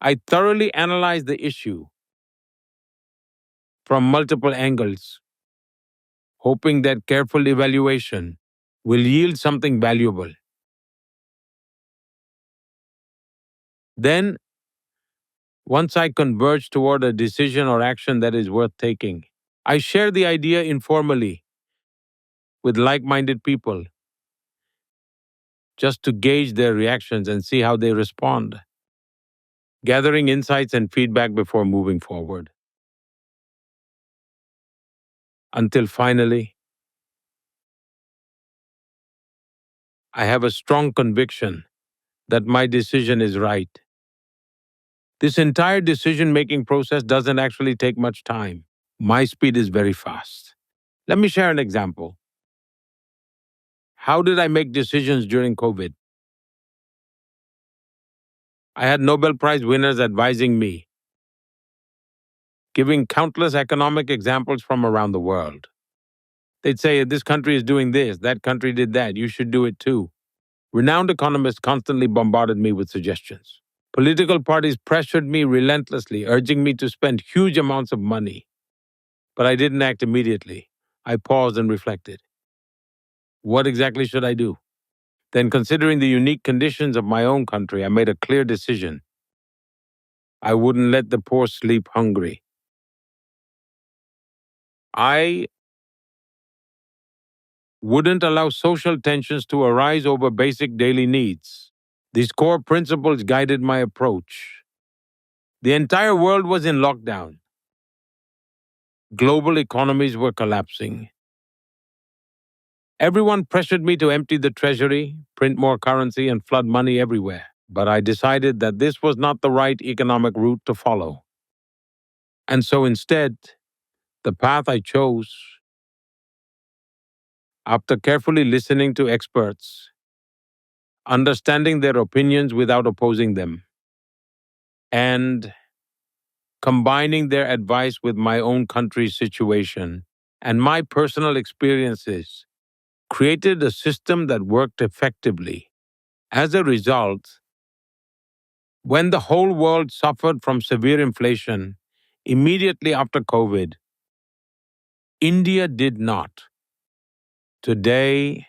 I thoroughly analyze the issue from multiple angles, hoping that careful evaluation will yield something valuable. Then, once I converge toward a decision or action that is worth taking, I share the idea informally with like-minded people just to gauge their reactions and see how they respond, gathering insights and feedback before moving forward. Until finally, I have a strong conviction that my decision is right. This entire decision-making process doesn't actually take much time. My speed is very fast. Let me share an example. How did I make decisions during COVID? I had Nobel Prize winners advising me, giving countless economic examples from around the world. They'd say, this country is doing this, that country did that, you should do it too. Renowned economists constantly bombarded me with suggestions. Political parties pressured me relentlessly, urging me to spend huge amounts of money. But I didn't act immediately. I paused and reflected. What exactly should I do? Then, considering the unique conditions of my own country, I made a clear decision. I wouldn't let the poor sleep hungry. I wouldn't allow social tensions to arise over basic daily needs. These core principles guided my approach. The entire world was in lockdown. Global economies were collapsing. Everyone pressured me to empty the treasury, print more currency, and flood money everywhere. But I decided that this was not the right economic route to follow. And so instead, the path I chose, after carefully listening to experts, understanding their opinions without opposing them, and combining their advice with my own country's situation and my personal experiences, created a system that worked effectively As a result, when the whole world suffered from severe inflation immediately after COVID, India did not. Today,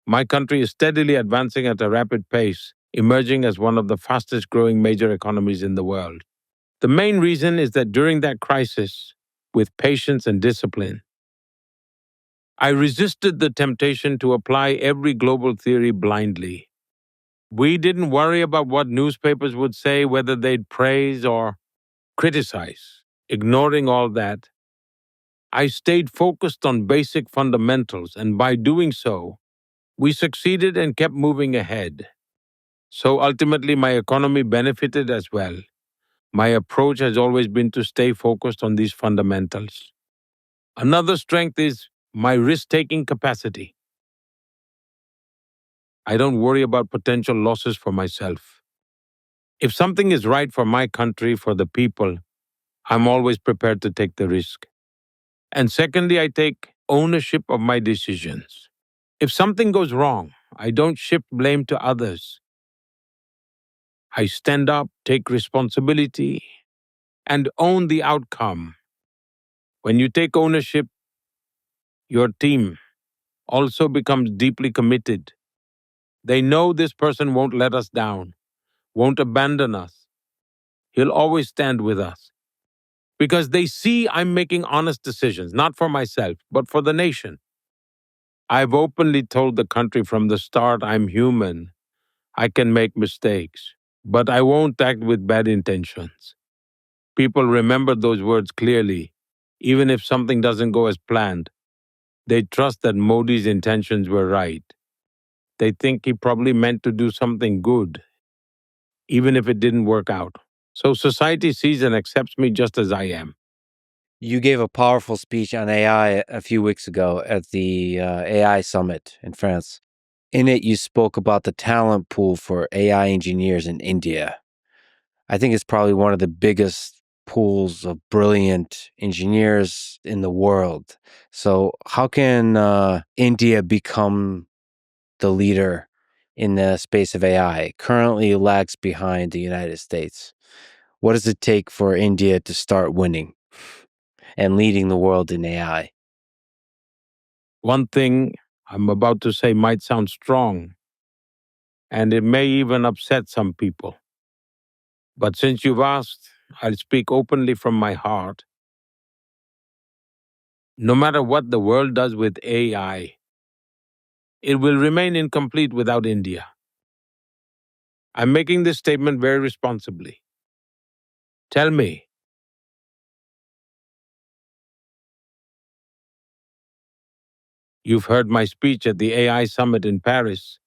my country is steadily advancing at a rapid pace, emerging as one of the fastest growing major economies in the world. The main reason is that during that crisis, with patience and discipline, I resisted the temptation to apply every global theory blindly. We didn't worry about what newspapers would say, whether they'd praise or criticize. Ignoring all that, I stayed focused on basic fundamentals, and by doing so, we succeeded and kept moving ahead. So ultimately, my economy benefited as well. My approach has always been to stay focused on these fundamentals. Another strength is my risk taking capacity. I don't worry about potential losses for myself. If something is right for my country, for the people, I'm always prepared to take the risk. And secondly, I take ownership of my decisions. If something goes wrong, I don't shift blame to others. I stand up, take responsibility, and own the outcome. When you take ownership, your team also becomes deeply committed. They know this person won't let us down, won't abandon us. He'll always stand with us. Because they see I'm making honest decisions, not for myself, but for the nation. I've openly told the country from the start I'm human. I can make mistakes, but I won't act with bad intentions. People remember those words clearly. Even if something doesn't go as planned, they trust that Modi's intentions were right. They think he probably meant to do something good, even if it didn't work out. So society sees and accepts me just as I am. You gave a powerful speech on AI a few weeks ago at the AI Summit in France. In it, you spoke about the talent pool for AI engineers in India. I think it's probably one of the biggest pools of brilliant engineers in the world. So, how can India become the leader in the space of AI? It currently lags behind the United States. What does it take for India to start winning and leading the world in AI? One thing I'm about to say might sound strong, and it may even upset some people. But since you've asked, I'll speak openly from my heart. No matter what the world does with AI, it will remain incomplete without India. I'm making this statement very responsibly. Tell me, you've heard my speech at the AI Summit in Paris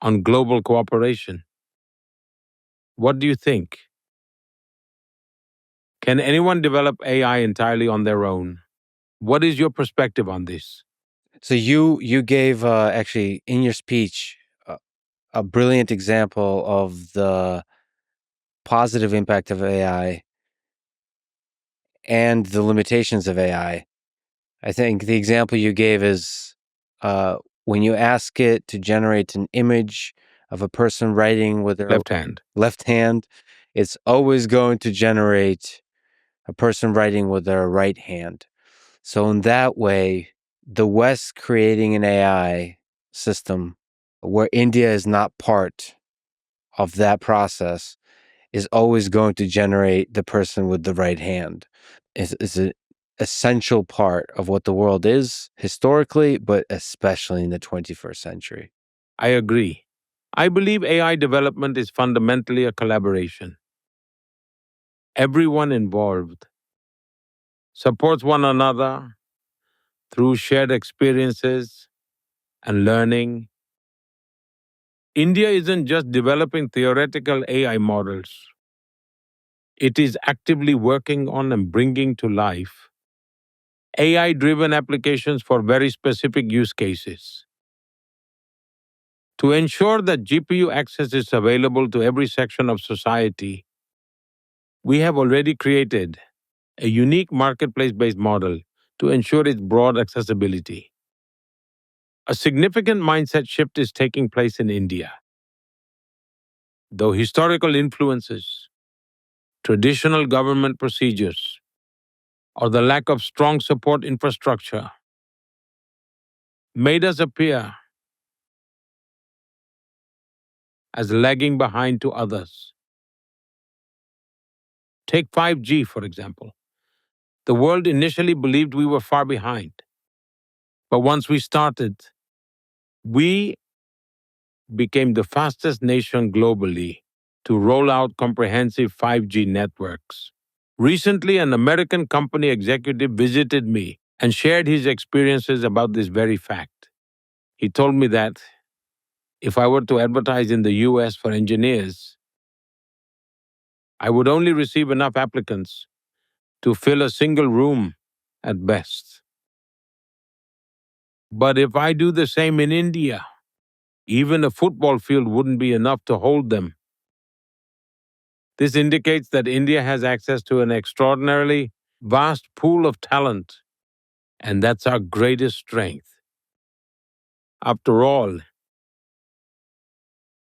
on global cooperation. What do you think? Can anyone develop AI entirely on their own? What is your perspective on this? So you gave actually in your speech a brilliant example of the positive impact of AI and the limitations of AI. I think the example you gave is uh, when you ask it to generate an image of a person writing with their Left hand. left hand, it's always going to generate a person writing with their right hand. So, in that way, the West creating an AI system where India is not part of that process is always going to generate the person with the right hand. Is an essential part of what the world is historically, but especially in the 21st century. I agree. I believe AI development is fundamentally a collaboration. Everyone involved supports one another through shared experiences and learning. India isn't just developing theoretical AI models, it is actively working on and bringing to life AI driven applications for very specific use cases. To ensure that GPU access is available to every section of society, we have already created a unique marketplace based model to ensure its broad accessibility. A significant mindset shift is taking place in India. Though historical influences, traditional government procedures, or the lack of strong support infrastructure made us appear as lagging behind to others. Take 5G, for example. The world initially believed we were far behind. But once we started, we became the fastest nation globally to roll out comprehensive 5G networks. Recently, an American company executive visited me and shared his experiences about this very fact. He told me that if I were to advertise in the US for engineers, I would only receive enough applicants to fill a single room at best. But if I do the same in India, even a football field wouldn't be enough to hold them. This indicates that India has access to an extraordinarily vast pool of talent, and that's our greatest strength. After all,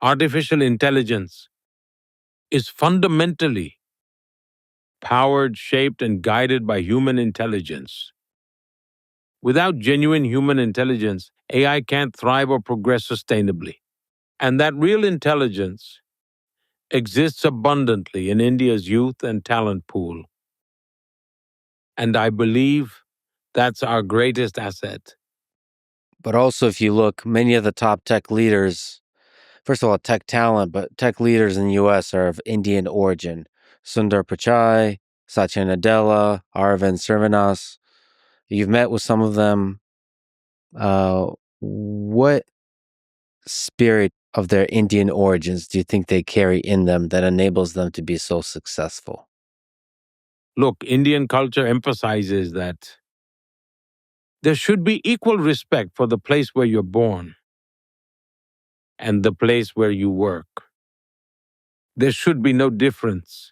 artificial intelligence is fundamentally powered, shaped, and guided by human intelligence. Without genuine human intelligence, AI can't thrive or progress sustainably. And that real intelligence exists abundantly in India's youth and talent pool. And I believe that's our greatest asset. But also, if you look, many of the top tech leaders, first of all, tech talent, but tech leaders in the US are of Indian origin. Sundar Pichai, Satya Nadella, Arvind Srivastava. You've met with some of them. What spirit of their Indian origins do you think they carry in them that enables them to be so successful? Look, Indian culture emphasizes that there should be equal respect for the place where you're born and the place where you work. There should be no difference.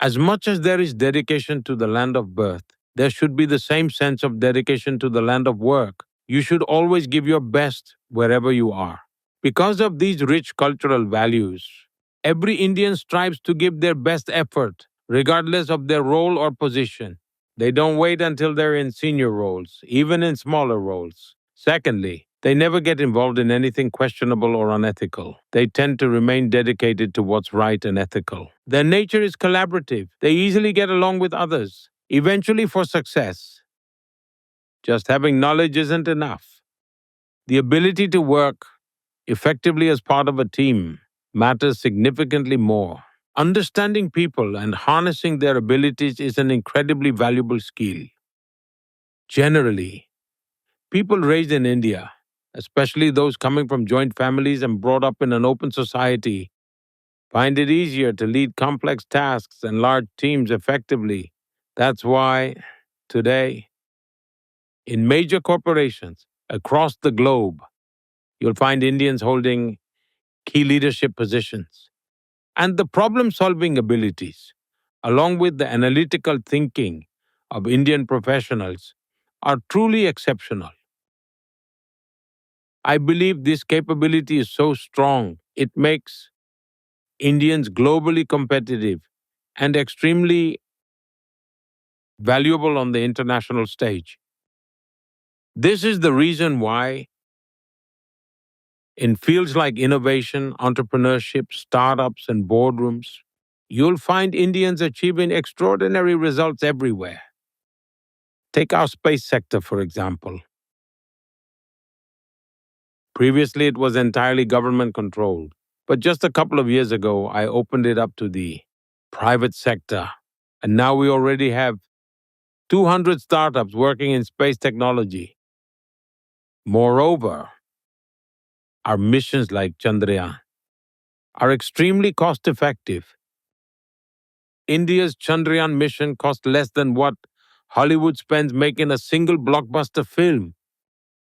As much as there is dedication to the land of birth, there should be the same sense of dedication to the land of work. You should always give your best wherever you are. Because of these rich cultural values, every Indian strives to give their best effort, regardless of their role or position. They don't wait until they're in senior roles, even in smaller roles. Secondly, they never get involved in anything questionable or unethical. They tend to remain dedicated to what's right and ethical. Their nature is collaborative. They easily get along with others, eventually for success. Just having knowledge isn't enough. The ability to work effectively as part of a team matters significantly more. Understanding people and harnessing their abilities is an incredibly valuable skill. Generally, people raised in India, especially those coming from joint families and brought up in an open society, find it easier to lead complex tasks and large teams effectively. That's why, today, in major corporations across the globe, you'll find Indians holding key leadership positions. And the problem solving abilities, along with the analytical thinking of Indian professionals, are truly exceptional. I believe this capability is so strong, it makes Indians globally competitive and extremely valuable on the international stage. This is the reason why, in fields like innovation, entrepreneurship, startups, and boardrooms, you'll find Indians achieving extraordinary results everywhere. Take our space sector, for example. Previously, it was entirely government controlled. But just a couple of years ago, I opened it up to the private sector. And now we already have 200 startups working in space technology. Moreover, our missions like Chandrayaan are extremely cost effective. India's Chandrayaan mission cost less than what Hollywood spends making a single blockbuster film.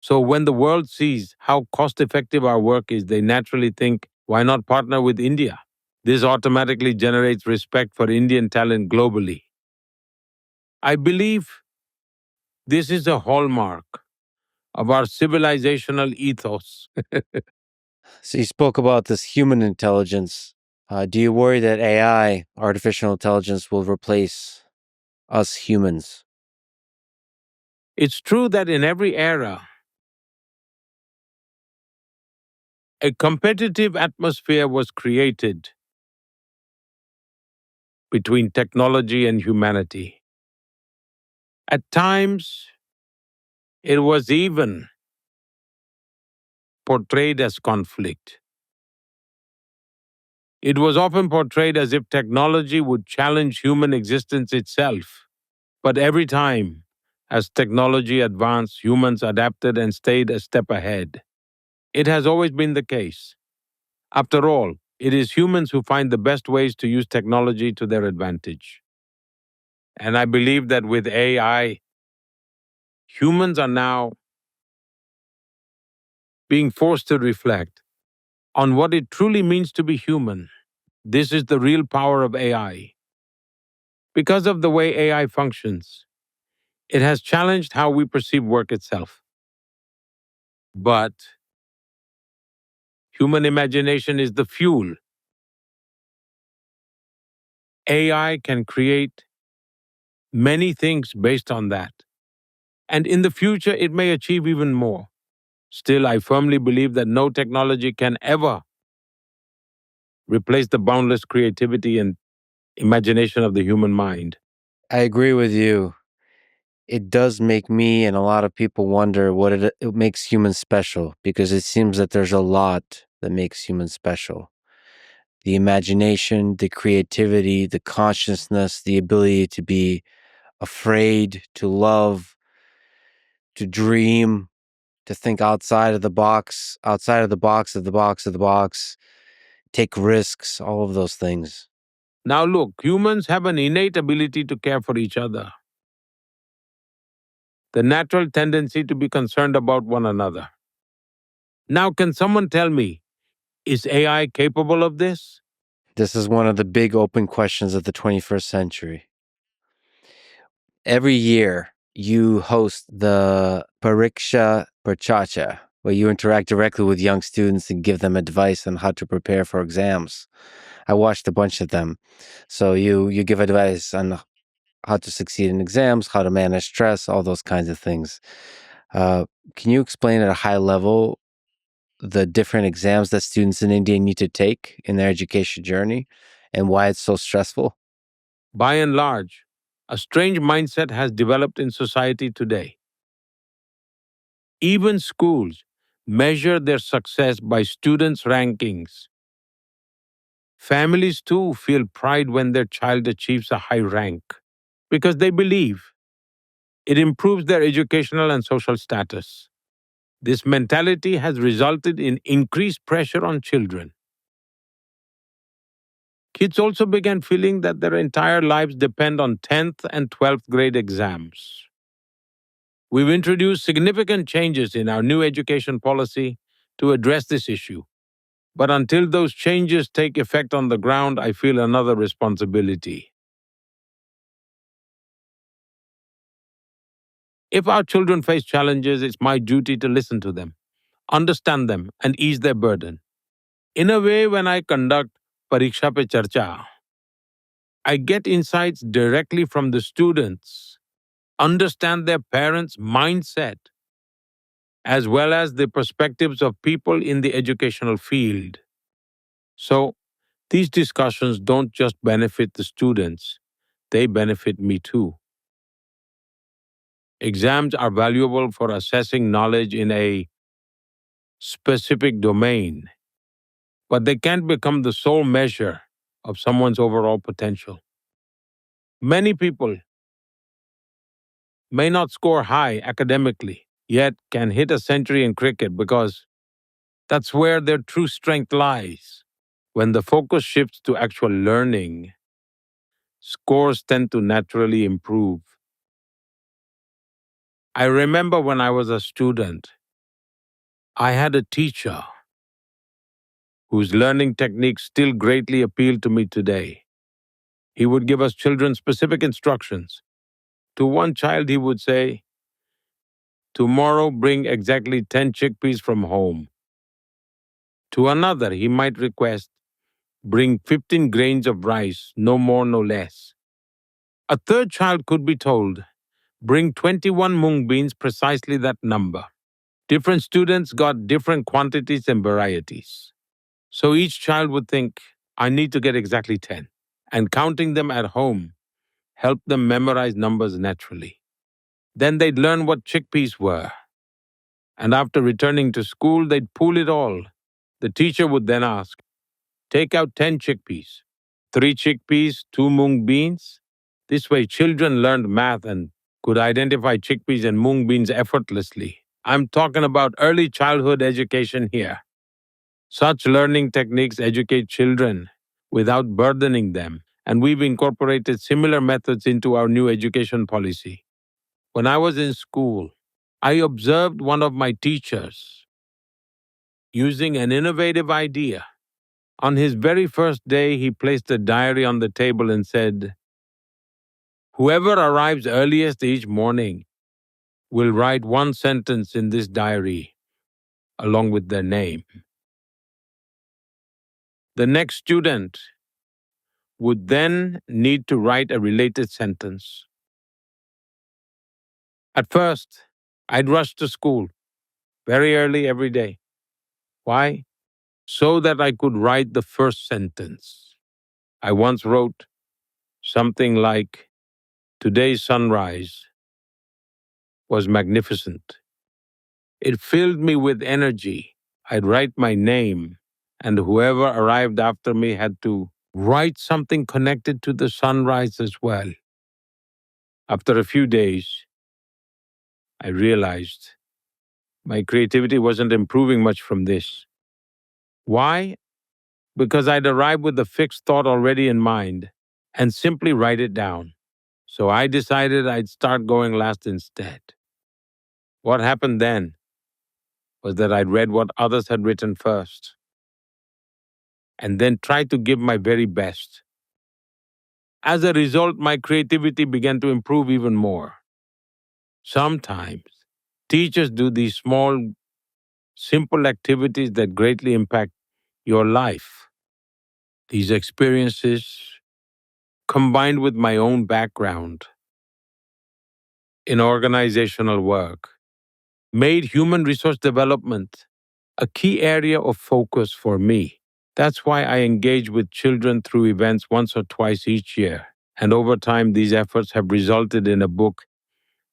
So when the world sees how cost effective our work is, they naturally think, why not partner with India? This automatically generates respect for Indian talent globally. I believe this is a hallmark of our civilizational ethos. So you spoke about this human intelligence. Do you worry that AI, artificial intelligence, will replace us humans? It's true that in every era, a competitive atmosphere was created between technology and humanity. At times, it was even portrayed as conflict. It was often portrayed as if technology would challenge human existence itself. But every time, as technology advanced, humans adapted and stayed a step ahead. It has always been the case. After all, it is humans who find the best ways to use technology to their advantage. And I believe that with AI, humans are now being forced to reflect on what it truly means to be human. This is the real power of AI. Because of the way AI functions, it has challenged how we perceive work itself. But human imagination is the fuel. AI can create many things based on that. And in the future, it may achieve even more. Still, I firmly believe that no technology can ever replace the boundless creativity and imagination of the human mind. I agree with you. It does make me and a lot of people wonder what it makes humans special, because it seems that there's a lot that makes humans special. The imagination, the creativity, the consciousness, the ability to be afraid, to love, to dream, to think outside of the box, outside of the box of the box of the box, take risks, all of those things. Now, look, humans have an innate ability to care for each other, the natural tendency to be concerned about one another. Now, can someone tell me, is AI capable of this? This is one of the big open questions of the 21st century. Every year, you host the Pariksha Parchacha, where you interact directly with young students and give them advice on how to prepare for exams. I watched a bunch of them. So you give advice on how to succeed in exams, how to manage stress, all those kinds of things. Uh, can you explain at a high level the different exams that students in India need to take in their education journey and why it's so stressful? By and large, a strange mindset has developed in society today. Even schools measure their success by students' rankings. Families too feel pride when their child achieves a high rank because they believe it improves their educational and social status. This mentality has resulted in increased pressure on children. Kids also began feeling that their entire lives depend on 10th and 12th grade exams. We've introduced significant changes in our new education policy to address this issue. But until those changes take effect on the ground, I feel another responsibility. If our children face challenges, it's my duty to listen to them, understand them, and ease their burden. In a way, when I conduct Pariksha Pe Charcha, I get insights directly from the students, understand their parents' mindset, as well as the perspectives of people in the educational field. So, these discussions don't just benefit the students, they benefit me too. Exams are valuable for assessing knowledge in a specific domain, but they can't become the sole measure of someone's overall potential. Many people may not score high academically, yet can hit a century in cricket because that's where their true strength lies. When the focus shifts to actual learning, scores tend to naturally improve. I remember when I was a student, I had a teacher whose learning techniques still greatly appeal to me today. He would give us children specific instructions. To one child, he would say, Tomorrow, bring exactly 10 chickpeas from home. To another, he might request, bring 15 grains of rice, no more, no less. A third child could be told, bring 21 mung beans, precisely that number. Different students got different quantities and varieties. So each child would think, I need to get exactly 10. And counting them at home helped them memorize numbers naturally. Then they'd learn what chickpeas were. And after returning to school, they'd pool it all. The teacher would then ask, take out 10 chickpeas, 3 chickpeas, 2 mung beans. This way, children learned math and could identify chickpeas and mung beans effortlessly. I'm talking about early childhood education here. Such learning techniques educate children without burdening them, and we've incorporated similar methods into our new education policy. When I was in school, I observed one of my teachers using an innovative idea. On his very first day, he placed a diary on the table and said, whoever arrives earliest each morning will write one sentence in this diary along with their name. The next student would then need to write a related sentence. At first, I'd rush to school very early every day. Why? So that I could write the first sentence. I once wrote something like, today's sunrise was magnificent. It filled me with energy. I'd write my name, and whoever arrived after me had to write something connected to the sunrise as well. After a few days, I realized my creativity wasn't improving much from this. Why? Because I'd arrived with a fixed thought already in mind and simply write it down. So I decided I'd start going last instead. What happened then was that I'd read what others had written first and then tried to give my very best. As a result, my creativity began to improve even more. Sometimes, teachers do these small, simple activities that greatly impact your life. These experiences, combined with my own background in organizational work, made human resource development a key area of focus for me. That's why I engage with children through events once or twice each year. And over time, these efforts have resulted in a book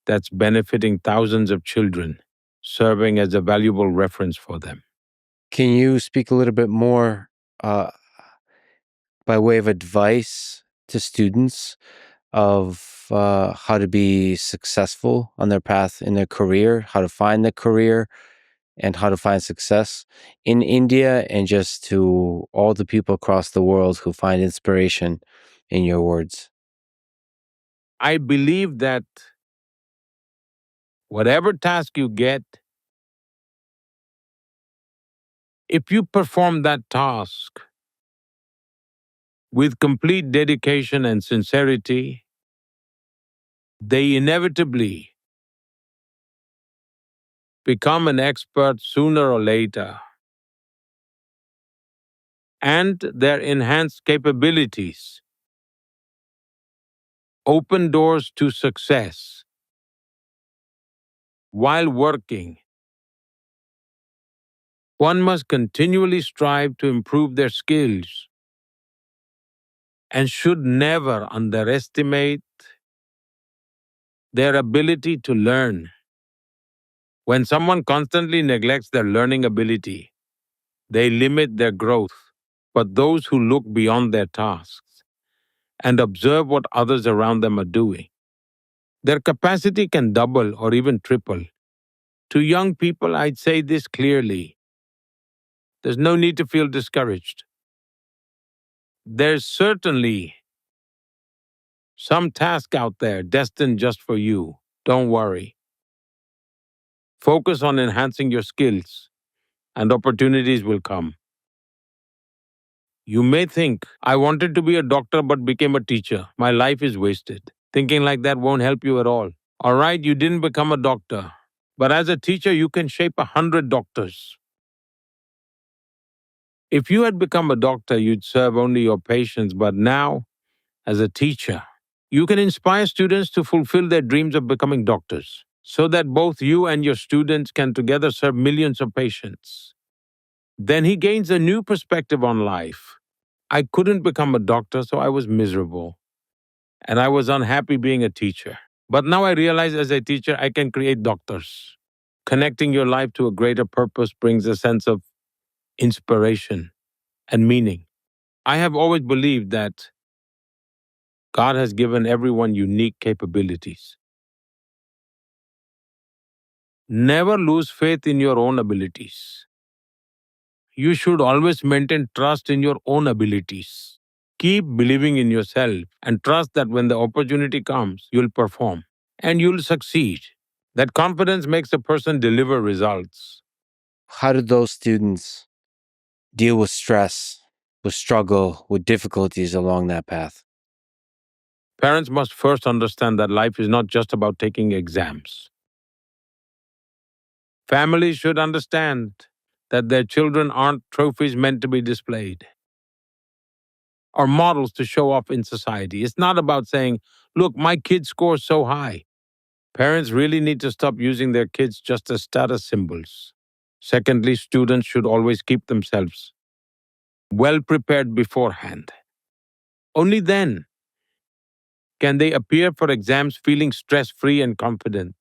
that's benefiting thousands of children, serving as a valuable reference for them. Can you speak a little bit more uh, by way of advice to students of how to be successful on their path in their career, how to find the career, and how to find success in India, and just to all the people across the world who find inspiration in your words? I believe that whatever task you get, if you perform that task with complete dedication and sincerity, they inevitably become an expert sooner or later. And their enhanced capabilities open doors to success while working. One must continually strive to improve their skills and should never underestimate their ability to learn. When someone constantly neglects their learning ability, they limit their growth. But those who look beyond their tasks and observe what others around them are doing, their capacity can double or even triple. To young people, I'd say this clearly. There's no need to feel discouraged. There's certainly some task out there destined just for you. Don't worry. Focus on enhancing your skills, and opportunities will come. You may think, I wanted to be a doctor but became a teacher. My life is wasted. Thinking like that won't help you at all. All right, you didn't become a doctor, But as a teacher, you can shape 100 doctors. If you had become a doctor, you'd serve only your patients. But now, as a teacher, you can inspire students to fulfill their dreams of becoming doctors so that both you and your students can together serve millions of patients. Then he gains a new perspective on life. I couldn't become a doctor, so I was miserable. And I was unhappy being a teacher. But now I realize as a teacher, I can create doctors. Connecting your life to a greater purpose brings a sense of inspiration and meaning. I have always believed that God has given everyone unique capabilities. Never lose faith in your own abilities. You should always maintain trust in your own abilities. Keep believing in yourself and trust that when the opportunity comes, you'll perform and you'll succeed. That confidence makes a person deliver results. How did those students deal with stress, with struggle, with difficulties along that path? Parents must first understand that life is not just about taking exams. Families should understand that their children aren't trophies meant to be displayed or models to show off in society. It's not about saying, look, my kid scores so high. Parents really need to stop using their kids just as status symbols. Secondly, students should always keep themselves well prepared beforehand. Only then can they appear for exams feeling stress free and confident.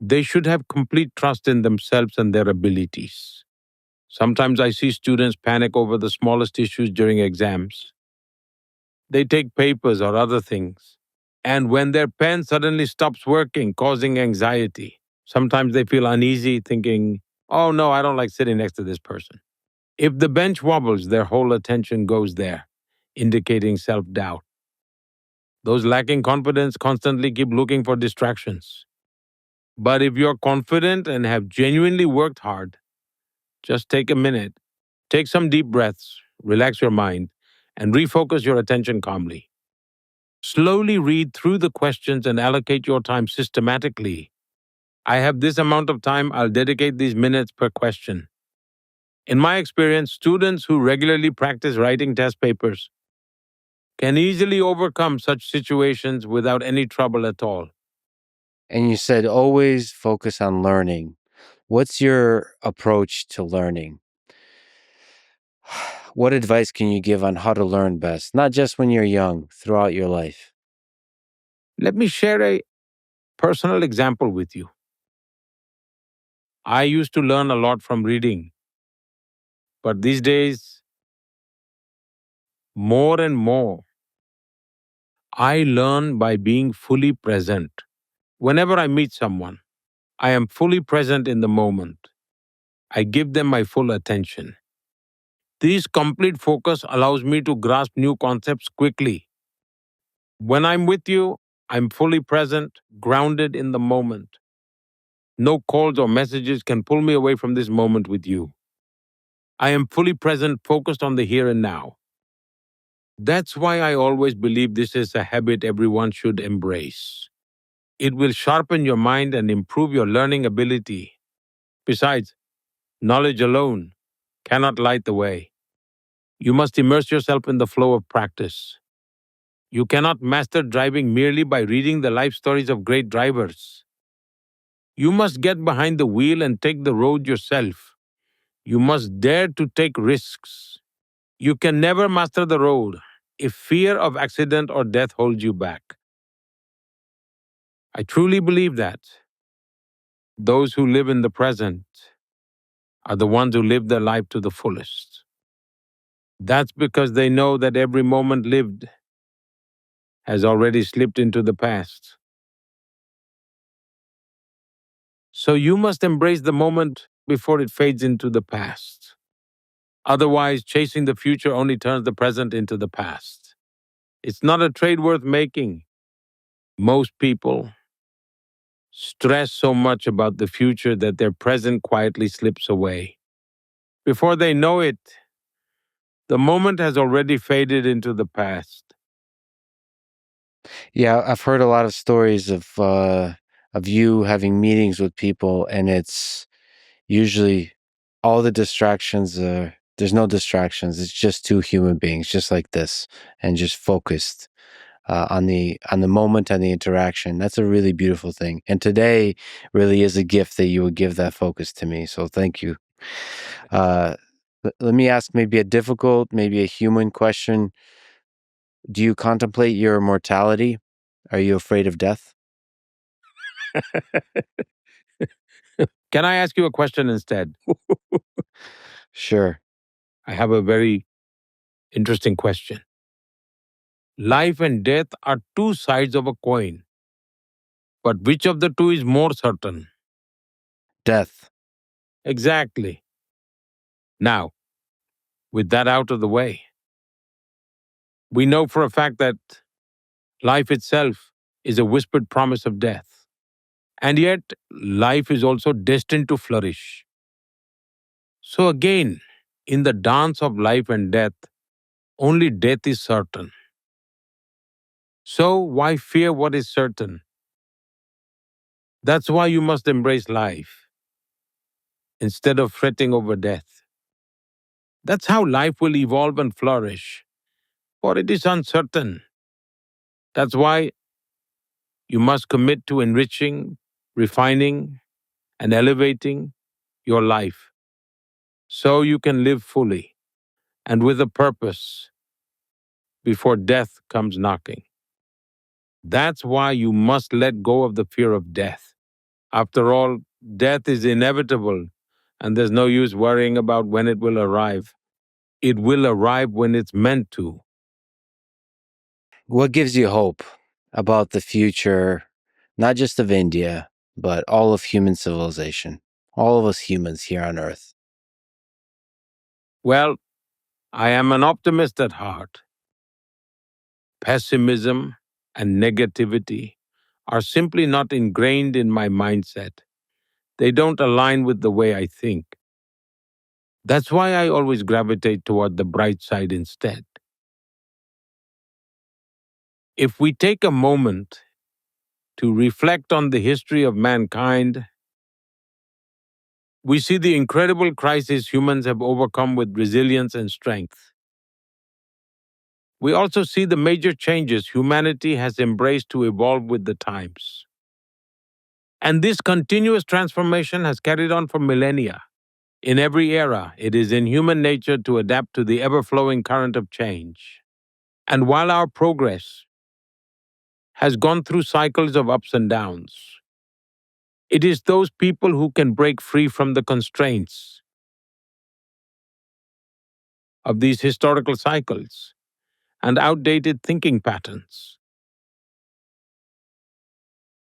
They should have complete trust in themselves and their abilities. Sometimes I see students panic over the smallest issues during exams. They take papers or other things. And when their pen suddenly stops working, causing anxiety, sometimes they feel uneasy, thinking, oh no, I don't like sitting next to this person. If the bench wobbles, their whole attention goes there, indicating self doubt. Those lacking confidence constantly keep looking for distractions. But if you're confident and have genuinely worked hard, just take a minute, take some deep breaths, relax your mind, and refocus your attention calmly. Slowly read through the questions and allocate your time systematically. I have this amount of time, I'll dedicate these minutes per question. In my experience, students who regularly practice writing test papers can easily overcome such situations without any trouble at all. And you said always focus on learning. What's your approach to learning? What advice can you give on how to learn best, not just when you're young, throughout your life? Let me share a personal example with you. I used to learn a lot from reading, but these days, more and more, I learn by being fully present. Whenever I meet someone, I am fully present in the moment. I give them my full attention. This complete focus allows me to grasp new concepts quickly. When I'm with you, I'm fully present, grounded in the moment. No calls or messages can pull me away from this moment with you. I am fully present, focused on the here and now. That's why I always believe this is a habit everyone should embrace. It will sharpen your mind and improve your learning ability. Besides, knowledge alone cannot light the way. You must immerse yourself in the flow of practice. You cannot master driving merely by reading the life stories of great drivers. You must get behind the wheel and take the road yourself. You must dare to take risks. You can never master the road if fear of accident or death holds you back. I truly believe that those who live in the present are the ones who live their life to the fullest. That's because they know that every moment lived has already slipped into the past. So you must embrace the moment before it fades into the past. Otherwise, chasing the future only turns the present into the past. It's not a trade worth making. Most people stress so much about the future that their present quietly slips away. Before they know it, the moment has already faded into the past. Yeah, I've heard a lot of stories of of you having meetings with people, and it's usually all the distractions are there's no distractions. It's just two human beings, just like this, and just focused on the moment and the interaction. That's a really beautiful thing. And today really is a gift that you would give that focus to me. So thank you. Let me ask maybe a difficult, maybe a human question. Do you contemplate your mortality? Are you afraid of death? Can I ask you a question instead? Sure. I have a very interesting question. Life and death are two sides of a coin, but which of the two is more certain? Death. Exactly. Now, with that out of the way, we know for a fact that life itself is a whispered promise of death. And yet, life is also destined to flourish. So, again, in the dance of life and death, only death is certain. So, why fear what is certain? That's why you must embrace life instead of fretting over death. That's how life will evolve and flourish, for it is uncertain. That's why you must commit to enriching, refining, and elevating your life so you can live fully and with a purpose before death comes knocking. That's why you must let go of the fear of death. After all, death is inevitable, and there's no use worrying about when it will arrive. It will arrive when it's meant to. What gives you hope about the future, not just of India, but all of human civilization, all of us humans here on Earth? Well, I am an optimist at heart. Pessimism and negativity are simply not ingrained in my mindset. They don't align with the way I think. That's why I always gravitate toward the bright side instead. If we take a moment to reflect on the history of mankind, we see the incredible crises humans have overcome with resilience and strength. We also see the major changes humanity has embraced to evolve with the times. And this continuous transformation has carried on for millennia. In every era, it is in human nature to adapt to the ever flowing current of change. And while our progress has gone through cycles of ups and downs, it is those people who can break free from the constraints of these historical cycles and outdated thinking patterns.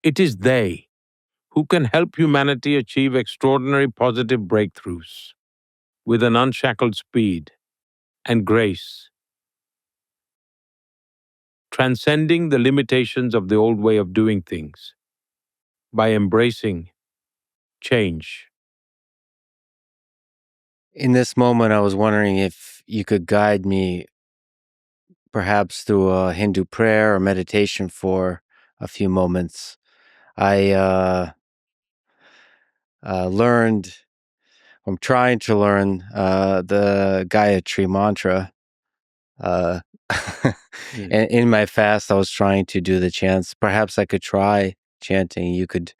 It is they who can help humanity achieve extraordinary positive breakthroughs with an unshackled speed and grace, transcending the limitations of the old way of doing things by embracing change. In this moment, I was wondering if you could guide me perhaps through a Hindu prayer or meditation for a few moments. I learned, I'm trying to learn the Gayatri mantra. Uh, and in my fast, I was trying to do the chants. Perhaps I could try chanting. You could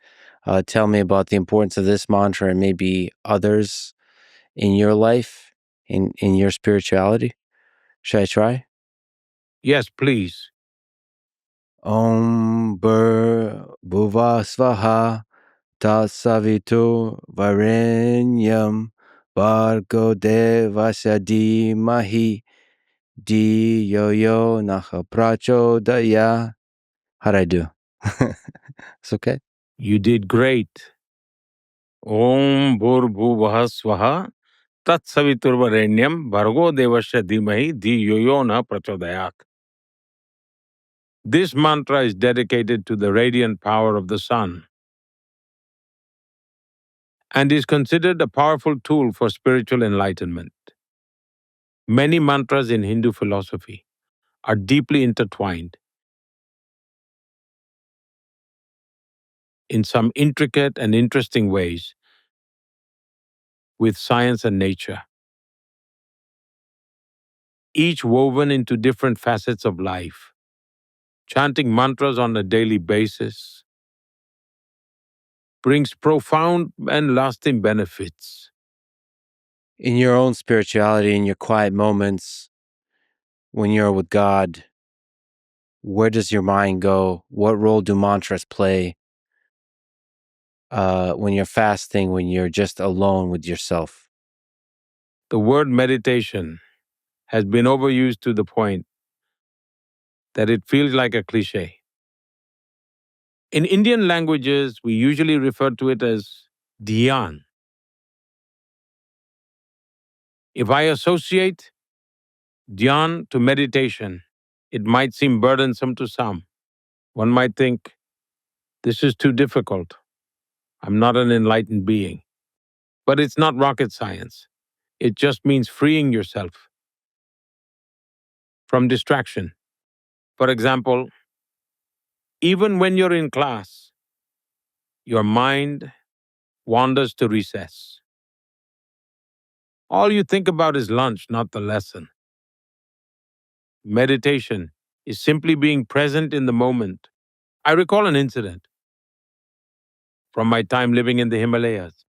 tell me about the importance of this mantra and maybe others in your life, in your spirituality. Should I try? Yes, please. Om Bhuva Svaha Tatsavitu Varenyam Bhargo Devasya Dhimahi Diyo Yo Naha Prachodaya. How'd I do? It's okay. You did great. Om Bhurbhuvah Swaha Tat Saviturvarenyam Bhargo Devasya Dhimahi Dhiyo Yo Na Prachodayat. This mantra is dedicated to the radiant power of the sun and is considered a powerful tool for spiritual enlightenment. Many mantras in Hindu philosophy are deeply intertwined. in some intricate and interesting ways with science and nature, each woven into different facets of life. Chanting mantras on a daily basis brings profound and lasting benefits. In your own spirituality, in your quiet moments, when you're with God, where does your mind go? What role do mantras play when you're fasting, when you're just alone with yourself? The word meditation has been overused to the point that it feels like a cliche. In Indian languages, we usually refer to it as dhyan. If I associate dhyan to meditation, it might seem burdensome to some. One might think, this is too difficult. I'm not an enlightened being. But it's not rocket science. It just means freeing yourself from distraction. For example, even when you're in class, your mind wanders to recess. All you think about is lunch, not the lesson. Meditation is simply being present in the moment. I recall an incident from my time living in the Himalayas.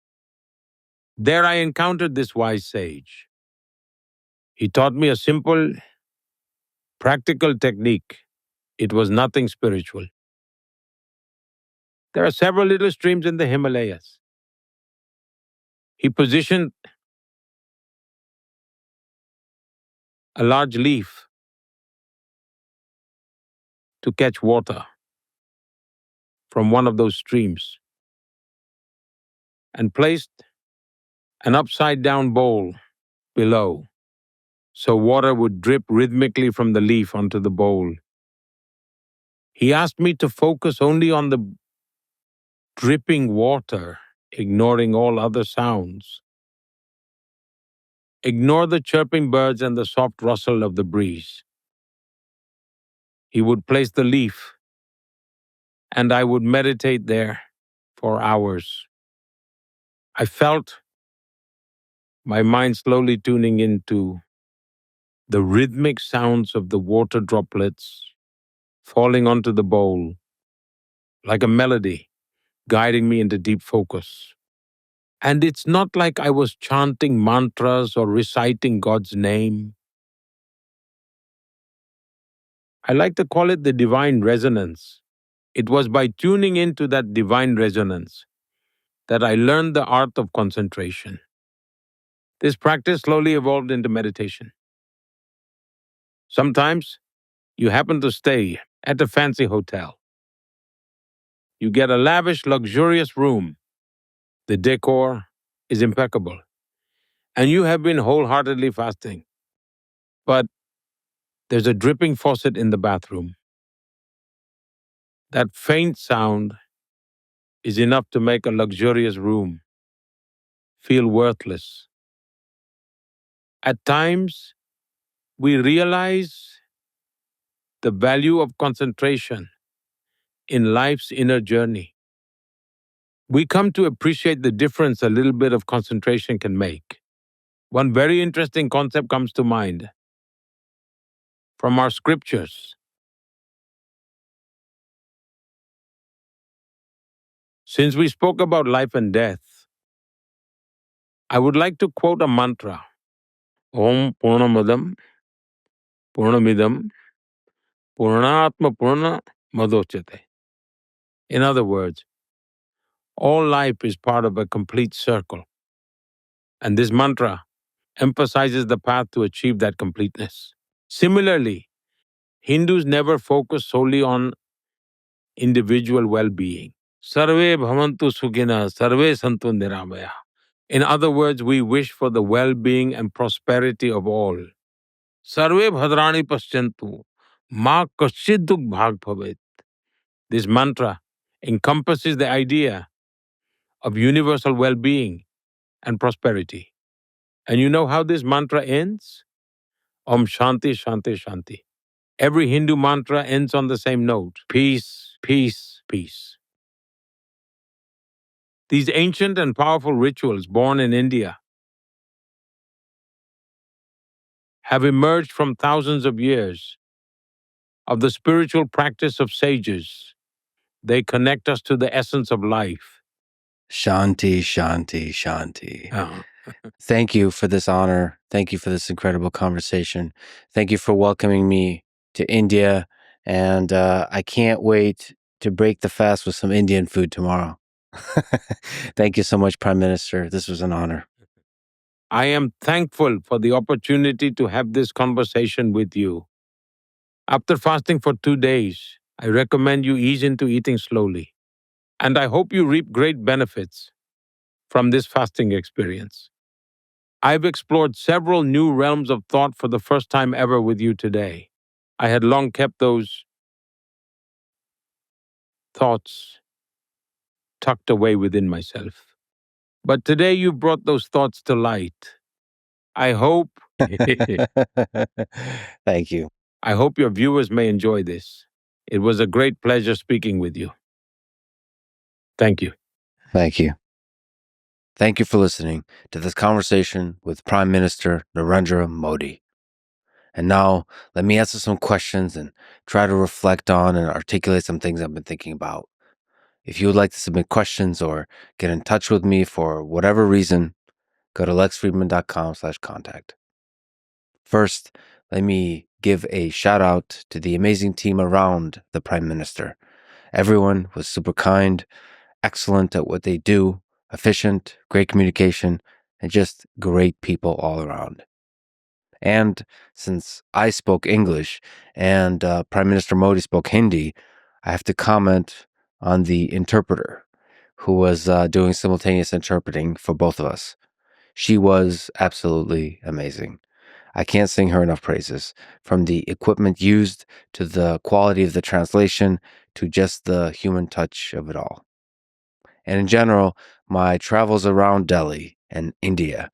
There I encountered this wise sage. He taught me a simple, practical technique. It was nothing spiritual. There are several little streams in the Himalayas. He positioned a large leaf to catch water from one of those streams and placed an upside down bowl below so water would drip rhythmically from the leaf onto the bowl. He asked me to focus only on the dripping water, ignoring all other sounds. Ignore the chirping birds and the soft rustle of the breeze. He would place the leaf, and I would meditate there for hours. I felt my mind slowly tuning into the rhythmic sounds of the water droplets falling onto the bowl, like a melody guiding me into deep focus. And it's not like I was chanting mantras or reciting God's name. I like to call it the divine resonance. It was by tuning into that divine resonance that I learned the art of concentration. This practice slowly evolved into meditation. Sometimes you happen to stay at a fancy hotel. You get a lavish, luxurious room. The decor is impeccable, and you have been wholeheartedly fasting. But there's a dripping faucet in the bathroom. That faint sound is enough to make a luxurious room feel worthless. At times, we realize the value of concentration in life's inner journey. We come to appreciate the difference a little bit of concentration can make. One very interesting concept comes to mind from our scriptures. Since we spoke about life and death, I would like to quote a mantra. Om Purnamadam Purnamidam Purnatma Purna Madochyate. In other words, all life is part of a complete circle. And this mantra emphasizes the path to achieve that completeness. Similarly, Hindus never focus solely on individual well-being. Sarve bhavantu sukhina, sarve santu niramaya. In other words, we wish for the well-being and prosperity of all. Sarve bhadrani paschyantu, ma kaschid dukh bhag bhavet. This mantra encompasses the idea of universal well-being and prosperity. And you know how this mantra ends? Om Shanti Shanti Shanti. Every Hindu mantra ends on the same note: peace, peace, peace. These ancient and powerful rituals born in India have emerged from thousands of years of the spiritual practice of sages. They connect us to the essence of life. Shanti, Shanti, Shanti. Oh. Thank you for this honor. Thank you for this incredible conversation. Thank you for welcoming me to India. And I can't wait to break the fast with some Indian food tomorrow. Thank you so much, Prime Minister. This was an honor. I am thankful for the opportunity to have this conversation with you. After fasting for 2 days, I recommend you ease into eating slowly. And I hope you reap great benefits from this fasting experience. I've explored several new realms of thought for the first time ever with you today. I had long kept those thoughts tucked away within myself. But today you brought those thoughts to light. I hope Thank you. I hope your viewers may enjoy this. It was a great pleasure speaking with you. Thank you. Thank you. Thank you for listening to this conversation with Prime Minister Narendra Modi. And now, let me answer some questions and try to reflect on and articulate some things I've been thinking about. If you would like to submit questions or get in touch with me for whatever reason, go to lexfriedman.com/contact. First, let me give a shout out to the amazing team around the Prime Minister. Everyone was super kind, excellent at what they do, efficient, great communication, and just great people all around. And since I spoke English and Prime Minister Modi spoke Hindi, I have to comment on the interpreter who was doing simultaneous interpreting for both of us. She was absolutely amazing. I can't sing her enough praises, from the equipment used to the quality of the translation to just the human touch of it all. And in general, my travels around Delhi and India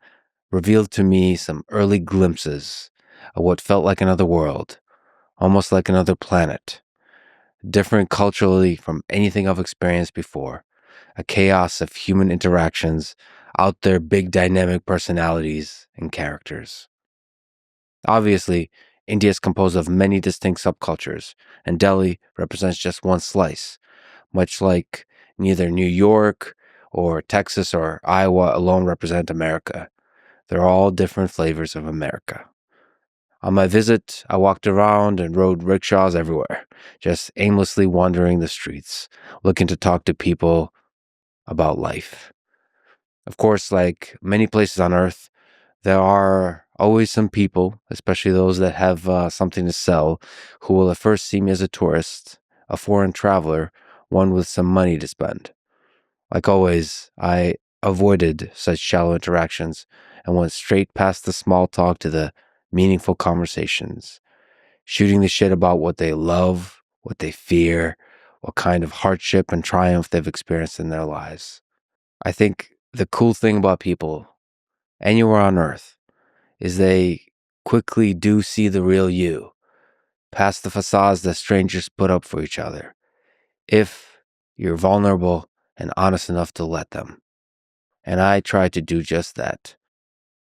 revealed to me some early glimpses of what felt like another world, almost like another planet, different culturally from anything I've experienced before, a chaos of human interactions, out there big dynamic personalities and characters. Obviously, India is composed of many distinct subcultures, and Delhi represents just one slice, much like neither New York or Texas or Iowa alone represent America. They're all different flavors of America. On my visit, I walked around and rode rickshaws everywhere, just aimlessly wandering the streets, looking to talk to people about life. Of course, like many places on earth, there are always some people, especially those that have something to sell, who will at first see me as a tourist, a foreign traveler, one with some money to spend. Like always, I avoided such shallow interactions and went straight past the small talk to the meaningful conversations, shooting the shit about what they love, what they fear, what kind of hardship and triumph they've experienced in their lives. I think the cool thing about people, anywhere on earth, is they quickly do see the real you, past the facades that strangers put up for each other, if you're vulnerable and honest enough to let them. And I try to do just that.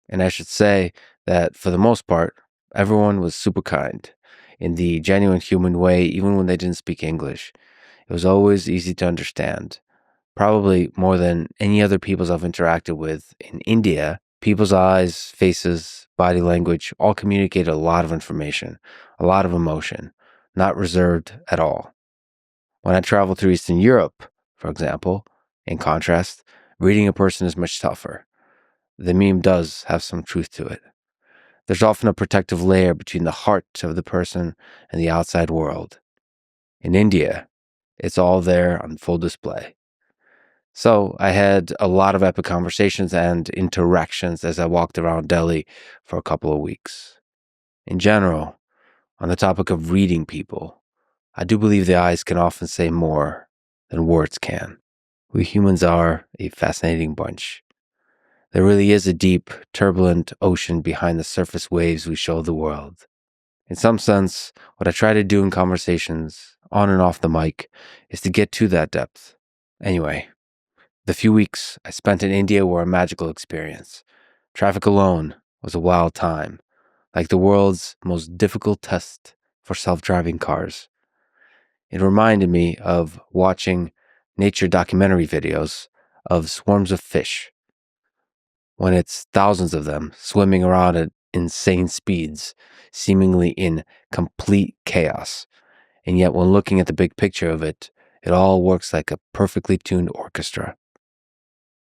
And I should say that for the most part, everyone was super kind in the genuine human way, even when they didn't speak English. It was always easy to understand. Probably more than any other peoples I've interacted with in India, people's eyes, faces, body language all communicate a lot of information, a lot of emotion, not reserved at all. When I travel through Eastern Europe, for example, in contrast, reading a person is much tougher. The meme does have some truth to it. There's often a protective layer between the heart of the person and the outside world. In India, it's all there on full display. So I had a lot of epic conversations and interactions as I walked around Delhi for a couple of weeks. In general, on the topic of reading people, I do believe the eyes can often say more than words can. We humans are a fascinating bunch. There really is a deep, turbulent ocean behind the surface waves we show the world. In some sense, what I try to do in conversations, on and off the mic, is to get to that depth. Anyway, The few weeks I spent in India were a magical experience. Traffic alone was a wild time, like the world's most difficult test for self-driving cars. It reminded me of watching nature documentary videos of swarms of fish when it's thousands of them swimming around at insane speeds, seemingly in complete chaos. And yet, when looking at the big picture of it, it all works like a perfectly tuned orchestra.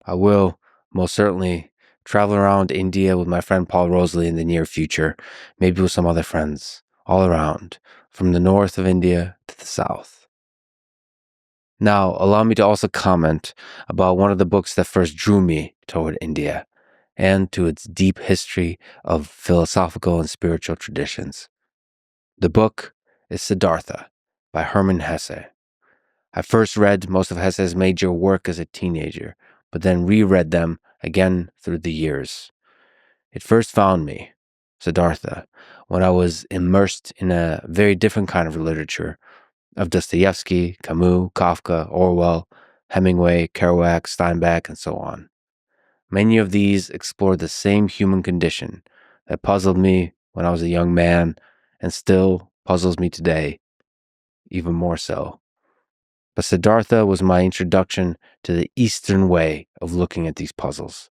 I will most certainly travel around India with my friend Paul Rosalie in the near future, maybe with some other friends, all around, from the north of India to the south. Now, allow me to also comment about one of the books that first drew me toward India and to its deep history of philosophical and spiritual traditions. The book is Siddhartha by Hermann Hesse. I first read most of Hesse's major work as a teenager, but then reread them again through the years. It first found me, Siddhartha, when I was immersed in a very different kind of literature of Dostoevsky, Camus, Kafka, Orwell, Hemingway, Kerouac, Steinbeck, and so on. Many of these explore the same human condition that puzzled me when I was a young man and still puzzles me today, even more so. But Siddhartha was my introduction to the Eastern way of looking at these puzzles.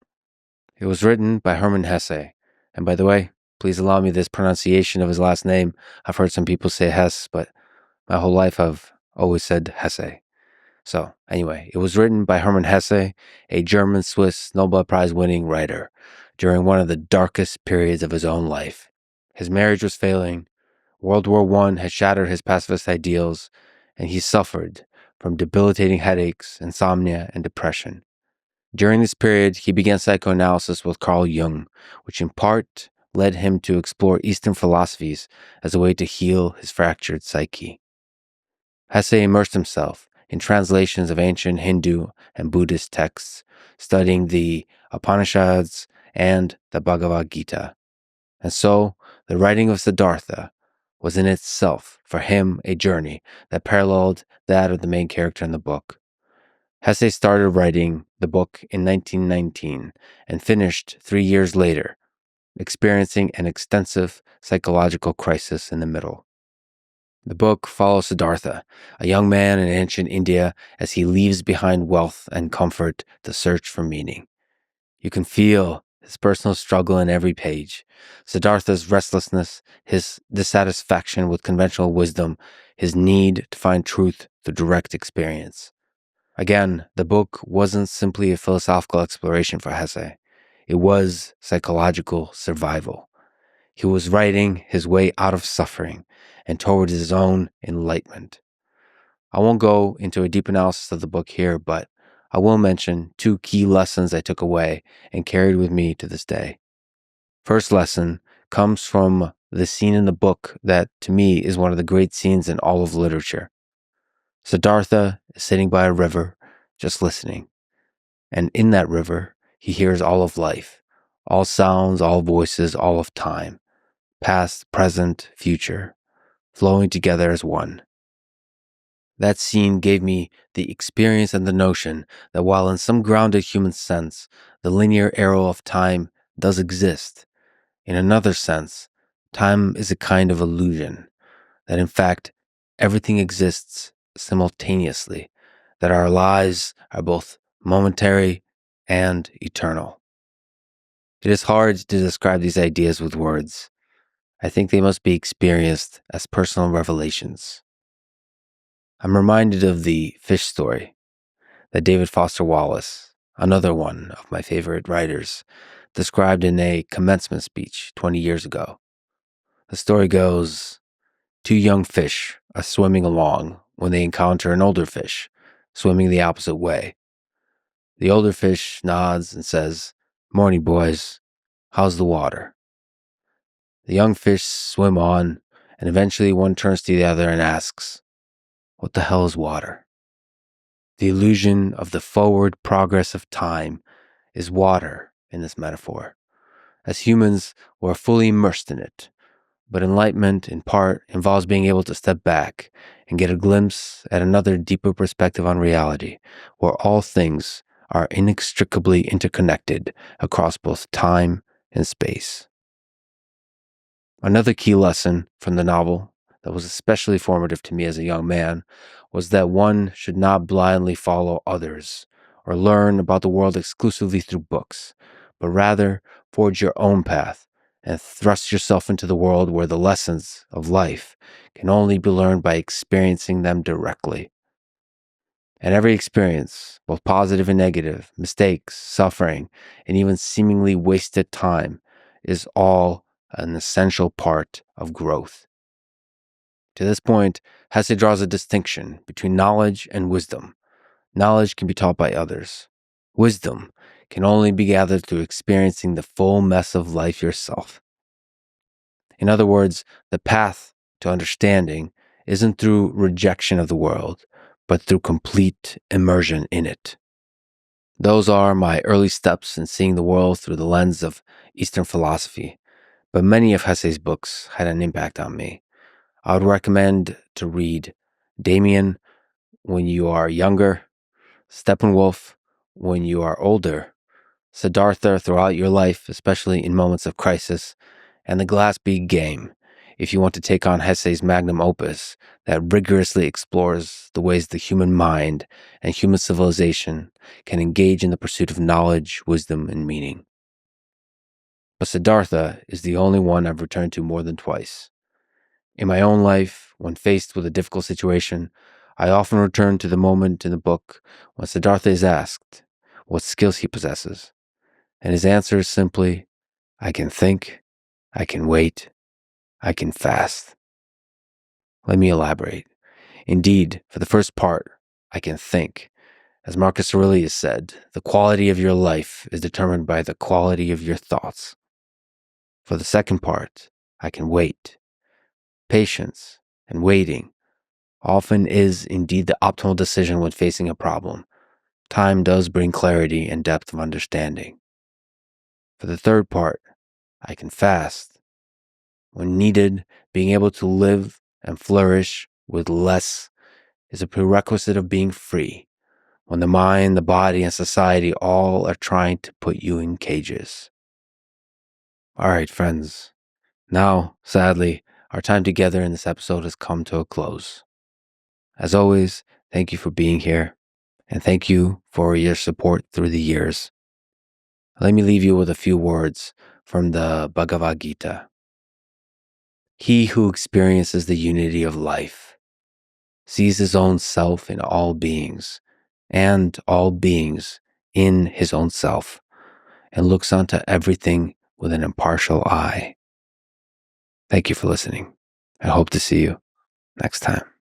It was written by Hermann Hesse. And by the way, please allow me this pronunciation of his last name. I've heard some people say Hess, but my whole life I've always said Hesse. So anyway, it was written by Hermann Hesse, a German-Swiss Nobel Prize winning writer, during one of the darkest periods of his own life. His marriage was failing, World War I had shattered his pacifist ideals, and he suffered from debilitating headaches, insomnia, and depression. During this period, he began psychoanalysis with Carl Jung, which in part led him to explore Eastern philosophies as a way to heal his fractured psyche. Hesse immersed himself in translations of ancient Hindu and Buddhist texts, studying the Upanishads and the Bhagavad Gita. And so, the writing of Siddhartha was in itself, for him, a journey that paralleled that of the main character in the book. Hesse started writing the book in 1919 and finished 3 years later, experiencing an extensive psychological crisis in the middle. The book follows Siddhartha, a young man in ancient India, as he leaves behind wealth and comfort to search for meaning. You can feel his personal struggle in every page, Siddhartha's restlessness, his dissatisfaction with conventional wisdom, his need to find truth through direct experience. Again, the book wasn't simply a philosophical exploration for Hesse. It was psychological survival. He was writing his way out of suffering and towards his own enlightenment. I won't go into a deep analysis of the book here, but I will mention 2 key lessons I took away and carried with me to this day. First lesson comes from the scene in the book that, to me, is one of the great scenes in all of literature. Siddhartha is sitting by a river, just listening. And in that river, he hears all of life, all sounds, all voices, all of time, past, present, future, flowing together as one. That scene gave me the experience and the notion that while in some grounded human sense, the linear arrow of time does exist, in another sense, time is a kind of illusion, that in fact, everything exists simultaneously, that our lives are both momentary and eternal. It is hard to describe these ideas with words. I think they must be experienced as personal revelations. I'm reminded of the fish story that David Foster Wallace, another one of my favorite writers, described in a commencement speech 20 years ago. The story goes, 2 young fish are swimming along when they encounter an older fish swimming the opposite way. The older fish nods and says, "Morning, boys. How's the water?" The young fish swim on, and eventually one turns to the other and asks, "What the hell is water?" The illusion of the forward progress of time is water in this metaphor. As humans, we're fully immersed in it. But enlightenment, in part, involves being able to step back and get a glimpse at another deeper perspective on reality, where all things are inextricably interconnected across both time and space. Another key lesson from the novel that was especially formative to me as a young man was that one should not blindly follow others or learn about the world exclusively through books, but rather forge your own path and thrust yourself into the world where the lessons of life can only be learned by experiencing them directly. And every experience, both positive and negative, mistakes, suffering, and even seemingly wasted time, is all an essential part of growth. To this point, Hesse draws a distinction between knowledge and wisdom. Knowledge can be taught by others. Wisdom can only be gathered through experiencing the full mess of life yourself. In other words, the path to understanding isn't through rejection of the world, but through complete immersion in it. Those are my early steps in seeing the world through the lens of Eastern philosophy, but many of Hesse's books had an impact on me. I would recommend to read Damien when you are younger, Steppenwolf when you are older, Siddhartha throughout your life, especially in moments of crisis, and The Glass-Bead Game if you want to take on Hesse's magnum opus that rigorously explores the ways the human mind and human civilization can engage in the pursuit of knowledge, wisdom, and meaning. But Siddhartha is the only one I've returned to more than twice. In my own life, when faced with a difficult situation, I often return to the moment in the book when Siddhartha is asked what skills he possesses. And his answer is simply, I can think, I can wait, I can fast. Let me elaborate. Indeed, for the first part, I can think. As Marcus Aurelius said, the quality of your life is determined by the quality of your thoughts. For the second part, I can wait. Patience and waiting often is indeed the optimal decision when facing a problem. Time does bring clarity and depth of understanding. For the third part, I can fast. When needed, being able to live and flourish with less is a prerequisite of being free, when the mind, the body, and society all are trying to put you in cages. All right, friends. Now, sadly, our time together in this episode has come to a close. As always, thank you for being here, and thank you for your support through the years. Let me leave you with a few words from the Bhagavad Gita. He who experiences the unity of life sees his own self in all beings, and all beings in his own self, and looks onto everything with an impartial eye. Thank you for listening. I hope to see you next time.